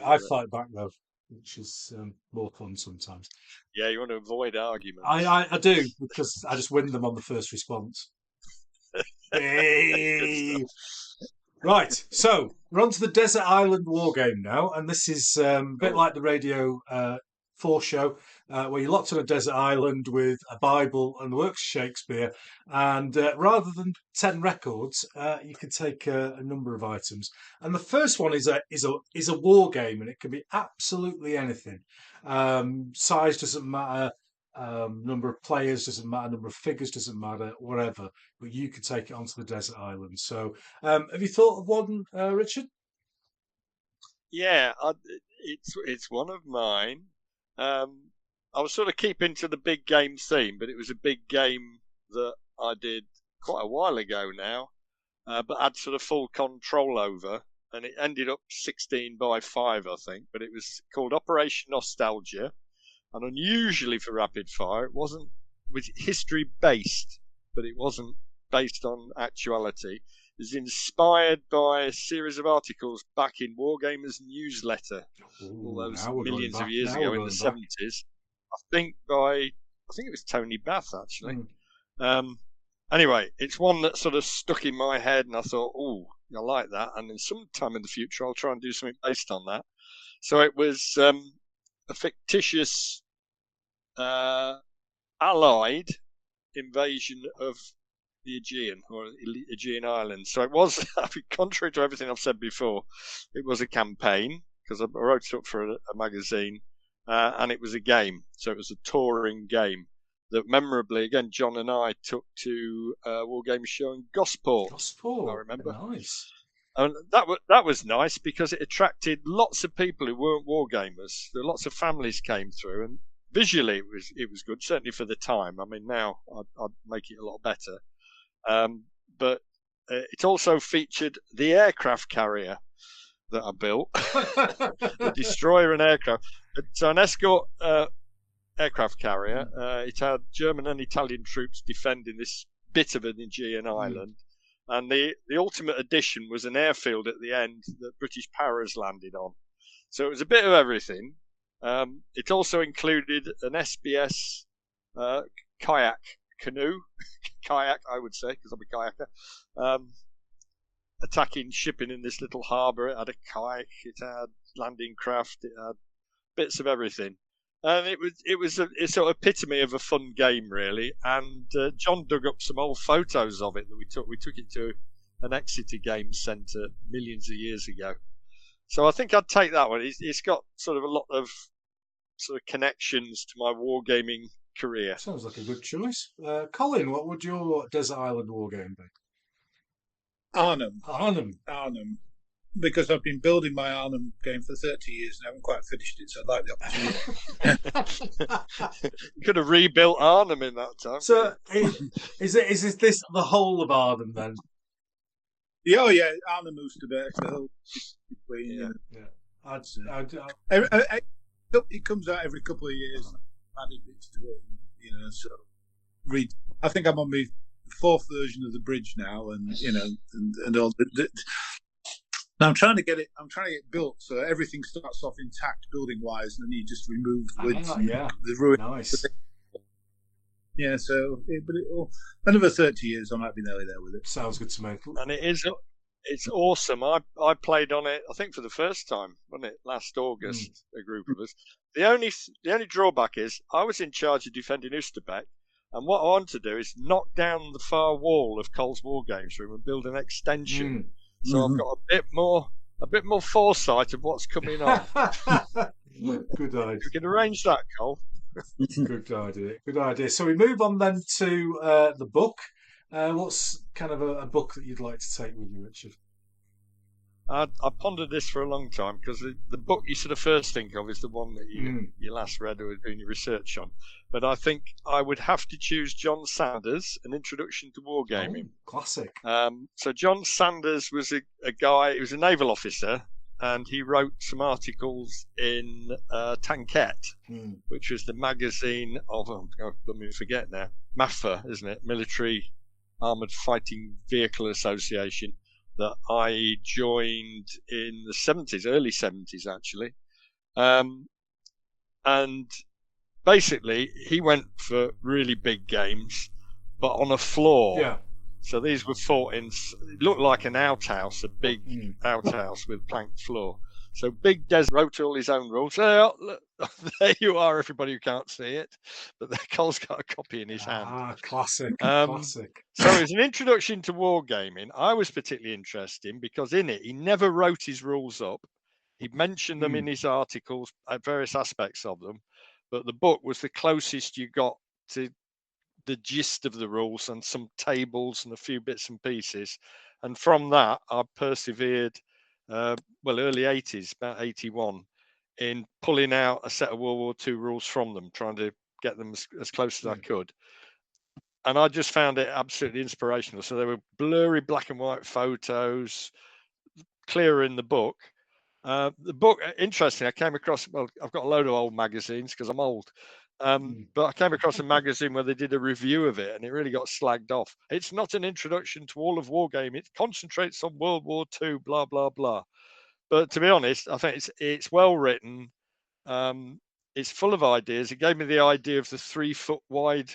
though, which is more fun sometimes. Yeah, you want to avoid arguments. I do, because I just win them on the first response. Hey. Right, so we're on to the Desert Island war game now, and this is a bit like the Radio 4 show, where you're locked on a desert island with a Bible and the works of Shakespeare, and rather than 10 records, you can take a number of items. And the first one is a war game, and it can be absolutely anything. Size doesn't matter. Number of players doesn't matter, number of figures doesn't matter, whatever. But you could take it onto the desert island. So, have you thought of one, Richard? Yeah, it's one of mine. I was sort of keeping to the big game theme, but it was a big game that I did quite a while ago now, but had sort of full control over, and it ended up 16 by 5, I think. But it was called Operation Nostalgia. And unusually for rapid fire, it was history based, but it wasn't based on actuality. It was inspired by a series of articles back in Wargamers newsletter, all those millions of years ago in the 70s. I think it was Tony Bath actually. Anyway, it's one that sort of stuck in my head, and I thought, oh, I like that. And then sometime in the future, I'll try and do something based on that. So it was a fictitious Allied invasion of the Aegean or Aegean Islands. So it was, contrary to everything I've said before, it was a campaign because I wrote it up for a magazine, and it was a game. So it was a touring game that memorably, again, John and I took to a Wargames show in Gosport. I remember. Nice. And that was nice because it attracted lots of people who weren't wargamers. There lots of families came through, and visually it was good, certainly for the time. I mean, now I'd make it a lot better. But it also featured the aircraft carrier that I built, the destroyer and aircraft. So an escort aircraft carrier. It had German and Italian troops defending this bit of an Aegean island. And the ultimate addition was an airfield at the end that British Paras landed on. So it was a bit of everything. It also included an SBS kayak canoe, kayak I would say, because I'm a kayaker, attacking shipping in this little harbour. It had a kayak, it had landing craft, it had bits of everything. And it was a sort of epitome of a fun game, really. And John dug up some old photos of it that we took. We took it to an Exeter Games Centre millions of years ago. So I think I'd take that one. It's got sort of a lot of sort of connections to my wargaming career. Sounds like a good choice. Colin, what would your Desert Island war game be? Arnhem. Because I've been building my Arnhem game for 30 years and I haven't quite finished it, so I'd like the opportunity. You could have rebuilt Arnhem in that time. So, is this the whole of Arnhem then? Yeah, Arnhem Oosterbeek, the whole between. It comes out every couple of years. I've added bits to it, So I think I'm on my 4th version of the bridge now, and and all. I'm trying to get it. I'm trying to get built so everything starts off intact, building wise, and then you just remove the ruin. Nice. Yeah. So, another 30 years, I might be nearly there with it. Sounds good to me. And it's awesome. I played on it, I think, for the first time, wasn't it? Last August, a group of us. The only drawback is I was in charge of defending Oosterbeek, and what I want to do is knock down the far wall of Cole's Wargames room and build an extension. So I've got a bit more foresight of what's coming on. Good idea. We can arrange that, Cole. Good idea. So we move on then to the book. What's kind of a book that you'd like to take with you, Richard? I pondered this for a long time because the book you sort of first think of is the one that you last read or was doing your research on. But I think I would have to choose John Sanders, An Introduction to Wargaming. Classic. So John Sanders was a guy, he was a naval officer, and he wrote some articles in Tankette, which was the magazine of, let me forget now, MAFA, isn't it? Military Armoured Fighting Vehicle Association, that I joined in the 70s, early 70s actually. And basically he went for really big games, but on a floor So these were fought in. It looked like an outhouse, a big outhouse with planked floor. So Big Des wrote all his own rules. Look, there you are, everybody who can't see it. But Cole's got a copy in his hand. Classic, classic. So as an introduction to wargaming, I was particularly interested in because in it, he never wrote his rules up. He mentioned them in his articles, various aspects of them. But the book was the closest you got to the gist of the rules and some tables and a few bits and pieces. And from that, I persevered, early 80s, about 81, in pulling out a set of World War II rules from them, trying to get them as close as I could. And I just found it absolutely inspirational. So there were blurry black and white photos, clearer in the book. The book, interesting, I came across, I've got a load of old magazines because I'm old. But I came across a magazine where they did a review of it and it really got slagged off. It's not an introduction to all of wargaming. It concentrates on World War II, blah, blah, blah. But to be honest, I think it's well written. It's full of ideas. It gave me the idea of the 3-foot wide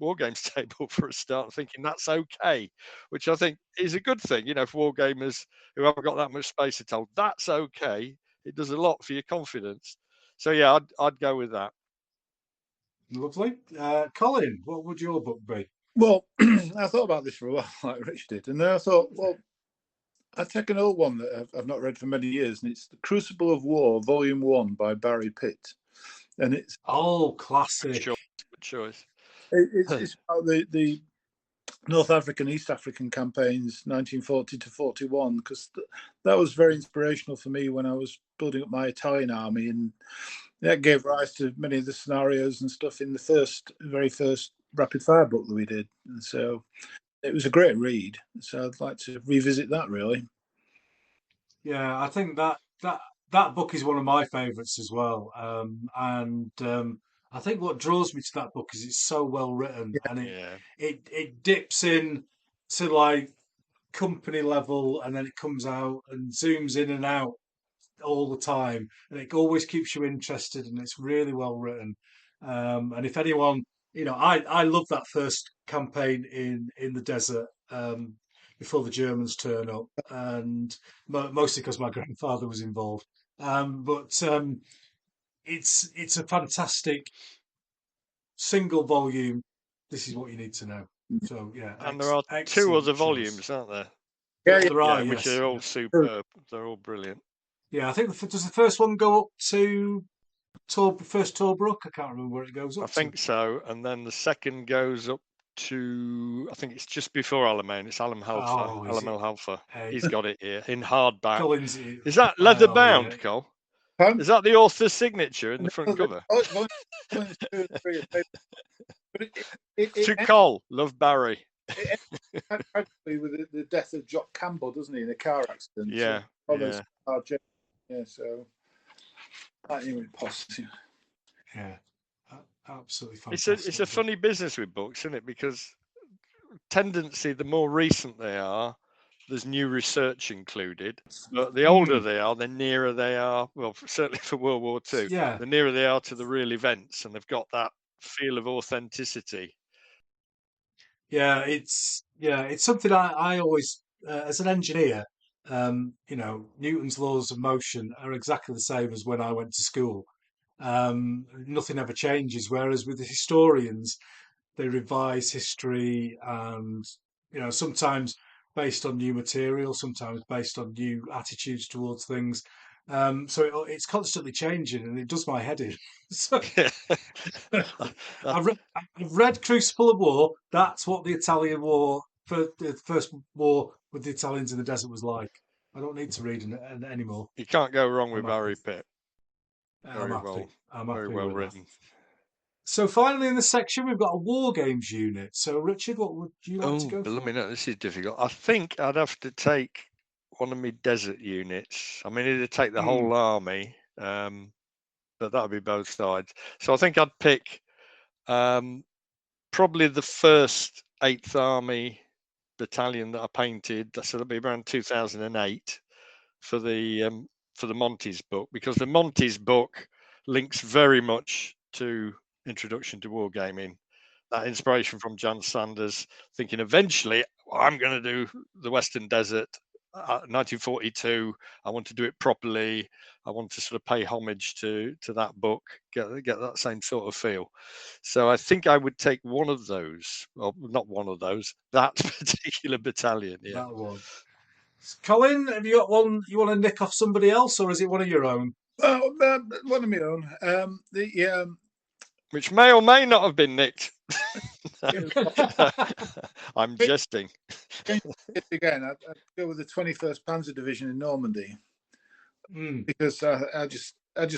wargames table for a start, thinking that's okay, which I think is a good thing, for wargamers who haven't got that much space at all. That's okay. It does a lot for your confidence. So yeah, I'd go with that. Lovely. Colin, what would your book be? Well, I thought about this for a while, like Rich did, and then I thought, well, I'd take an old one that I've not read for many years, and it's The Crucible of War, Volume 1 by Barry Pitt. And it's classic. Good choice. It's about the North African, East African campaigns, 1940 to 41, because that was very inspirational for me when I was building up my Italian army, and that gave rise to many of the scenarios and stuff in the very first rapid fire book that we did. And so it was a great read. So I'd like to revisit that, really. Yeah, I think that book is one of my favourites as well. I think what draws me to that book is it's so well written, and it dips in to like company level, and then it comes out and zooms in and out all the time, and it always keeps you interested, and it's really well written. And if anyone, I love that first campaign in the desert, before the Germans turn up, and mostly because my grandfather was involved. It's a fantastic single volume. This is what you need to know. So yeah, and there are 2 other volumes, aren't there? There are, which are all superb. They're all brilliant. Yeah, I think does the first one go up to first Torbrook? I can't remember where it goes up. I think so, and then the second goes up to, I think it's just before Alamein. It's Alam Halfa. Alam El Halfa. He's got it here in hardback. Is that leather bound, Cole? Is that the author's signature in the front cover? To Cole, love Barry. Actually, with the death of Jock Campbell, doesn't he, in a car accident? Yeah. So that even possible. Yeah, absolutely fantastic. It's a funny business with books, isn't it? Because tendency, the more recent they are, there's new research included. But the older they are, the nearer they are. Well, certainly for World War II, the nearer they are to the real events, and they've got that feel of authenticity. Yeah, it's something I always, as an engineer, Newton's laws of motion are exactly the same as when I went to school. Nothing ever changes. Whereas with the historians, they revise history, and sometimes based on new material, sometimes based on new attitudes towards things. So it's constantly changing, and it does my head in. So, I've read Crucible of War. That's what the Italian War, the first war with the Italians in the desert, was like. I don't need to read it anymore. You can't go wrong with Barry Pitt. Very well written. So finally, in this section, we've got a war games unit. So Richard, what would you like to go for? Let me know. This is difficult. I think I'd have to take one of my desert units. I mean, it'd take the whole army, but that would be both sides. So I think I'd pick probably the first 8th Army battalion that I painted. So that'd be around 2008 for the Monty's book, because the Monty's book links very much to Introduction to Wargaming. that inspiration from John Sanders, thinking eventually I'm going to do the Western Desert. 1942. I want to do it properly. I want to sort of pay homage to that book, get that same sort of feel. So I think I would take one of those, well, not one of those, that particular battalion. Yeah. That one. Colin, have you got one you want to nick off somebody else, or is it one of your own? Well, one of my own. Which may or may not have been nicked. I'm jesting. Again, I'd go with the 21st Panzer Division in Normandy because I just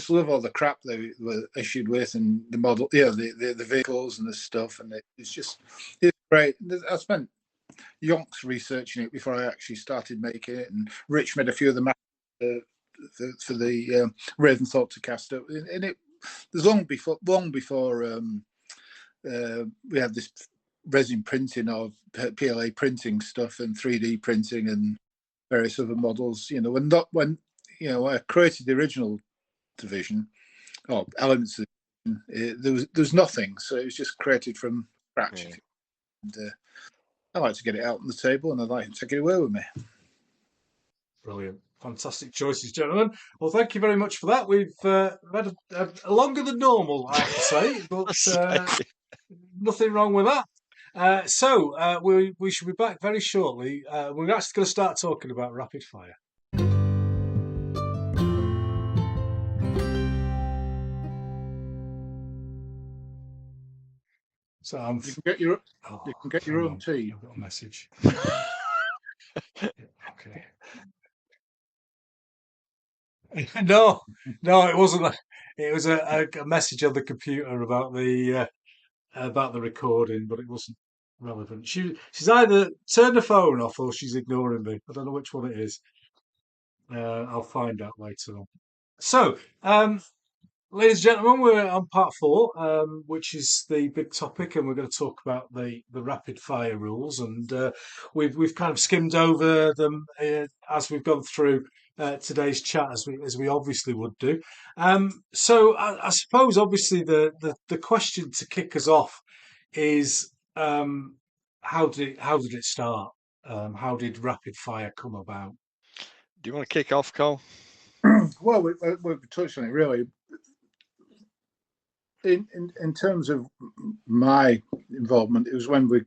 love all the crap they were issued with and the model, the vehicles and the stuff, and it's great. I spent yonks researching it before I actually started making it, and Rich made a few of the maps for the Raventhorpe to cast up, and it was long before we had this resin printing of PLA printing stuff and 3D printing and various other models. When I created the original division or elements of the division, there was nothing, so it was just created from scratch. Yeah. And, I like to get it out on the table, and I'd like to take it away with me. Brilliant. Fantastic choices, gentlemen. Well, thank you very much for that. We've had a longer than normal, I have to say, but nothing wrong with that. So we should be back very shortly. We're actually going to start talking about rapid fire. So you can get your own tea. I've got a message. Okay. No, it wasn't. It was a message on the computer about the recording, but it wasn't relevant. She's either turned the phone off or she's ignoring me. I don't know which one it is. I'll find out later on. So, ladies and gentlemen, we're on part 4, which is the big topic, and we're going to talk about the rapid fire rules. And we've kind of skimmed over them as we've gone through today's chat, as we obviously would do. So I suppose obviously the question to kick us off is how did it start? How did rapid fire come about? Do you want to kick off, Cole? Well, we've touched on it really. In terms of my involvement, it was when we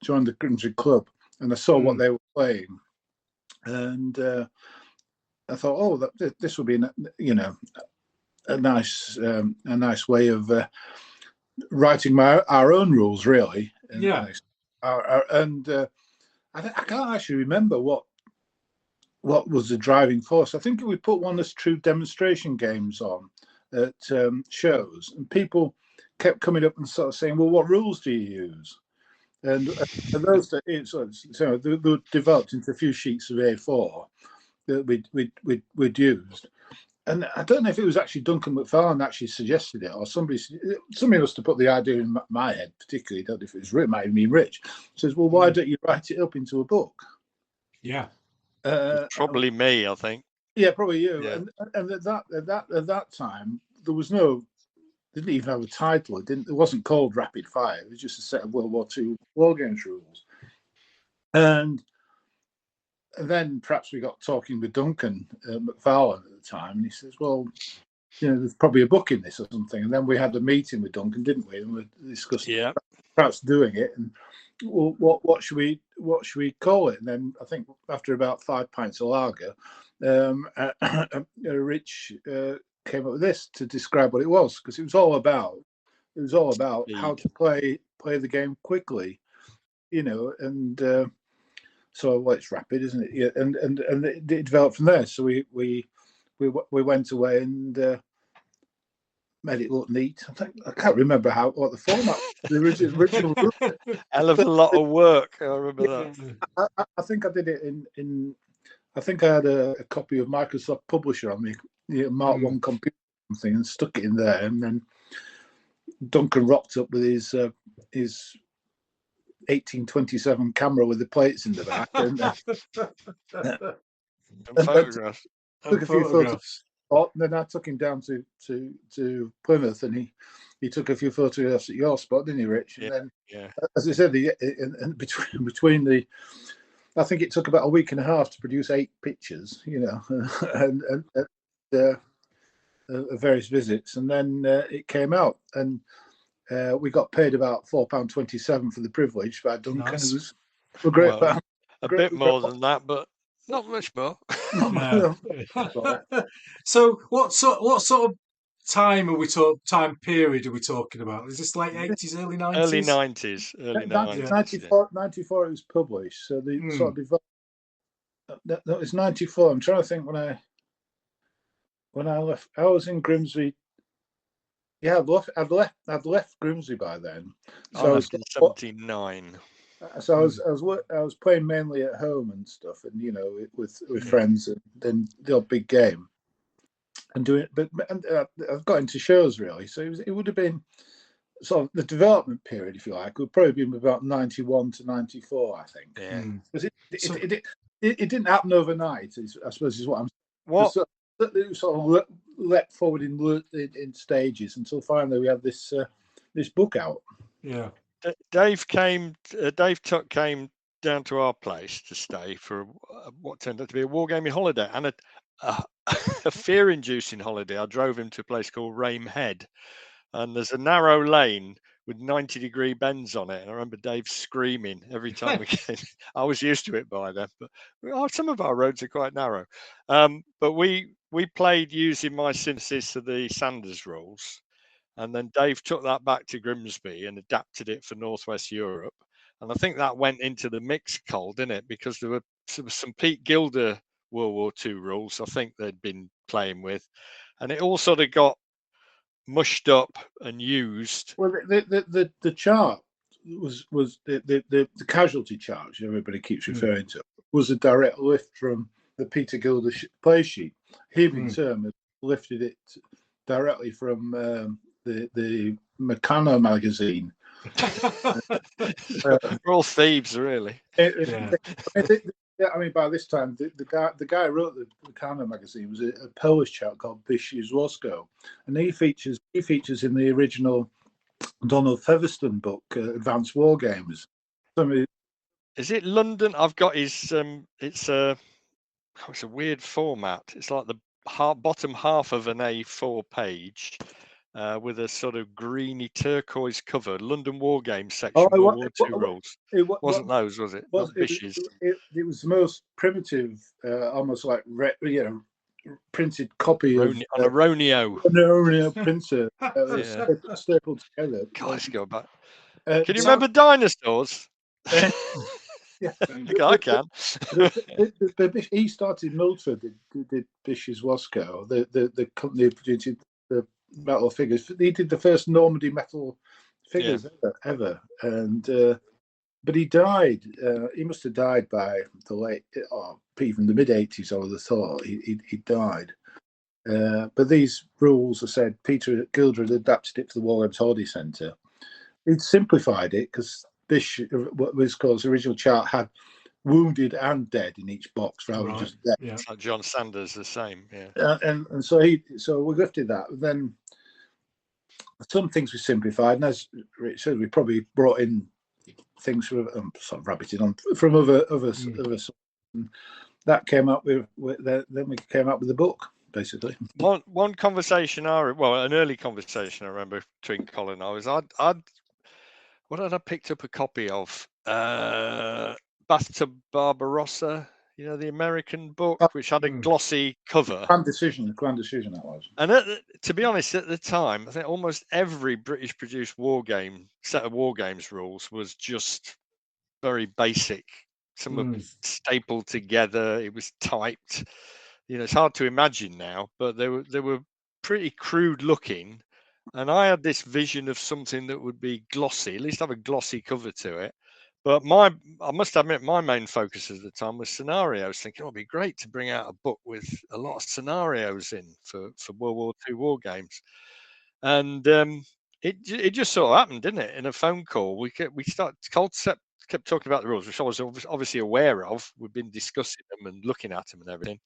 joined the country club and I saw what they were playing, and I thought, oh, this would be a nice way of writing our own rules, really. And, yeah. I can't actually remember what was the driving force. I think we put one of the true demonstration games on at shows, and people kept coming up and sort of saying, well, what rules do you use? And those they were developed into a few sheets of A4 that we'd used. And I don't know if it was actually Duncan McFarlane actually suggested it, or somebody must have put the idea in my head, particularly. I don't know if it was might have been Rich. Says, well, why don't you write it up into a book? Yeah. Probably me, I think. Yeah, probably you. Yeah. And at that time, there was didn't even have a title. It wasn't called Rapid Fire. It was just a set of World War II wargames rules. And then perhaps we got talking with Duncan McFarlane at the time, and he says, well, there's probably a book in this or something. And then we had a meeting with Duncan, didn't we? And we discussed perhaps doing it. And well, what should we call it? And then I think after about 5 pints of lager, Rich came up with this to describe what it was, because it was all about how to play the game quickly, and so it's rapid, isn't it? Yeah, and it developed from there. So we went away and made it look neat. I can't remember what the format. The original hell of a lot of work. I remember that. I think I did it in. I think I had a copy of Microsoft Publisher on me, Mark 1 computer or something, and stuck it in there. And then Duncan rocked up with his 1827 camera with the plates in the back, and photographs. Took a few photographs. And then I took him down to Plymouth, and he took a few photographs at your spot, didn't he, Rich? And then, as I said, between the, I think it took about a week and a half to produce 8 pictures, and various visits, and then it came out, and we got paid about £4.27 for the privilege by Duncan. Nice. It was a great well, a bit more than that, but not much more. No. So what sort of time period are we talking about? Is this late 80s, early 90s? Early 90s. 94 it was published, so the sort of developed. That was 94. I'm trying to think when I left. I was in Grimsby. Yeah, I'd left Grimsby by then. So I left in 79. So I was playing mainly at home and stuff, and with friends, and then the odd big game, and doing it. But I've got into shows really, so it would have been sort of the development period, if you like, would probably be about 91 to 94, I think. Yeah, because it didn't happen overnight. I suppose is what I'm. What? It sort of leapt forward in stages until finally we had this book out. Yeah. Dave came down to our place to stay for what turned out to be a wargaming holiday, and a fear-inducing holiday. I drove him to a place called Rame Head, and there's a narrow lane with 90-degree bends on it. And I remember Dave screaming every time we came. I was used to it by then, but some of our roads are quite narrow. But we played using my synthesis of the Sanders rules. And then Dave took that back to Grimsby and adapted it for Northwest Europe. And I think that went into the mix, Col, didn't it? Because there was some Pete Gilder World War II rules I think they'd been playing with. And it all sort of got mushed up and used. Well, the chart was the casualty chart, which everybody keeps referring to, was a direct lift from the Peter Gilder play sheet. He, in turn, had lifted it directly from the Meccano magazine. We're all thieves, really. I mean, by this time, the guy who wrote the Meccano magazine was a Polish chap called Bish Wosko, and he features in the original Donald Featherstone book, Advanced Wargames. Is it London? I've got his. It's a weird format. It's like the bottom half of an A4 page. With a sort of greeny turquoise cover, London Wargames section, World War II rules. Wasn't those, was it? Not Bish's. It was the most primitive, almost like printed copy on a Roneo. An Roneo printer, stapled together. Guys, go back. Can you remember dinosaurs? Yeah, I can. He started Milford, did Bish's Wosko, the company that produced the metal figures. He did the first Normandy metal figures ever, and but he died. He must have died by the late, or even the mid-80s. I would have thought he died. But these rules, I said, Peter Gilder had adapted it to the Wargames Holiday Centre. He'd simplified it because Bish, what was called his original chart, had wounded and dead in each box rather than just dead. Yeah. Like John Sanders, the same. Yeah. And so we lifted that. Then some things we simplified, and as Rich said, we probably brought in things from sort of rabbiting on from other. And that came up with then we came up with the book. Basically, one conversation an early conversation I remember between Colin and I was what had I picked up a copy of? Bath to Barbarossa, the American book, which had a glossy cover. Grand Decision that was. And to be honest, at the time, I think almost every British produced set of wargames rules was just very basic. Some were stapled together. It was typed. It's hard to imagine now, but they were pretty crude looking. And I had this vision of something that would be glossy, at least have a glossy cover to it. But I must admit, my main focus at the time was scenarios. Thinking it'd be great to bring out a book with a lot of scenarios in for World War II war games. And it just sort of happened, didn't it? In a phone call, we kept talking about the rules, which I was obviously aware of. We've been discussing them and looking at them and everything.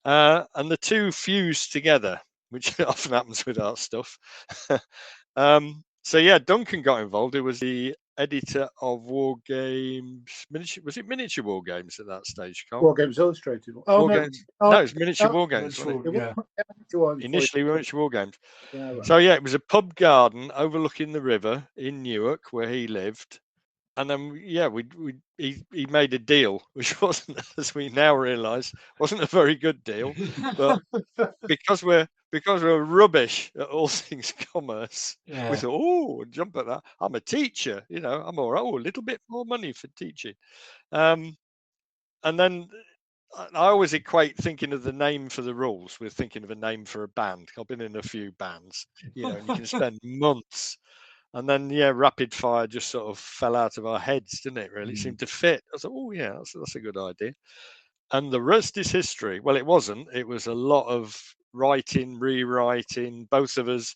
And the two fused together, which often happens with our stuff. So yeah, Duncan got involved. He was the editor of Wargames. Was it Miniature Wargames at that stage, Cole? Wargames Illustrated. Oh no, Wargames. No, it's Miniature Wargames, wasn't it? Yeah. Initially, Miniature Wargames. Yeah, right. So yeah, it was a pub garden overlooking the river in Newark where he lived. And then he made a deal, which wasn't, as we now realise, wasn't a very good deal. But because we're rubbish at all things commerce, we thought, oh, jump at that. I'm a teacher, I'm all right. Oh, a little bit more money for teaching. And then I always equate thinking of the name for the rules with thinking of a name for a band. I've been in a few bands, and you can spend months. And then, rapid fire just sort of fell out of our heads, didn't it? Really, it seemed to fit. I thought, oh yeah, that's a good idea. And the rest is history. Well, it wasn't. It was a lot of writing, rewriting. Both of us,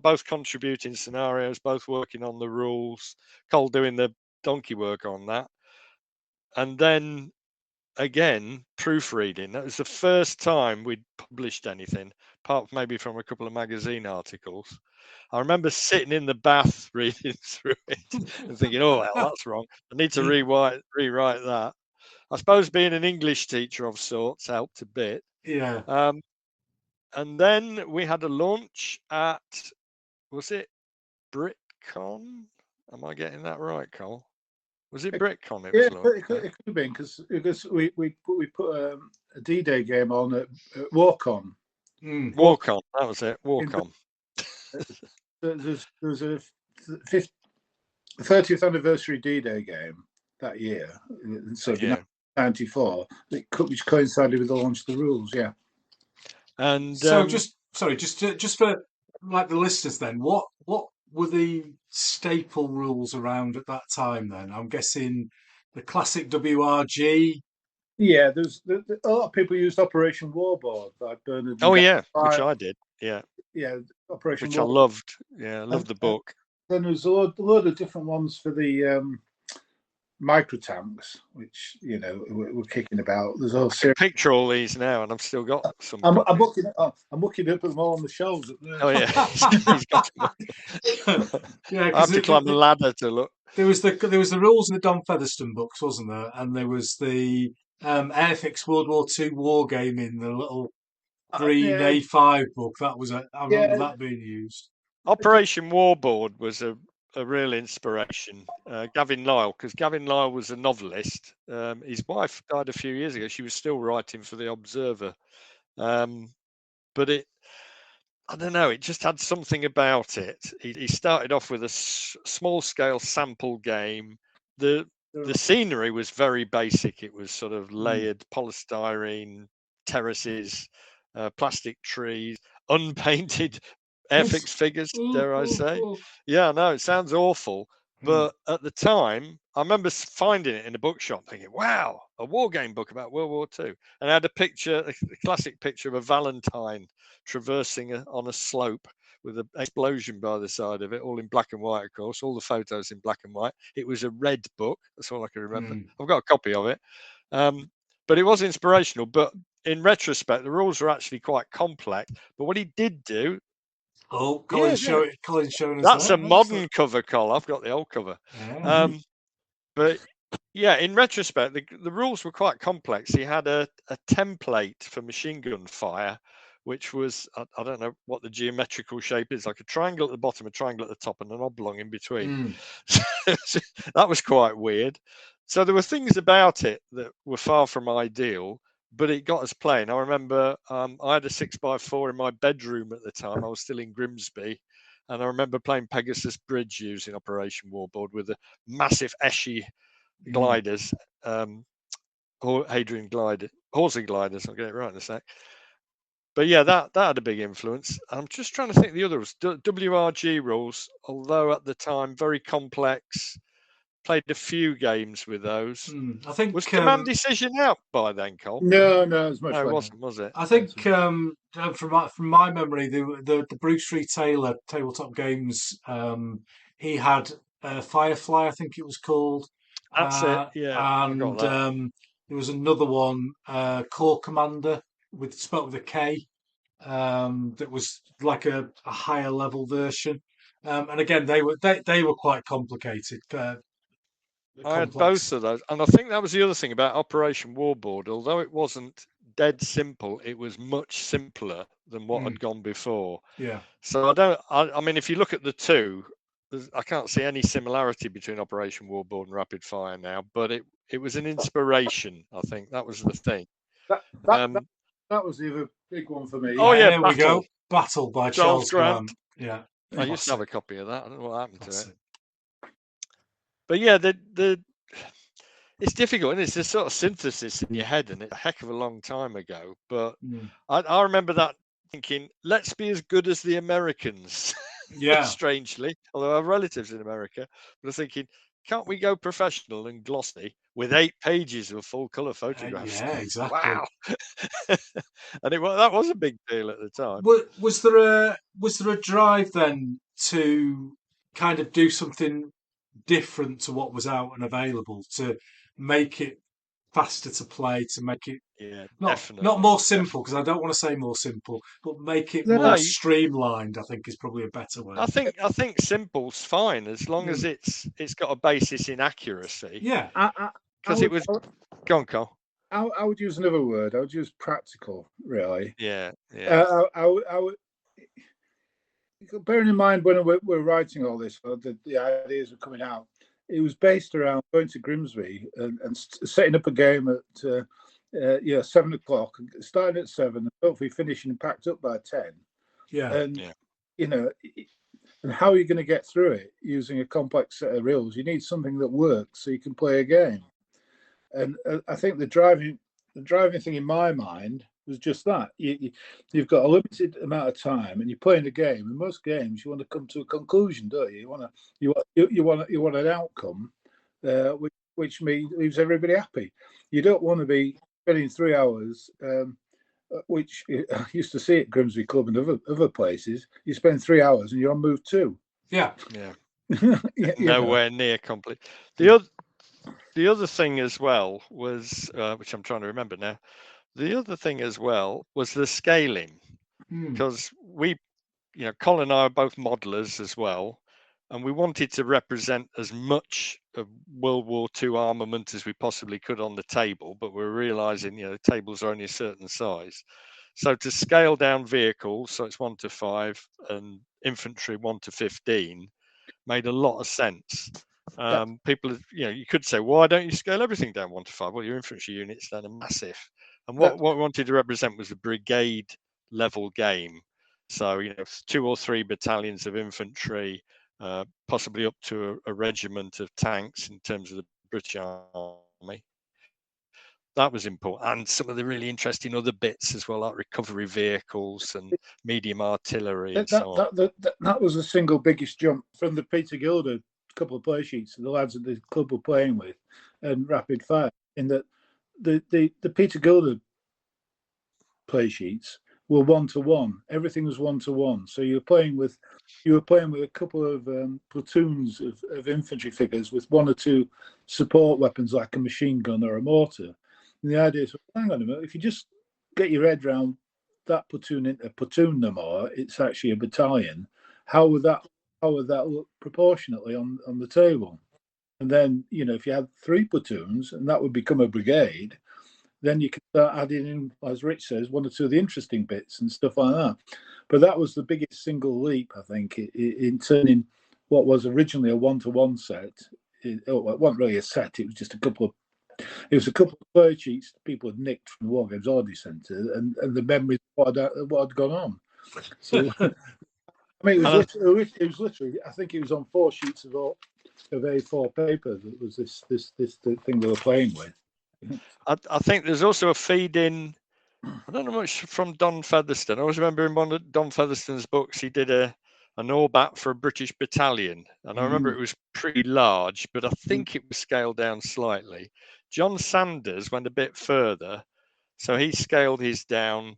both contributing scenarios, both working on the rules. Cole doing the donkey work on that, and then again proofreading. That was the first time we'd published anything, apart maybe from a couple of magazine articles. I remember sitting in the bath reading through it and thinking, oh, well, that's wrong. I need to rewrite that. I suppose being an English teacher of sorts helped a bit. Yeah. And then we had a launch at, was it BritCon? Am I getting that right, Cole? Was it BritCon? It could have been because we put a D-Day game on at WarCon. WarCon, that was it. WarCon. There's a 30th anniversary D-Day game that year, so 1994, which coincided with the launch of the rules. Yeah. And so just for like the listeners, then what were the staple rules around at that time? Then I'm guessing the classic WRG. Yeah, there's a lot of people used Operation Warboard by Bernard. Oh yeah, which I did. Yeah. Yeah, Operation which Warboard. I loved. Yeah, I loved the book. Then there's a load of different ones for the micro tanks, which we're kicking about. There's all picture all these now, and I've still got some. I'm looking at them all on the shelves. Oh yeah, he's got them. Yeah, I have to climb the ladder to look. There was the rules in the Don Featherstone books, wasn't there? And there was the Airfix World War II Wargaming, the little green A5 book. That was I remember that being used. Operation Warboard was a real inspiration. Gavin Lyle, because Gavin Lyle was a novelist. His wife died a few years ago. She was still writing for The Observer. But I don't know, it just had something about it. He started off with a small scale sample game. The scenery was very basic. It was sort of layered polystyrene terraces, plastic trees, unpainted Airfix figures, dare I say. Yeah, no, it sounds awful. But at the time, I remember finding it in a bookshop thinking, wow, a war game book about World War II. And I had a classic picture of a Valentine traversing on a slope with an explosion by the side of it, all in black and white, of course, all the photos in black and white. It was a red book. That's all I can remember. I've got a copy of it. But it was inspirational. But in retrospect, the rules were actually quite complex. But what he did do, Colin's showing us that's a modern cover, Col. I've got the old cover. But yeah, in retrospect, the rules were quite complex. He had a template for machine gun fire, which was, I don't know what the geometrical shape is, like a triangle at the bottom, a triangle at the top, and an oblong in between. That was quite weird. So there were things about it that were far from ideal, but it got us playing. I remember I had a 6x4 in my bedroom at the time. I was still in Grimsby. And I remember playing Pegasus Bridge using Operation Warboard with the massive Eschi gliders, Hadrian glider, horsey gliders. I'll get it right in a sec. But yeah, that had a big influence. I'm just trying to think the others. WRG rules, although at the time very complex. Played a few games with those. I think was Command Decision out by then, Cole? No, as much. No, it wasn't, was it? I think from my memory, the Bruce Lee Taylor tabletop games, he had Firefly, I think it was called. That's it. Yeah, and there was another one, Corps Commander, spelled with a K. that was like a higher level version. And again, they were quite complicated, I had both complex. of those, and I think that was the other thing about Operation Warboard. Although it wasn't dead simple, it was much simpler than what had gone before. Yeah. So I mean, if you look at the two, I can't see any similarity between Operation Warboard and Rapid Fire now. But it was an inspiration. I think that was the thing. That that was the other big one for me. Oh yeah, Here we go. Battle by Charles Charles Grant. Yeah. I used to have a copy of that. I don't know what happened to it. Classic. But yeah, it's difficult, and it's a sort of synthesis in your head, and it's a heck of a long time ago. But I remember that thinking, let's be as good as the Americans. Yeah. Strangely, although I have relatives in America, but I was thinking, can't we go professional and glossy with 8 pages of full color photographs? Yeah, exactly. Wow. And that was a big deal at the time. Was there a drive then to kind of do something different to what was out and available, to make it faster to play, to make it not more simple, because I don't want to say more simple, but make it more streamlined, I think is probably a better way. I think simple's fine as long as it's got a basis in accuracy. Yeah. Because it was go on, Cole. I would use another word. I would use practical, really. Yeah. I would, bearing in mind when we're writing all this, the ideas were coming out, it was based around going to Grimsby and setting up a game at 7 o'clock, starting at 7, and hopefully finishing packed up by 10. Yeah. And and how are you going to get through it using a complex set of rules? You need something that works so you can play a game. And I think the driving thing in my mind was just that. You've got a limited amount of time, and you're playing a game. In most games, you want to come to a conclusion, don't you? You want an outcome, which leaves everybody happy. You don't want to be spending 3 hours, which I used to see at Grimsby Club and other places. You spend 3 hours and you're on move 2. Yeah. Nowhere near complete. The other thing as well was, which I'm trying to remember now, the other thing as well was the scaling, because Colin and I are both modelers as well, and we wanted to represent as much of World War II armament as we possibly could on the table, but we're realizing, the tables are only a certain size. So to scale down vehicles, so it's 1 to 5 and infantry 1 to 15, made a lot of sense. People, you could say, why don't you scale everything down 1 to 5? Well, your infantry units then are massive. And what we wanted to represent was a brigade level game. So, 2 or 3 battalions of infantry, possibly up to a regiment of tanks in terms of the British Army. That was important. And some of the really interesting other bits as well, like recovery vehicles and medium artillery and so on. That was the single biggest jump from the Peter Gilder couple of play sheets the lads at the club were playing with and Rapid Fire, in that the Peter Gilder play sheets were 1-to-1. Everything was 1-to-1. So you were playing with a couple of platoons of infantry figures with 1 or 2 support weapons like a machine gun or a mortar. And the idea is, hang on a minute, if you just get your head around that platoon into a platoon no more, it's actually a battalion. How would that look proportionately on the table? And then, if you had 3 platoons and that would become a brigade, then you could start adding in, as Rich says, 1 or 2 of the interesting bits and stuff like that. But that was the biggest single leap, I think, in turning what was originally a 1-to-1 set. It wasn't really a set, it was just a couple of play sheets people had nicked from the Wargames Audi Centre and the memories of what had gone on. So, I mean, it was literally, I think it was on 4 sheets of A4 paper that was this thing they were playing with. I think there's also a feed in, I don't know much from Don Featherstone. I always remember in one of Don Featherstone's books, he did an Orbat for a British battalion. And I remember it was pretty large, but I think it was scaled down slightly. John Sanders went a bit further. So he scaled his down.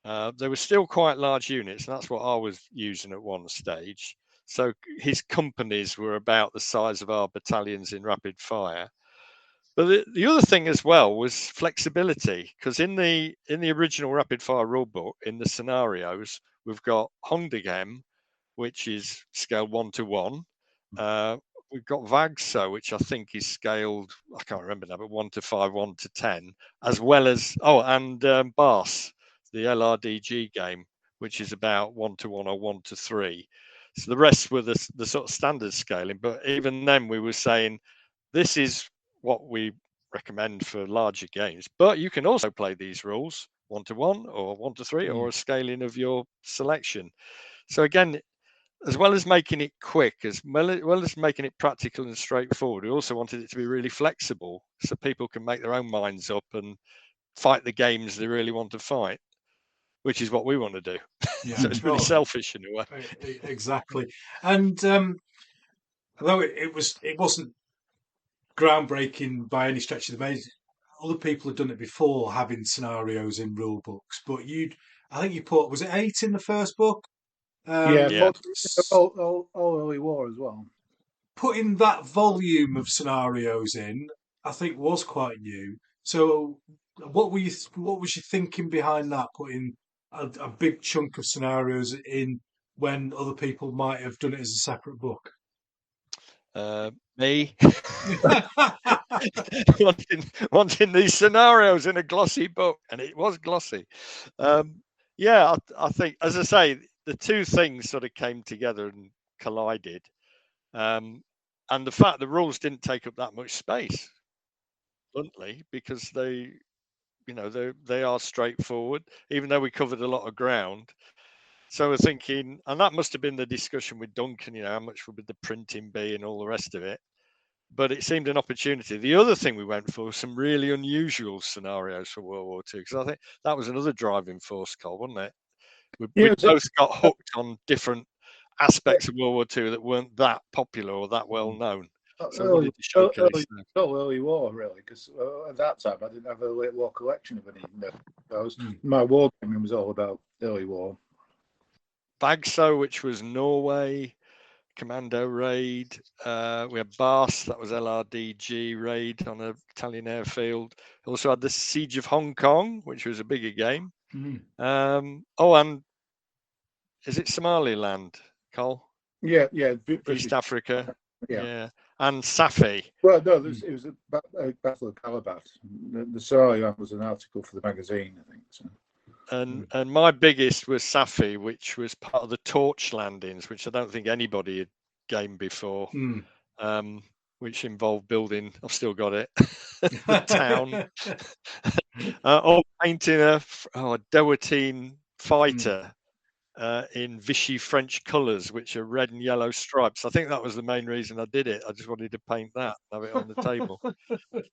They were still quite large units, and that's what I was using at one stage. So his companies were about the size of our battalions in Rapid Fire. But the other thing as well was flexibility, because in the original rapid fire rulebook, in the scenarios, we've got Hondegem, which is scaled 1 to 1. We've got Vagso, which I think is scaled, I can't remember now, but 1 to 5, 1 to 10, as well as Bars, the LRDG game, which is about 1 to 1 or 1 to 3. So the rest were the sort of standard scaling. But even then, we were saying this is what we recommend for larger games. But you can also play these rules 1 to 1 or 1 to 3 or a scaling of your selection. So again, as well as making it quick, as well as making it practical and straightforward, we also wanted it to be really flexible, so people can make their own minds up and fight the games they really want to fight, which is what we want to do. Yeah. So it's really selfish in a way. Exactly. And although it wasn't groundbreaking by any stretch of the imagination, other people had done it before, having scenarios in rule books. But I think you put, was it 8 in the first book? Yeah. All early war as well. Putting that volume of scenarios in, I think, was quite new. So, what was your thinking behind that? Putting a big chunk of scenarios in when other people might have done it as a separate book. Me wanting these scenarios in a glossy book, and it was glossy. I think, as I say, the two things sort of came together and collided, and the fact the rules didn't take up that much space, bluntly, because they are straightforward, even though we covered a lot of ground. So we're thinking, and that must have been the discussion with Duncan, how much would the printing be and all the rest of it. But it seemed an opportunity. The other thing we went for was some really unusual scenarios for World War II, because I think that was another driving force, Cole, wasn't it? We both got hooked on different aspects of World War II that weren't that popular or that well known. So I wanted to showcase early war, really, because at that time I didn't have a late war collection of any of those. My wargaming was all about early war. Vagso, which was Norway. Commando raid. We had Bars, that was LRDG raid on an Italian airfield. Also had the Siege of Hong Kong, which was a bigger game. And is it Somaliland, Cole? Yeah. East Africa. Yeah. And Safi. Well, no, it was a Battle of Calabat. The Somaliland was an article for the magazine, I think. So. And my biggest was Safi, which was part of the Torch landings, which I don't think anybody had gamed before, which involved building, I've still got it, the town, or painting a Dewatine fighter in Vichy French colours, which are red and yellow stripes. I think that was the main reason I did it. I just wanted to paint that, have it on the table.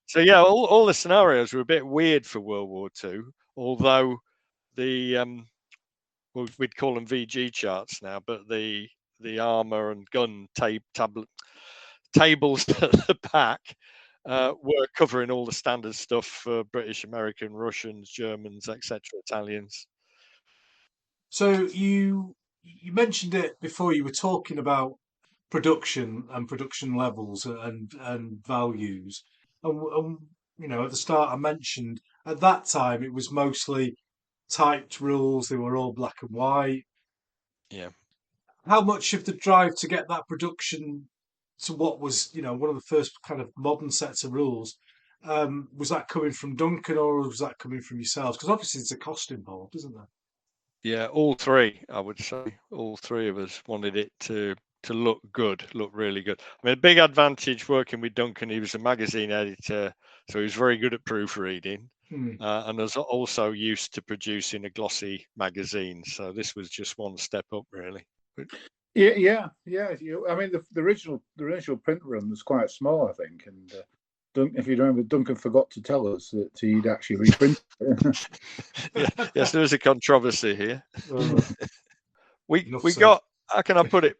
So yeah, all the scenarios were a bit weird for World War II, although the we'd call them VG charts now, but the armor and gun tables at the back were covering all the standard stuff for British, American, Russians, Germans, etc., Italians. So you mentioned it before. You were talking about production and production levels and values, and at the start I mentioned at that time it was mostly typed rules. They were all black and white. Yeah. How much of the drive to get that production to what was, one of the first kind of modern sets of rules, was that coming from Duncan or was that coming from yourselves? Because obviously there's a cost involved, isn't there? Yeah, all three, I would say. All three of us wanted it to look good, look really good. I mean, a big advantage working with Duncan, he was a magazine editor, so he was very good at proofreading. And was also used to producing a glossy magazine. So this was just one step up, really. Yeah. I mean, the original print run was quite small, I think, and if you remember, Duncan forgot to tell us that he'd actually reprinted it. Yes, there is a controversy here. We got, how can I put it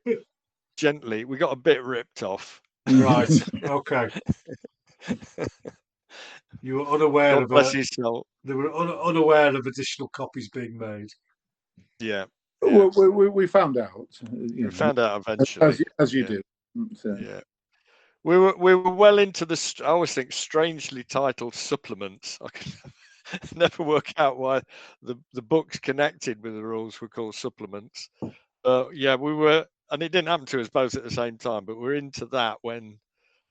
gently? We got a bit ripped off. Right. Okay. You were unaware of they were unaware of additional copies being made. Yeah. Well, we found out. We found out eventually, as you do. So. Yeah. we were well into the. I always think strangely titled supplements. I can never work out why the books connected with the rules were called supplements. Yeah, we were, and it didn't happen to us both at the same time. But we're into that when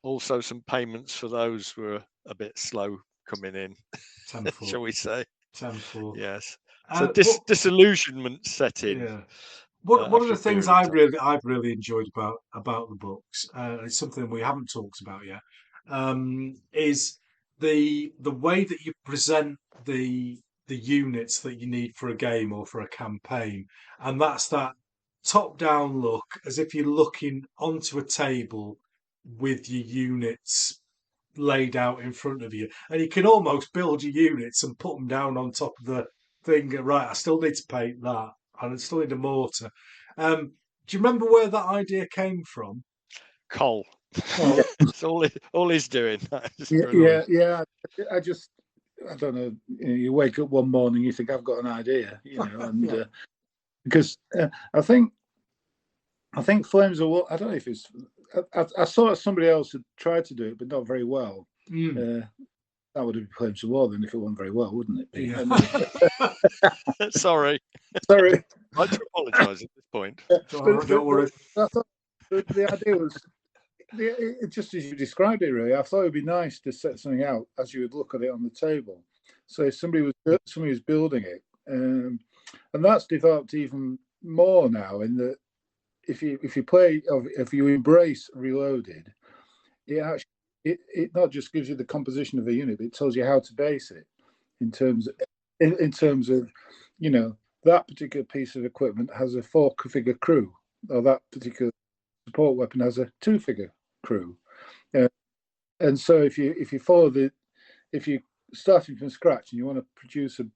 also some payments for those were a bit slow coming in, shall we say? 10-4. Yes. So But disillusionment set in. yeah, one of After the a things period of time. I've really enjoyed about the books, it's something we haven't talked about yet, is the way that you present the units that you need for a game or for a campaign, and that's that top down look, as if you're looking onto a table with your units laid out in front of you, and you can almost build your units and put them down on top of the thing. Right, I still need to paint that, and I still need a mortar. Do you remember where that idea came from? Col. Oh, That's all he's doing. That's yeah, brilliant. I just, I don't know. You wake up one morning, you think I've got an idea, and Yeah. because I think Flames of War. I don't know if it's. I saw somebody else had tried to do it, but not very well. Mm. That would have been Flames of War then, if it went very well, wouldn't it be? Yeah. Sorry. Sorry. I'd like to apologise at this point. Don't worry. I thought the idea was just as you described it. Really, I thought it would be nice to set something out as you would look at it on the table. So if somebody was building it, and that's developed even more now. In that, if you embrace Reloaded, it actually it not just gives you the composition of a unit, but it tells you how to base it in terms of that particular piece of equipment has a 4-figure crew, or that particular support weapon has a 2-figure crew. And so if you follow if you're starting from scratch and you want to produce a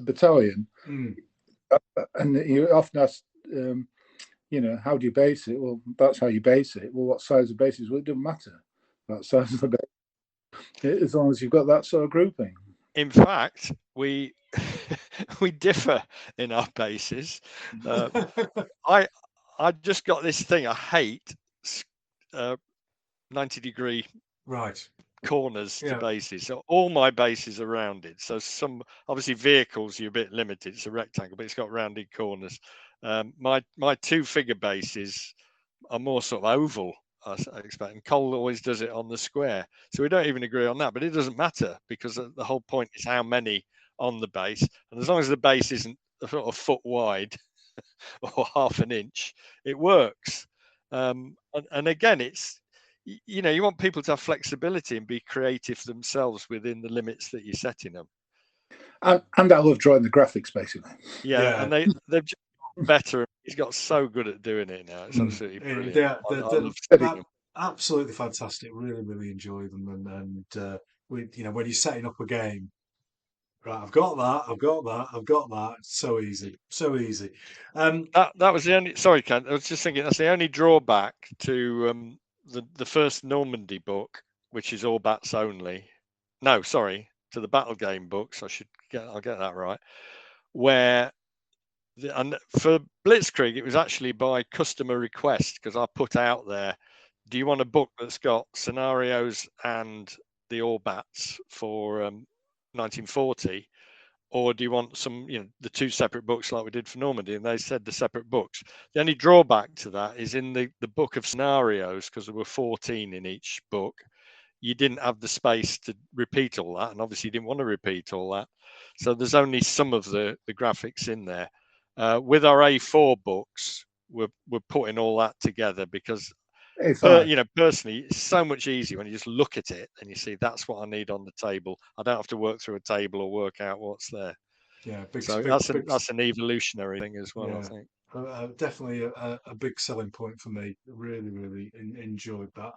battalion, and you often ask, how do you base it? Well, that's how you base it. Well, what size of bases? Well, it doesn't matter that size of the base, as long as you've got that sort of grouping. In fact, we we differ in our bases. I just got this thing. I hate 90-degree Right. corners to Yeah. bases. So all my bases are rounded. So some obviously vehicles you're a bit limited. It's a rectangle, but it's got rounded corners. My 2-figure bases are more sort of oval, I expect. And Cole always does it on the square. So we don't even agree on that, but it doesn't matter because the whole point is how many on the base. And as long as the base isn't a sort of foot wide or half an inch, it works. And again, it's, you want people to have flexibility and be creative themselves within the limits that you're setting them. And I love drawing the graphics, basically. Yeah. And they've just gotten better. He's got so good at doing it now. It's absolutely brilliant. Yeah, I love studying them. absolutely fantastic. Really, really enjoy them. And when you're setting up a game, right, I've got that. It's so easy, so easy. That was the only. Sorry, Ken. I was just thinking that's the only drawback to the first Normandy book, which is all bats only. No, sorry, to the battle game books. I'll get that right. Where and for Blitzkrieg, it was actually by customer request because I put out there, do you want a book that's got scenarios and the all bats for 1940? Or do you want some, the 2 separate books like we did for Normandy? And they said the separate books. The only drawback to that is in the book of scenarios, because there were 14 in each book, you didn't have the space to repeat all that. And obviously you didn't want to repeat all that. So there's only some of the graphics in there. With our A4 books, we're putting all that together because personally, it's so much easier when you just look at it and you see that's what I need on the table. I don't have to work through a table or work out what's there. Yeah, that's an evolutionary thing as well, I think. Definitely a big selling point for me. Really, really enjoyed that.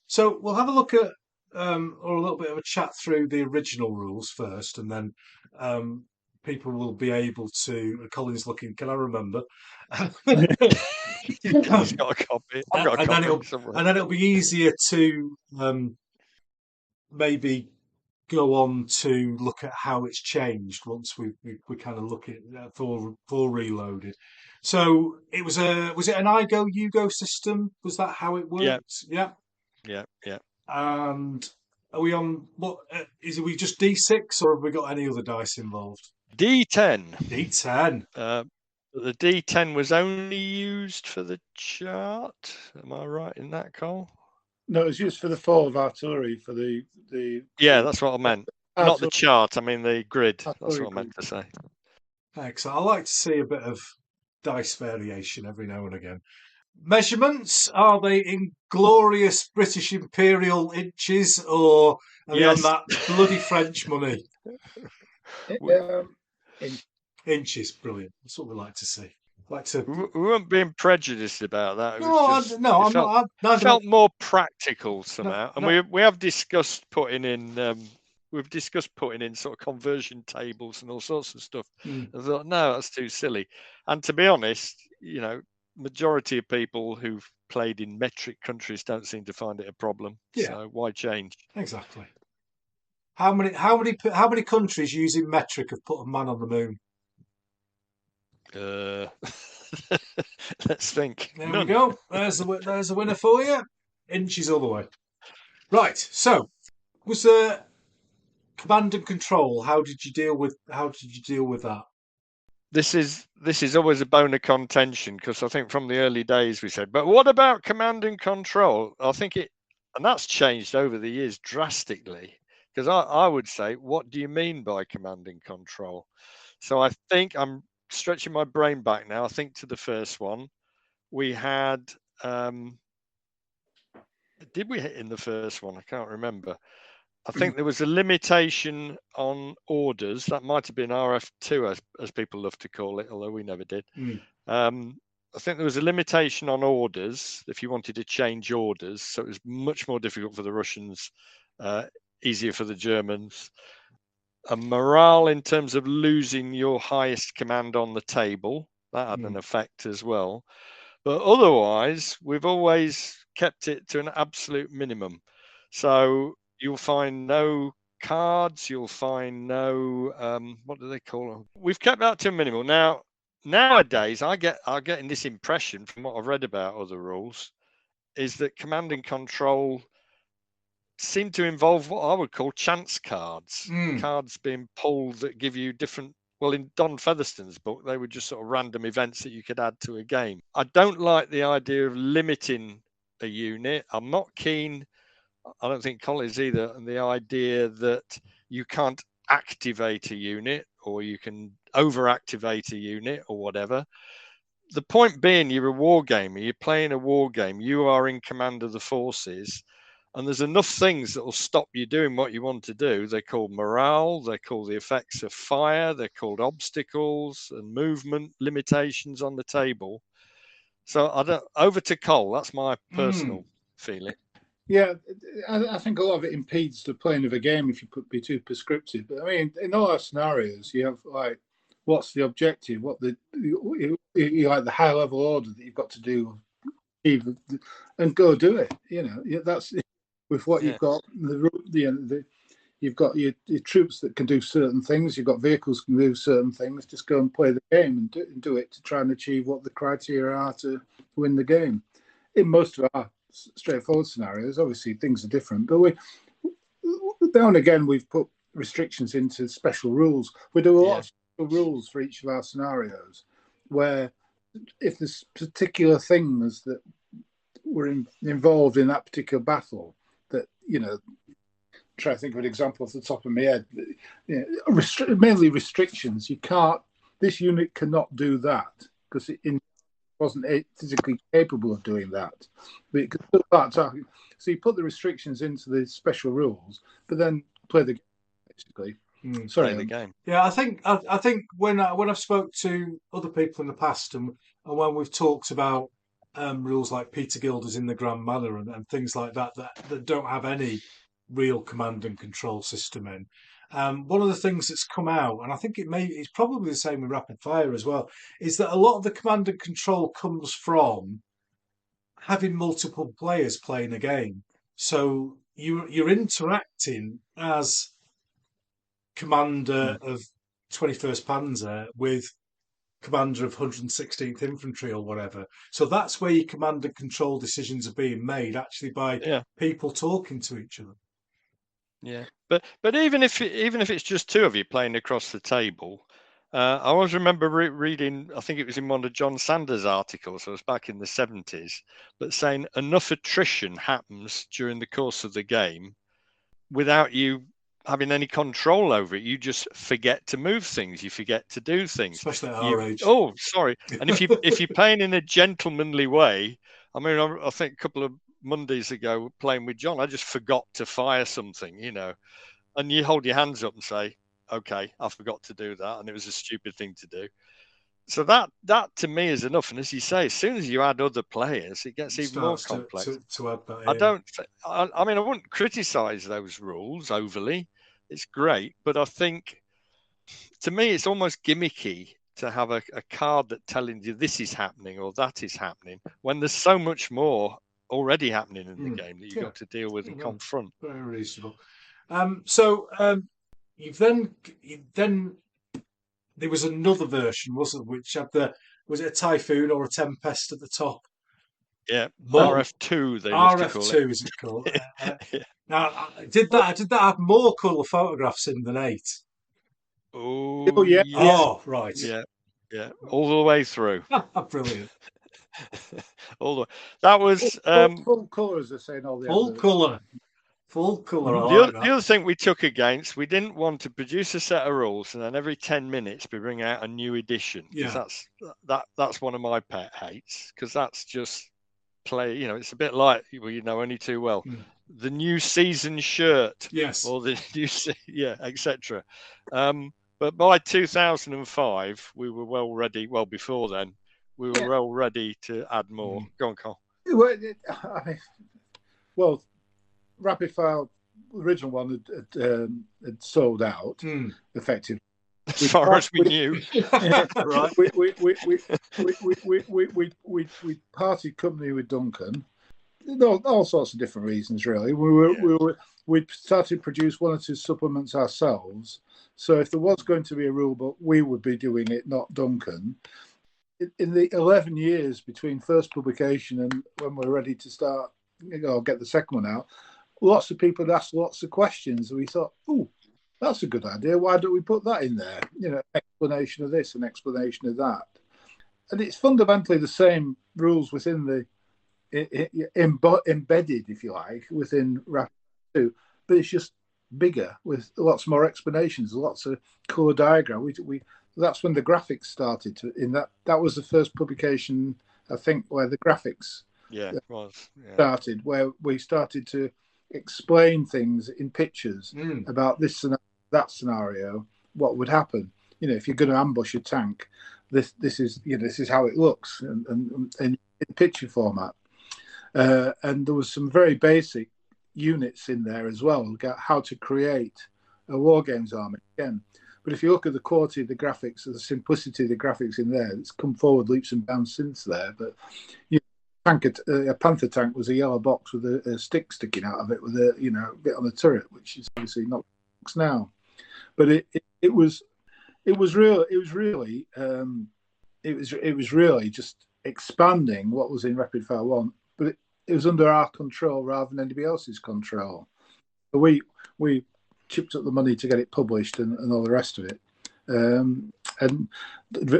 So we'll have a look at or a little bit of a chat through the original rules first, and then people will be able to. Colin's looking. Can I remember? He's got a copy. I've got a copy somewhere. And then it'll be easier to maybe go on to look at how it's changed once we kind of look at for Reloaded. So was it an I go you go system? Was that how it worked? Yeah. Yeah. And are we on what? Is we just D6 or have we got any other dice involved? D10. D10. The D10 was only used for the chart. Am I right in that, Cole? No, it was used for the fall of artillery for the. Yeah, that's what I meant. Not the chart. I mean the grid. That's what I meant to say. Excellent. I like to see a bit of dice variation every now and again. Measurements, are they in glorious British imperial inches or are they on that bloody French money? Inches, brilliant. That's what we like to see. We weren't being prejudiced about that. It felt more practical somehow. And we have discussed putting in sort of conversion tables and all sorts of stuff. I thought, no, that's too silly. And to be honest, majority of people who've played in metric countries don't seem to find it a problem. Yeah. So why change? Exactly. How many countries using metric have put a man on the moon? Let's think. There we go. There's a winner for you. Inches all the way. Right. So, was there command and control? How did you deal with that? This is always a bone of contention because I think from the early days we said, but what about command and control? I think and that's changed over the years drastically because I would say, what do you mean by command and control? So I think I'm stretching my brain back now. I think to the first one, we had. Did we hit in the first one? I can't remember. I think there was a limitation on orders. That might have been RF2, as people love to call it, although we never did. I think there was a limitation on orders if you wanted to change orders. So it was much more difficult for the Russians, easier for the Germans. A morale in terms of losing your highest command on the table, that had an effect as well. But otherwise, we've always kept it to an absolute minimum. So you'll find no cards, you'll find no, what do they call them? We've kept that to a minimum. Now, nowadays, I'm getting this impression from what I've read about other rules, is that command and control seem to involve what I would call chance cards, cards being pulled that give you different. Well, in Don Featherstone's book, they were just sort of random events that you could add to a game. I don't like the idea of limiting a unit. I'm not keen. I don't think Colin is either. And the idea that you can't activate a unit or you can overactivate a unit or whatever. The point being, you're a wargamer. You're playing a war game. You are in command of the forces. And there's enough things that will stop you doing what you want to do. They're called morale. They're called the effects of fire. They're called obstacles and movement limitations on the table. So over to Cole. That's my personal feeling. Yeah, I think a lot of it impedes the playing of a game if you could be too prescriptive. But I mean, in all our scenarios, you have like, what's the objective? What you like the high level order that you've got to do, and go do it. That's with what you've got. You've got your troops that can do certain things. You've got vehicles that can do certain things. Just go and play the game and do it to try and achieve what the criteria are to win the game. In most of our straightforward scenarios, obviously things are different, but now and again we've put restrictions into special rules. We do a lot of special rules for each of our scenarios, where if there's particular things that were involved in that particular battle, that try to think of an example off the top of my head. Mainly restrictions. This unit cannot do that because it wasn't physically capable of doing that. But it could still start talking. So you put the restrictions into the special rules, but then play the game, basically. Sorry, play the game. Yeah, I think when I've spoke to other people in the past and when we've talked about rules like Peter Gilder's in the Grand Manner and things like that don't have any real command and control system in. One of the things that's come out, and I think it's probably the same with Rapid Fire as well, is that a lot of the command and control comes from having multiple players playing a game. So you're interacting as commander of 21st Panzer with commander of 116th Infantry or whatever. So that's where your command and control decisions are being made, actually by people talking to each other. Yeah, but even if it's just two of you playing across the table, I always remember reading, I think it was in one of John Sanders' articles, so it was back in the 70s, but saying enough attrition happens during the course of the game without you having any control over it. You just forget to move things, you forget to do things. Especially at our age. Oh, sorry. And if you're playing in a gentlemanly way, I mean, I think a couple of Mondays ago playing with John, I just forgot to fire something, and you hold your hands up and say, okay, I forgot to do that, and it was a stupid thing to do. So that to me is enough. And as you say, as soon as you add other players, it gets even more complex. To add that in. I mean, I wouldn't criticize those rules overly. It's great, but I think to me it's almost gimmicky to have a card that telling you this is happening or that is happening when there's so much more already happening in the game that you've got to deal with and confront. Very reasonable. So you've then there was another version, wasn't it, which had was it a Typhoon or a Tempest at the top? Yeah, RF2 they used to call it. RF2 is it called? Now, did that have more colour photographs in than 8? Oh yeah. Oh, right. Yeah, all the way through. Brilliant. That was full colour, as they're saying. All the full colour. The other thing we took against, we didn't want to produce a set of rules and then every 10 minutes we bring out a new edition. Because that's one of my pet hates, because that's just play. It's a bit like, only too well, the new season shirt. Yes. Or the new, etc. But by 2005, we were well ready. Well, before then, we were well ready to add more. Go on, Carl. Well, Rapid Fire, original one had sold out, effectively. As far as we knew. Right. We parted company with Duncan. All sorts of different reasons, really. We started to produce one or two supplements ourselves. So if there was going to be a rule book, we would be doing it, not Duncan. In the 11 years between first publication and when we're ready to start, get the second one out, lots of people had asked lots of questions. And we thought, oh, that's a good idea. Why don't we put that in there? Explanation of this and explanation of that. And it's fundamentally the same rules within the embedded, if you like, within Rapid 2, but it's just bigger with lots more explanations, lots of colour diagram. That's when the graphics started. That was the first publication, I think, where the graphics started, where we started to explain things in pictures about this and that scenario, what would happen. If you're going to ambush a tank, this is how it looks, and in picture format. And there was some very basic units in there as well, how to create a Wargames army again. But if you look at the quality of the graphics, the simplicity of the graphics in there, it's come forward leaps and bounds since there. But a Panther tank was a yellow box with a stick sticking out of it with a bit on the turret, which is obviously not now. But it was really just expanding what was in Rapid Fire 1, but it was under our control rather than anybody else's control. We chipped up the money to get it published and all the rest of it. And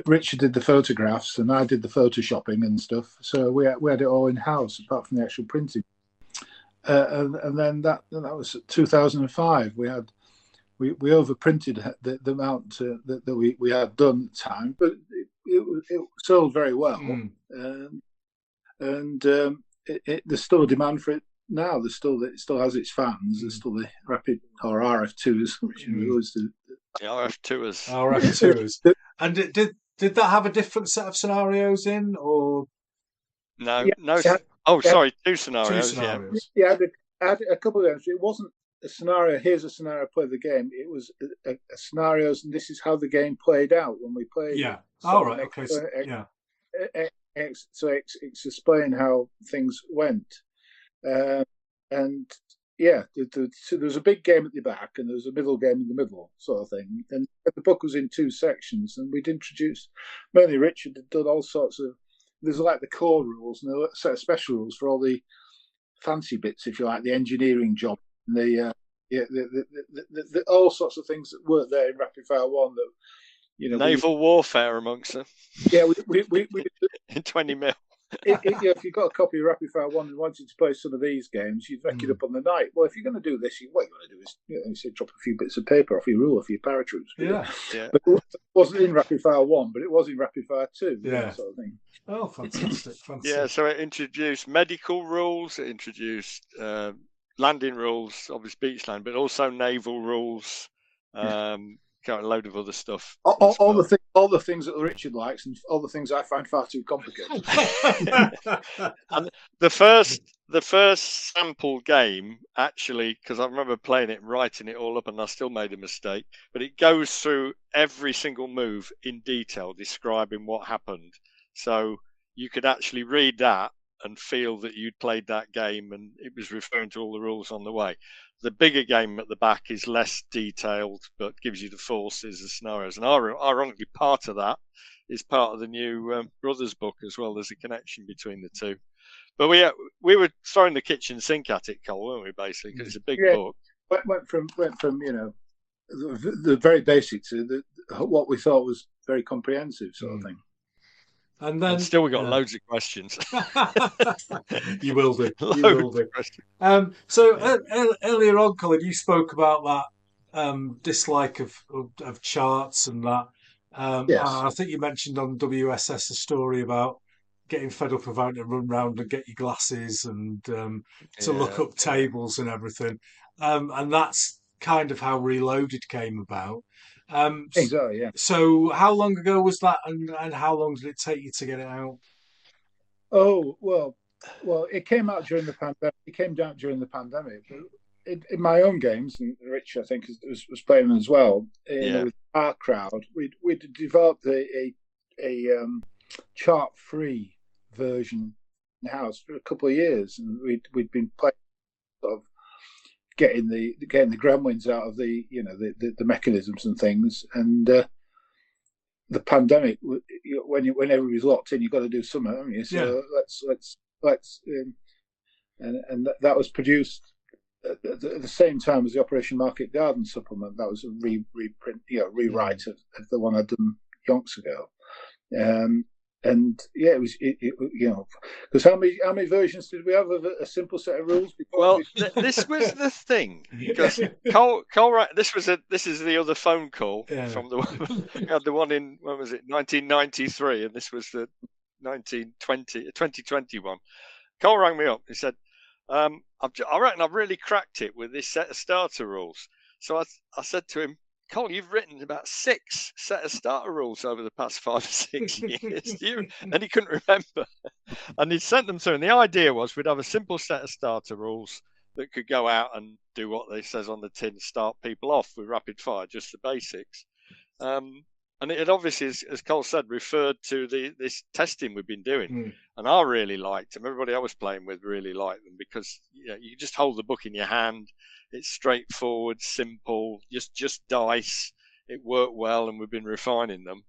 Richard did the photographs and I did the photoshopping and stuff. So we had it all in house apart from the actual printing. And then that was 2005. We overprinted the amount that we had done at the time, but it sold very well. There's still a demand for it now. It still has its fans. There's still the Rapid or RF2s, which was the RF2s. RF2s. And did that have a different set of scenarios in, or no? Sorry, two scenarios. Yeah, I had a couple of them. It wasn't a scenario. Here's a scenario. Play the game. It was a scenarios, and this is how the game played out when we played. Yeah. All right. Okay. So explain how things went, and so there was a big game at the back and there was a middle game in the middle, sort of thing. And the book was in 2 sections, and we'd introduced, mainly Richard had done all sorts of. There's like the core rules and a set of special rules for all the fancy bits, if you like, the engineering job, and the all sorts of things that weren't there in Rapid Fire 1. That naval warfare amongst them. Yeah, we in 20 mil. If you got a copy of Rapid Fire 1 and wanted to play some of these games, you'd rack it up on the night. Well, if you're going to do this, what you're going to do is you say, drop a few bits of paper off your rule, off your paratroops. Yeah. But it wasn't in Rapid Fire 1, but it was in Rapid Fire 2. That sort of thing. Oh, fantastic. Yeah, so it introduced medical rules, it introduced landing rules, obviously beach land, but also naval rules, got a load of other stuff. All the things that Richard likes, and all the things I find far too complicated. And the first sample game, actually, because I remember playing it and writing it all up, and I still made a mistake, but it goes through every single move in detail, describing what happened. So you could actually read that and feel that you'd played that game, and it was referring to all the rules on the way. The bigger game at the back is less detailed, but gives you the forces, the scenarios. And ironically, part of that is part of the new Brothers book as well. There's a connection between the two. But we were throwing the kitchen sink at it, Cole, weren't we, basically, because it's a big book. Went from the very basic to what we thought was very comprehensive sort of thing. And then still we got loads of questions. You will do. So earlier on, Colin, you spoke about that dislike of charts and that. Yes. I think you mentioned on WSS a story about getting fed up of having to run round and get your glasses and to look up tables and everything. And that's kind of how Reloaded came about. Exactly, yeah. So how long ago was that, and how long did it take you to get it out? Oh, well, it came out during the pandemic. It came out during the pandemic. But in my own games, and Rich, I think, was playing as well. With our crowd, we'd developed a chart-free version in the house for a couple of years, and we'd been playing sort of getting the gremlins out of the mechanisms and things, and the pandemic, when everybody's locked in, you've got to do something, haven't you? So let's and that was produced at the same time as the Operation Market Garden supplement. That was a rewrite of the one I'd done yonks ago. And it was because how many versions did we have of a simple set of rules? This was the thing, because Cole, this is the other phone call from the one. We had the one in, when was it, 1993, and this was the 2021. Cole rang me up. He said, "I reckon I've really cracked it with this set of starter rules." So I said to him, "Cole, you've written about 6 set of starter rules over the past 5 or 6 years." And he couldn't remember. And he'd sent them through. And the idea was we'd have a simple set of starter rules that could go out and do what they says on the tin, start people off with rapid fire, just the basics. And it had obviously, as Cole said, referred to this testing we've been doing. And I really liked them. Everybody I was playing with really liked them, because you just hold the book in your hand. It's straightforward, simple, just dice. It worked well, and we've been refining them.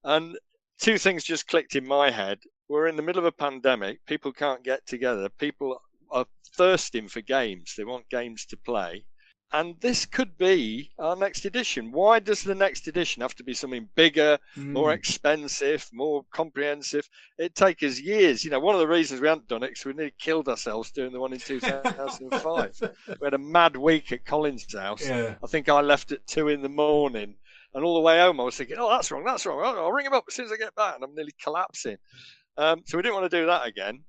And 2 things just clicked in my head. We're in the middle of a pandemic. People can't get together. People are thirsting for games. They want games to play. And this could be our next edition. Why does the next edition have to be something bigger, more expensive, more comprehensive? It'd take us years. One of the reasons we hadn't done it is we nearly killed ourselves doing the one in 2005. We had a mad week at Colin's house. I think I left at 2 a.m, and all the way home I was thinking, "Oh, that's wrong. I'll ring him up as soon as I get back," and I'm nearly collapsing. So we didn't want to do that again.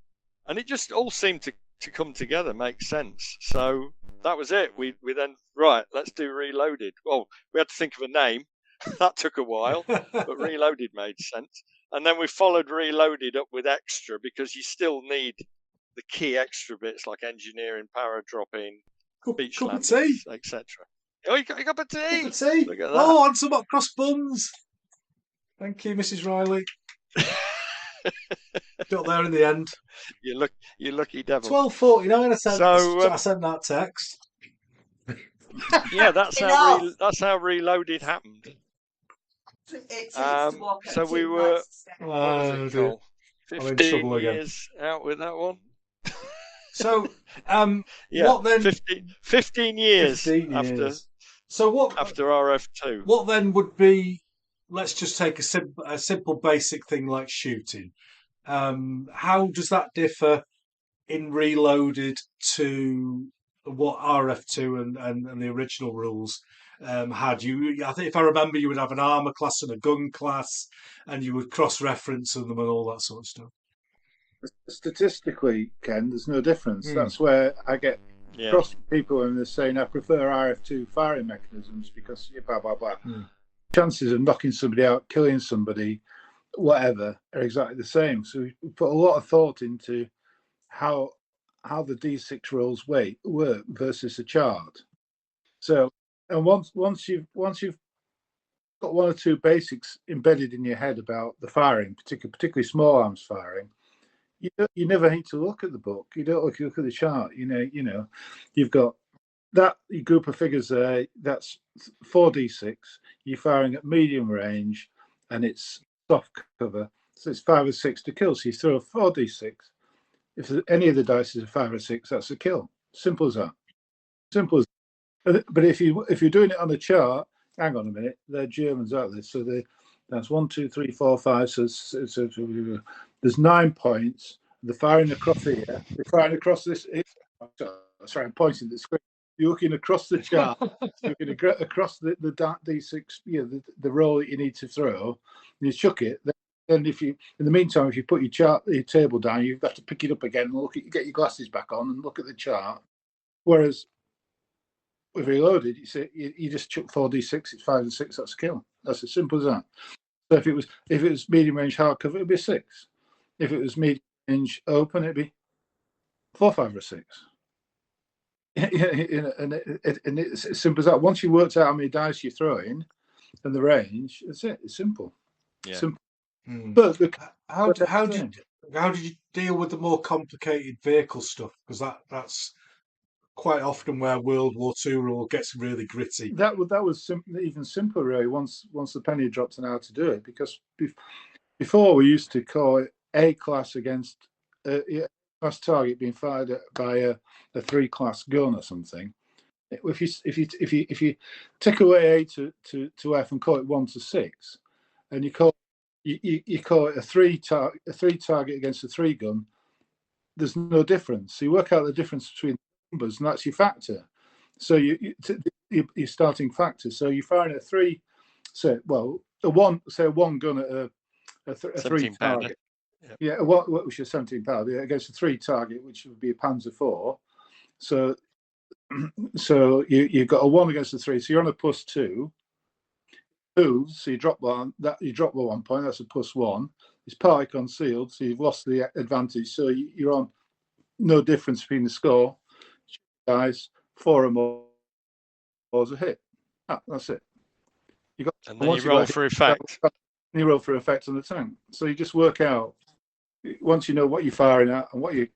And it just all seemed to come together, make sense. So that was it. We then, right, let's do Reloaded. Well, we had to think of a name. That took a while, but Reloaded made sense. And then we followed Reloaded up with Extra, because you still need the key extra bits like engineering, paradropping, beach landings, etc. Oh, you got a cup of tea? Look at that. Oh, and some hot cross buns. Thank you, Mrs. Riley. Got there in the end. You lucky devil. 12:49. So I sent that text. yeah, that's how Reloaded happened. So we were, what was it, Cole? 15 years out with that one. So, yeah, what then? 15 years, 15 years. after. So what? After RF2. What then would be? Let's just take a simple basic thing like shooting. How does that differ in Reloaded to what RF2 and the original rules had? I think if I remember, you would have an armor class and a gun class, and you would cross-reference them and all that sort of stuff. Statistically, Ken, there's no difference. That's where I get cross people when they're saying I prefer RF2 firing mechanisms because blah blah blah. Chances of knocking somebody out, killing somebody, whatever, are exactly the same. So we put a lot of thought into how the D6 rolls work versus a chart. So, and once you've got one or two basics embedded in your head about the firing, particularly small arms firing, you never need to look at the book. You don't look at the chart. You know, you've got that group of figures there. That's 4d6. You're firing at medium range, and it's soft cover, so it's 5 or 6 to kill. So you throw a 4d6. If any of the dice is a 5 or 6, that's a kill. Simple as that. Simple as. But if you're doing it on a chart, hang on a minute, they're Germans, aren't they? So that's 1, 2, 3, 4, 5. So there's 9 points. They're firing across here. They're firing across this. Sorry, I'm pointing at the screen. You're looking across the chart. You're looking across the D6. The roll that you need to throw. And you chuck it. Then if you, in the meantime, if you put your table down, you have to pick it up again and get your glasses back on and look at the chart. Whereas with Reloaded, you just chuck 4d6, it's 5 and 6, that's a kill. That's as simple as that. So if it was medium range hardcover, it'd be 6. If it was medium range open, it'd be 4, 5, or 6. And it's as simple as that. Once you worked out how many dice you're throwing and the range, that's it. It's simple. Yeah. Simple. But how did you deal with the more complicated vehicle stuff? Because that's quite often where World War II rule gets really gritty. That was even simpler, really. Once the penny dropped on how to do it, because before we used to call it A class against a class target being fired by a 3-class gun or something. If you take away A to F and call it 1 to 6, and you call it a 3 target against a 3 gun, there's no difference. So you work out the difference between numbers, and that's your factor. So your starting factor. So you're firing a 3, a 1 gun at a 3 target. Yep. Yeah, what was your 17 pounder against a 3 target, which would be a Panzer IV. So you've got a 1 against a 3. So you're on a +2. So you drop one. You drop 1 point. That's a +1. It's partly concealed, so you've lost the advantage. So you're on no difference between the score. Guys, 4 or more is a hit. That's it. And then you roll for effect. You roll for effect on the tank. So you just work out. Once you know what you're firing at and what you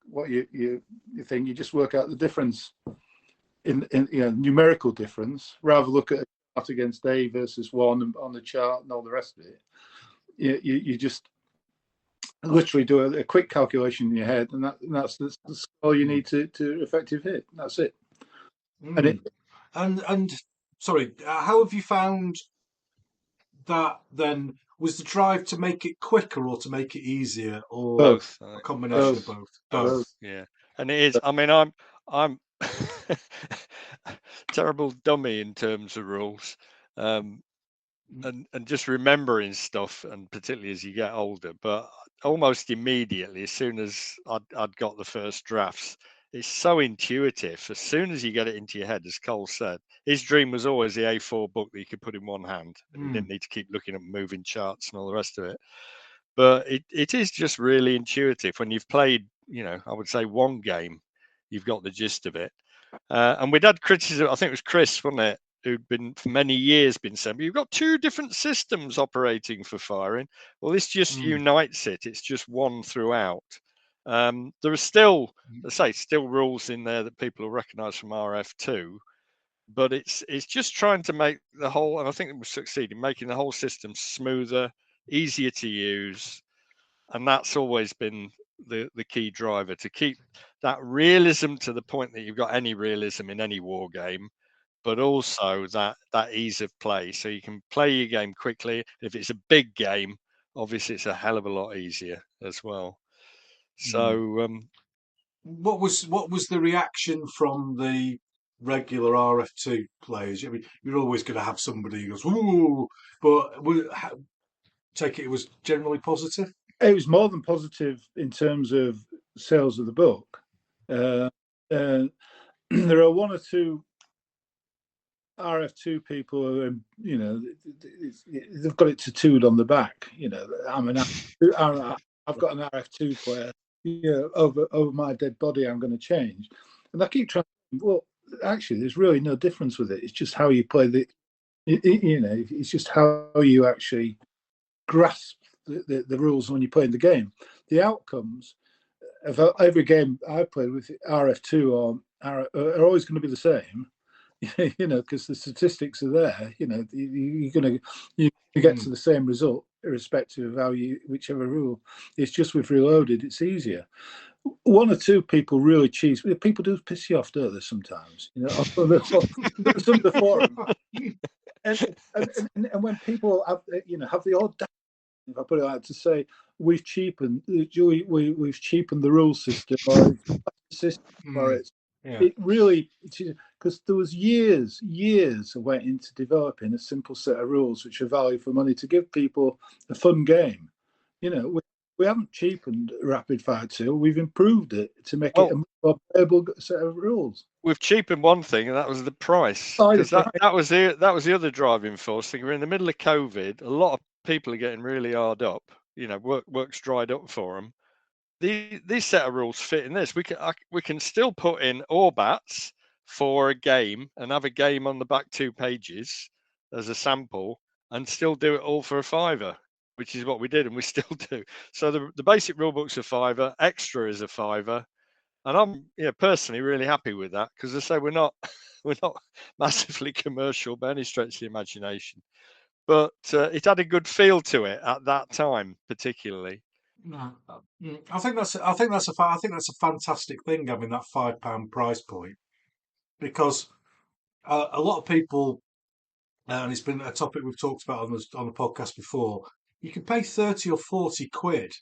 think, you just work out the difference in numerical difference. Rather look at a chart against A versus 1 on the chart and all the rest of it. You just literally do a quick calculation in your head, and that's the score you need to effective hit. That's it. And sorry, how have you found that then? Was the drive to make it quicker or to make it easier, or both? A combination of both? Both. Yeah, and it is. I mean, I'm terrible dummy in terms of rules, and just remembering stuff, and particularly as you get older. But almost immediately, as soon as I'd got the first drafts, it's so intuitive. As soon as you get it into your head, as Cole said, his dream was always the A4 book that you could put in one hand. You didn't need to keep looking at moving charts and all the rest of it. But it is just really intuitive. When you've played, I would say 1 game, you've got the gist of it. And we'd had criticism, I think it was Chris, wasn't it, who'd been for many years been saying, you've got two different systems operating for firing. Well, this just unites it. It's just one throughout. There are still, let's say, still rules in there that people will recognise from RF2, but it's just trying to make the whole, and I think it will succeed in making the whole system smoother, easier to use, and that's always been the key driver, to keep that realism to the point that you've got any realism in any war game, but also that ease of play, so you can play your game quickly. If it's a big game, obviously it's a hell of a lot easier as well. So what was the reaction from the regular RF2 players? I mean, you're always going to have somebody who goes, "Ooh," but take it was generally positive. It was more than positive in terms of sales of the book. There are one or two RF2 people who, you know, they've got it tattooed on the back. You know, I've got an RF2 player. You know, over my dead body, I'm going to change. And I keep trying. Well, actually, there's really no difference with it. It's just how you play the. You know, it's just how you actually grasp the rules when you're playing the game. The outcomes of every game I played with RF2 are always going to be the same. You know, because the statistics are there. You know, you're going to get to the same result irrespective of how whichever rule. It's just with Reloaded, it's easier. One or two people really cheese. People do piss you off, don't they? Sometimes, you know, some of the forum, and when people have, you know, have the audacity, if I put it like to say, we've cheapened the rule system or the system for it. Yeah. It really, because there was years went into developing a simple set of rules which are value for money to give people a fun game. You know, we haven't cheapened Rapid Fire 2. We've improved it to make it a more playable set of rules. We've cheapened one thing, and that was the price. Because that was the other driving force. We're in the middle of COVID. A lot of people are getting really hard up. You know, work's dried up for them. These set of rules fit in this. We can still put in Orbats for a game and have a game on the back 2 pages as a sample, and still do it all for a £5, which is what we did, and we still do. So the basic rule book's a £5, extra is a £5, and I'm personally really happy with that, because I say we're not massively commercial by any stretch of the imagination, but it had a good feel to it at that time, particularly. No, I think that's a fantastic thing, having that £5 price point, because a lot of people, and it's been a topic we've talked about on the podcast before. You can pay 30 or 40 quid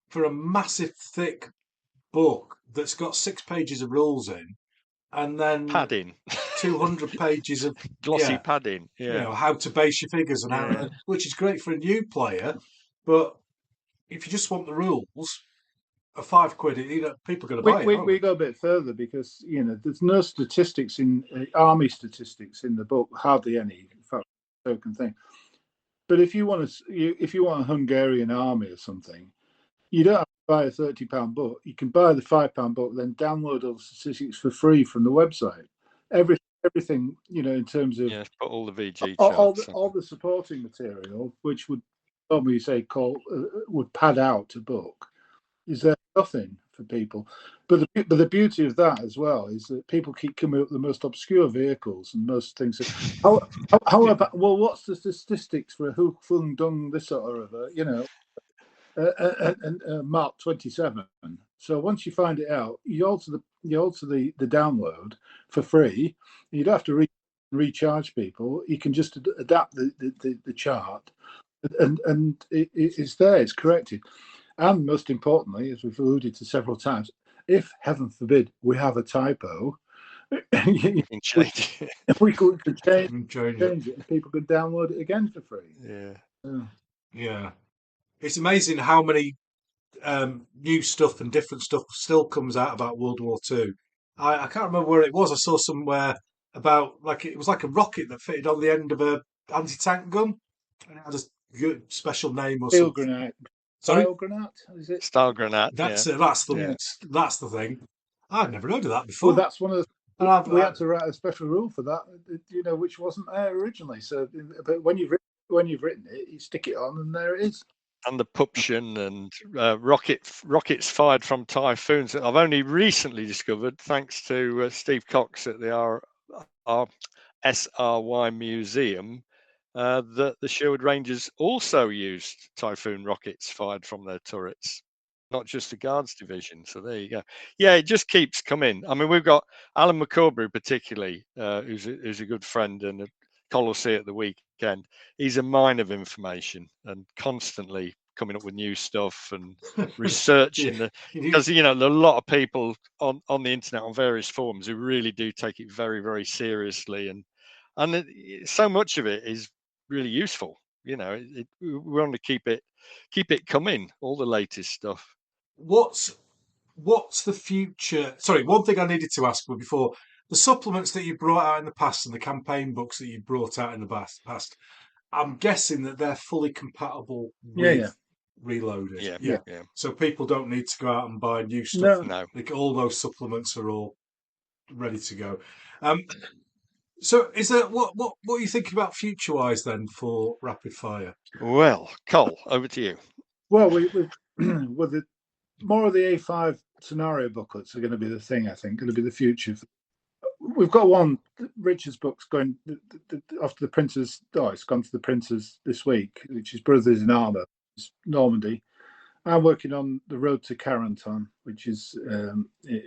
for a massive thick book that's got 6 pages of rules in, and then padding, 200 pages of glossy padding. Yeah, you know, how to base your figures and how, which is great for a new player, but if you just want the rules, a £5, people are going to buy it. We go a bit further, because there's no statistics in army statistics in the book, hardly any. In fact, token thing. But if you want a Hungarian army or something, you don't have to buy a £30 book. You can buy the £5 book, then download all the statistics for free from the website. Everything, in terms of put all the VG charts, all the supporting material, which would probably say would pad out a book. Is there nothing for people? But the beauty of that as well is that people keep coming up with the most obscure vehicles and most things. How about, well, what's the statistics for a Hook Fung Dung this sort of and Mark 27? So once you find it out, you alter the download for free. You don't have to recharge people. You can just adapt the chart, and it's there. It's corrected. And most importantly, as we've alluded to several times, if, heaven forbid, we have a typo, we could change it, and people could download it again for free. Yeah. It's amazing how many new stuff and different stuff still comes out about World War II. I can't remember where it was. I saw somewhere about, it was like a rocket that fitted on the end of a anti-tank gun, and it had a special name or Steel something. Grenade. Sorry? Granat, is it? Style Granat. That's the thing. I'd never heard of that before. Well, that's one of we had to write a special rule for that, which wasn't there originally. So, but when you've written it, you stick it on, and there it is. And the puption and rockets fired from typhoons that I've only recently discovered, thanks to Steve Cox at the SRY Museum, that the Sherwood Rangers also used typhoon rockets fired from their turrets, not just the Guards division. So there you go. Yeah, it just keeps coming. I mean, we've got Alan McCorbury particularly, who's a good friend, and Col will see at the weekend. He's a mine of information and constantly coming up with new stuff and researching because there are a lot of people on the internet on various forums who really do take it very, very seriously, and so much of it is really useful. We want to keep it coming, all the latest stuff. What's the future? Sorry, one thing I needed to ask before: the supplements that you brought out in the past and the campaign books that you brought out in the past, I'm guessing that they're fully compatible with Reloaded. Yeah. So people don't need to go out and buy new stuff. No. All those supplements are all ready to go. So is there what are you thinking about future wise then for Rapid Fire? Well, Col, over to you. Well, with more of the A5 scenario booklets are going to be the thing. I think going to be the future. We've got one. Richard's book's going off to the printers. Oh, it's gone to the printers this week, which is Brothers in Armour. It's Normandy. I'm working on The Road to Carentan, which is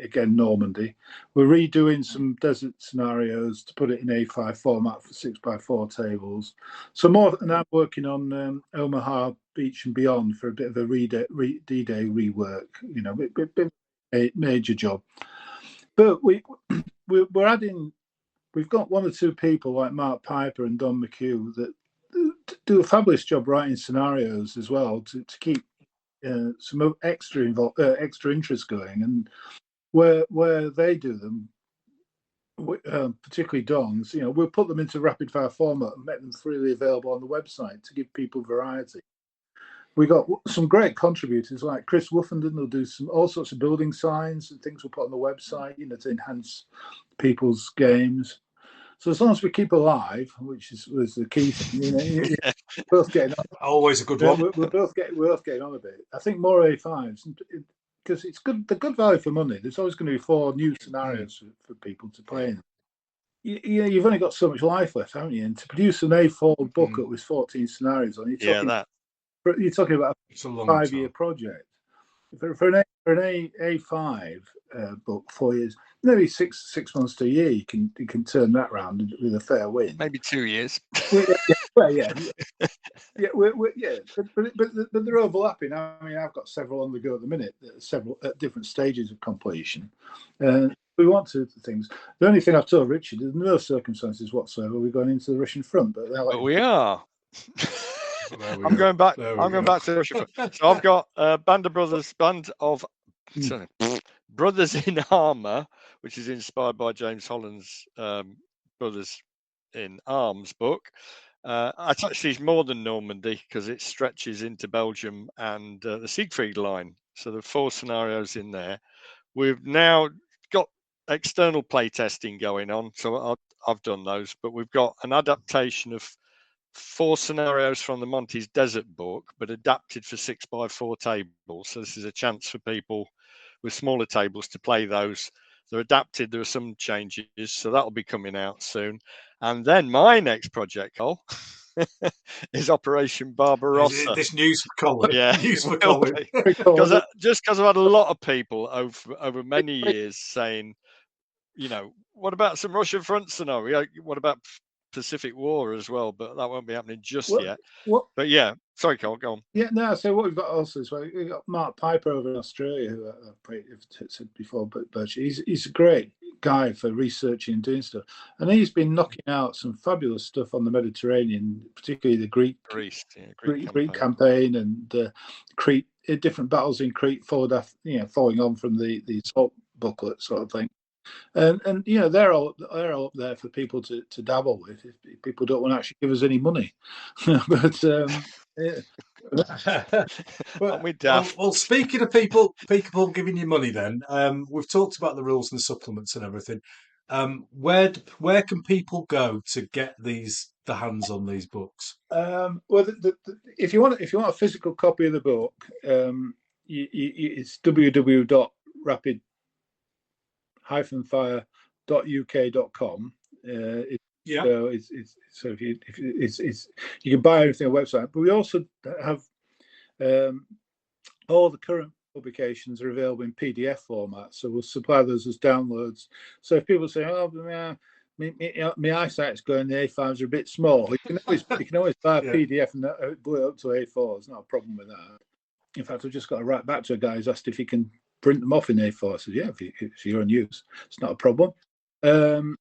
again Normandy. We're redoing some desert scenarios to put it in A5 format for 6x4 tables. So more, and I'm working on Omaha Beach and Beyond for a bit of a D-Day rework. Bit a major job. But we're adding. We've got one or two people like Mark Piper and Don McHugh that do a fabulous job writing scenarios as well to keep some extra interest going, and where they do them, particularly Don's, we'll put them into rapid fire format and make them freely available on the website to give people variety. We got some great contributors like Chris Woofenden. They'll do all sorts of building signs and things we'll put on the website, to enhance people's games. So as long as we keep alive, which was the key thing, both getting on. Always a good one. We're both getting on a bit. I think more A5s because it's good. The good value for money. There's always going to be 4 new scenarios for people to play in. You've only got so much life left, haven't you? And to produce an A4 booklet with 14 scenarios on, you're talking about a 5-year project. For an A5 book, 4 years, maybe 6 months to a year, you can turn that round with a fair win. Maybe 2 years. But they're overlapping. I mean, I've got several on the go at the minute, several at different stages of completion. We want to things. The only thing I've told Richard is no circumstances whatsoever we're going into the Russian front, but we are. I'm going back to the Russian front. So I've got Band of Brothers in Armour, which is inspired by James Holland's Brothers in Arms book. Actually, it's more than Normandy because it stretches into Belgium and the Siegfried line. So there are 4 scenarios in there. We've now got external play testing going on, so I've done those. But we've got an adaptation of 4 scenarios from the Monty's Desert book, but adapted for 6x4 tables. So this is a chance for people with smaller tables to play those. They're adapted. There are some changes, so that'll be coming out soon. And then my next project, Cole, is Operation Barbarossa. This news for Colin. Yeah, news for Colin. Because I've had a lot of people over many years saying, what about some Russian front scenario? What about Pacific War as well? But that won't be happening just yet. But yeah, sorry, Cole, go on. Yeah, no. So what we've got also is we've got Mark Piper over in Australia, who I've said before, but he's a great guy for researching and doing stuff, and he's been knocking out some fabulous stuff on the Mediterranean, particularly the Greek campaign and Crete, different battles in Crete, following on from the assault booklet sort of thing. And they're all up there for people to dabble with if people don't want to actually give us any money. But well, speaking of people giving you money, then we've talked about the rules and the supplements and everything. Where can people go to get the hands on these books? Well, if you want a physical copy of the book, it's www.rapid-fire.uk.com. Yeah. So if you can buy everything on the website, but we also have all the current publications are available in PDF format, so we'll supply those as downloads. So if people say, "Oh, my eyesight's going, the A5s are a bit small," you can always buy a PDF and blow it up to A4. There's not a problem with that. In fact, I've just got to write back to a guy who's asked if he can print them off in A4. I said, "Yeah, if you're in use, it's not a problem." And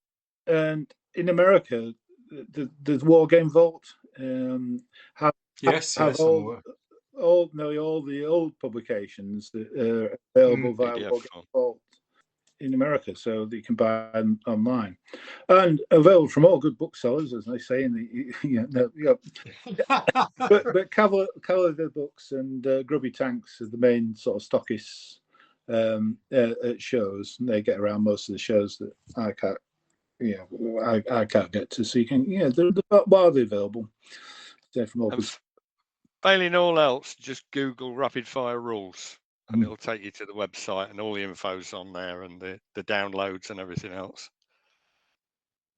in America, the Wargame Vault have nearly all the old publications that are available via Wargame Vault in America, so that you can buy them online, and available from all good booksellers, as they say in the but Cavalier Books and Grubby Tanks are the main sort of stockists at shows, and they get around most of the shows that I can't. I can't get to, so you can. They're widely available. From all failing all else, just Google rapid fire rules, and it'll take you to the website, and all the info's on there, and the downloads and everything else.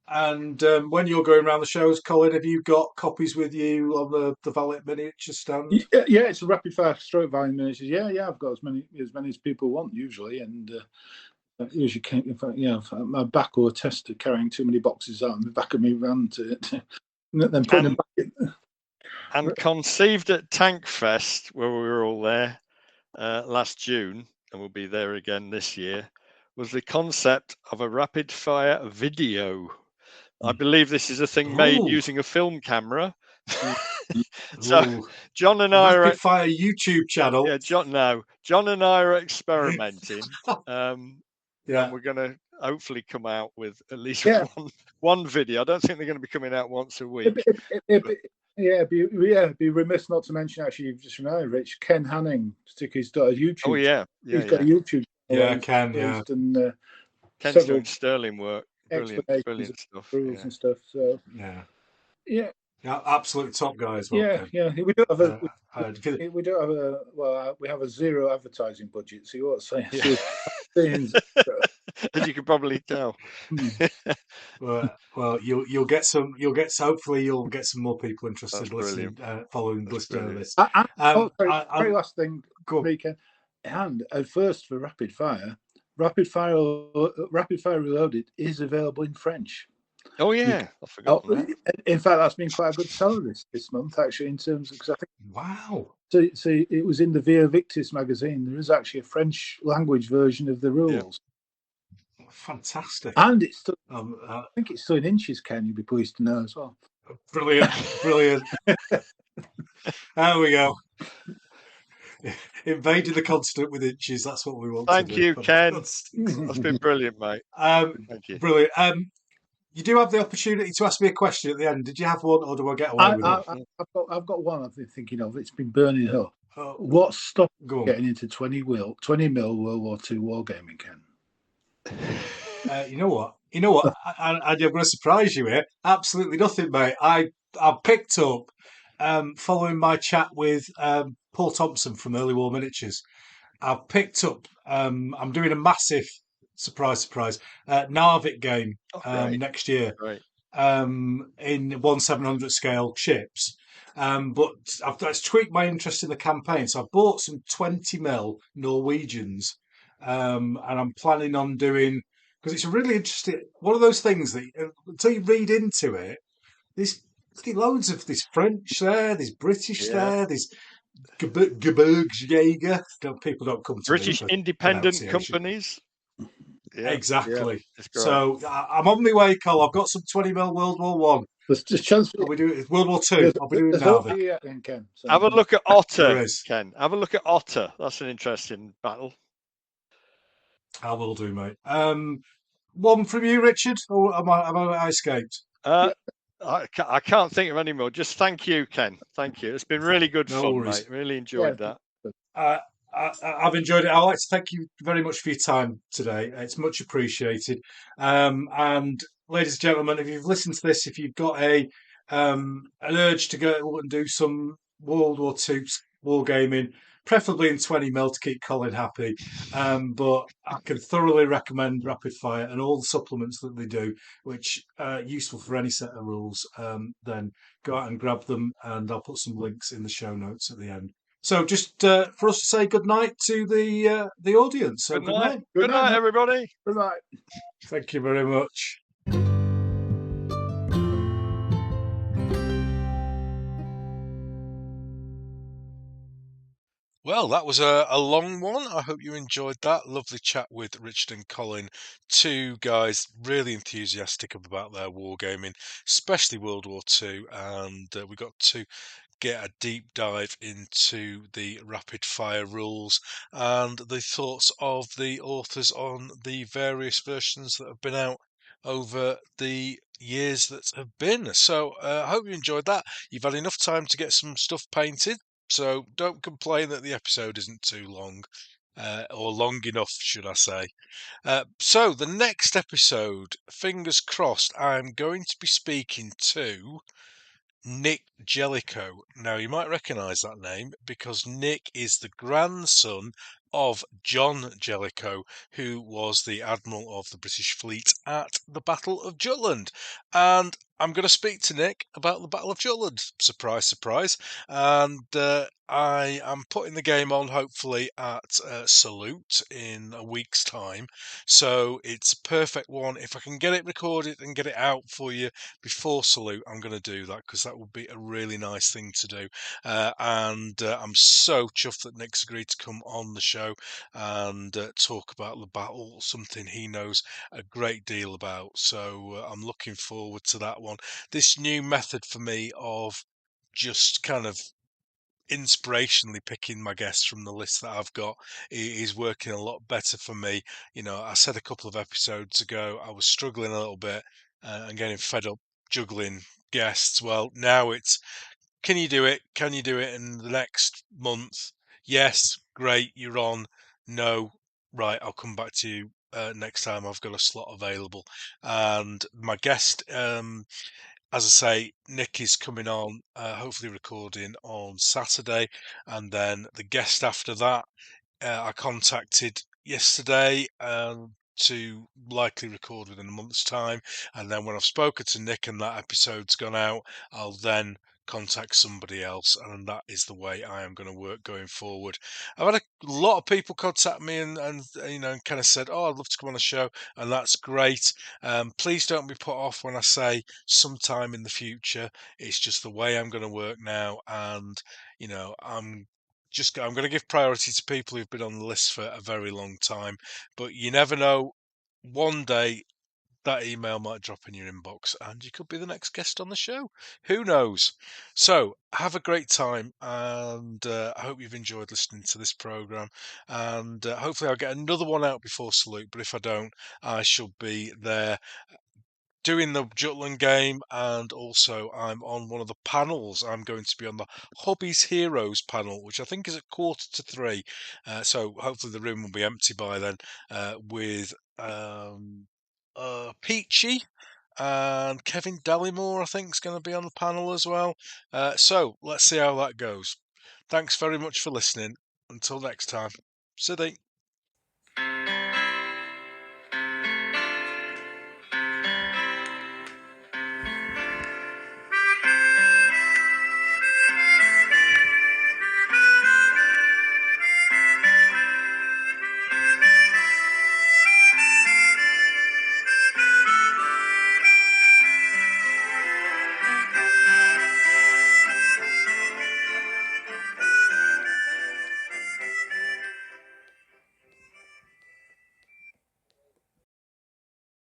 And when you're going around the shows, Colin, have you got copies with you on the Valet miniature stand? Yeah, it's a rapid fire stroke volume miniatures. Yeah, I've got as many as people want usually, and usually can't. In fact, my back will attest to carrying too many boxes out in the back of me van to then putting them back in. And conceived at Tank Fest, where we were all there last June, and we'll be there again this year, was the concept of a rapid fire video. I believe this is a thing made using a film camera. So John and I rapid fire YouTube channel. Yeah, John and I are experimenting. And we're going to hopefully come out with at least one video. I don't think they're going to be coming out once a week. It'd be remiss not to mention, actually, you've just reminded Rich, Ken Hanning, particularly, he's got a YouTube. Oh yeah, he's got a YouTube. Ken. And, Ken's doing sterling work. Brilliant stuff. Rules and stuff. So yeah, absolutely top guy as well. Yeah. We don't have we have a zero advertising budget, so you won't say. As you can probably tell. Well, you'll get some. Hopefully, you'll get some more people interested listening, following this. Very last thing, Ken. And at first for Rapid Fire Reloaded is available in French. Oh yeah, I forgot that. In fact, that's been quite a good seller this month, actually, in terms of, because I think. Wow. So it was in the Via Victis magazine. There is actually a French language version of the rules. Yeah. Fantastic. And it's still, I think it's still in inches, Ken, you'd be pleased to know as well. Brilliant. There we go. Invading the continent with inches. That's what we want. Thank you, Ken. That's been brilliant, mate. Thank you. Brilliant. You do have the opportunity to ask me a question at the end. Did you have one, or do I get away with it? I've got one. I've been thinking of. It's been burning up. What stopped getting into 20 mil World War II wargaming, Ken? You know what? I'm going to surprise you here. Absolutely nothing, mate. I picked up, following my chat with Paul Thompson from Early War Miniatures, I've picked up, I'm doing a massive, surprise, Narvik game next year in 1/700 scale ships. But I've tweaked my interest in the campaign. So I bought some 20 mil Norwegians, and I'm planning on doing, because it's a really interesting, one of those things that until you read into it, there's loads of, there's French there, there's British there, there's Gebirgsjäger. People don't come to British independent companies. Yeah, exactly. So I'm on my way, Col. I've got some 20 mil World War One. There's just chance. I'll be doing World War Two. I'll be doing Narvik. Have a look at Otter, Ken. Have a look at Otter. That's an interesting battle. I will do, mate. One from you, Richard, or am I escaped? I can't think of any more. Just thank you, Ken. Thank you. It's been really good fun, mate. Really enjoyed that. I've enjoyed it. I'd like to thank you very much for your time today. It's much appreciated. And ladies and gentlemen, if you've listened to this, if you've got an urge to go and do some World War II wargaming, preferably in 20 mil to keep Colin happy. But I can thoroughly recommend Rapid Fire and all the supplements that they do, which are useful for any set of rules. Then go out and grab them, and I'll put some links in the show notes at the end. So just for us to say good night to the audience. So good night. Good night, everybody. Good night. Thank you very much. Well, that was a long one. I hope you enjoyed that. Lovely chat with Richard and Colin. Two guys really enthusiastic about their wargaming, especially World War II. And we got to get a deep dive into the rapid fire rules and the thoughts of the authors on the various versions that have been out over the years that have been. So I hope you enjoyed that. You've had enough time to get some stuff painted, so don't complain that the episode isn't too long, or long enough, should I say. So the next episode, fingers crossed, I'm going to be speaking to Nick Jellicoe. Now, you might recognise that name because Nick is the grandson of John Jellicoe, who was the Admiral of the British fleet at the Battle of Jutland. And I'm going to speak to Nick about the Battle of Jutland. Surprise, surprise. And I am putting the game on, hopefully, at Salute in a week's time. So it's a perfect one. If I can get it recorded and get it out for you before Salute, I'm going to do that because that would be a really nice thing to do. And I'm so chuffed that Nick's agreed to come on the show and talk about the battle, something he knows a great deal about. So I'm looking forward to that one. This new method for me of just kind of inspirationally picking my guests from the list that I've got is working a lot better for me. You know, I said a couple of episodes ago I was struggling a little bit and getting fed up juggling guests. Well, now it's, can you do it? Can you do it in the next month? Yes, great, you're on. No, right, I'll come back to you next time I've got a slot available. And my guest, as I say, Nick is coming on, hopefully recording on Saturday, and then the guest after that, I contacted yesterday to likely record within a month's time, and then when I've spoken to Nick and that episode's gone out, I'll then contact somebody else, and that is the way I am going to work going forward. I've had a lot of people contact me and you know, kind of said, oh, I'd love to come on the show, and that's great. Please don't be put off when I say sometime in the future. It's just the way I'm going to work now, and you know, I'm going to give priority to people who've been on the list for a very long time, but you never know. One day that email might drop in your inbox and you could be the next guest on the show. Who knows? So have a great time, and I hope you've enjoyed listening to this program, and hopefully I'll get another one out before Salute, but if I don't, I shall be there doing the Jutland game, and also I'm on one of the panels. I'm going to be on the Hobbies Heroes panel, which I think is at 2:45. So hopefully the room will be empty by then, with Peachy and Kevin Dallimore, I think, is going to be on the panel as well. So let's see how that goes. Thanks very much for listening. Until next time, Siddy.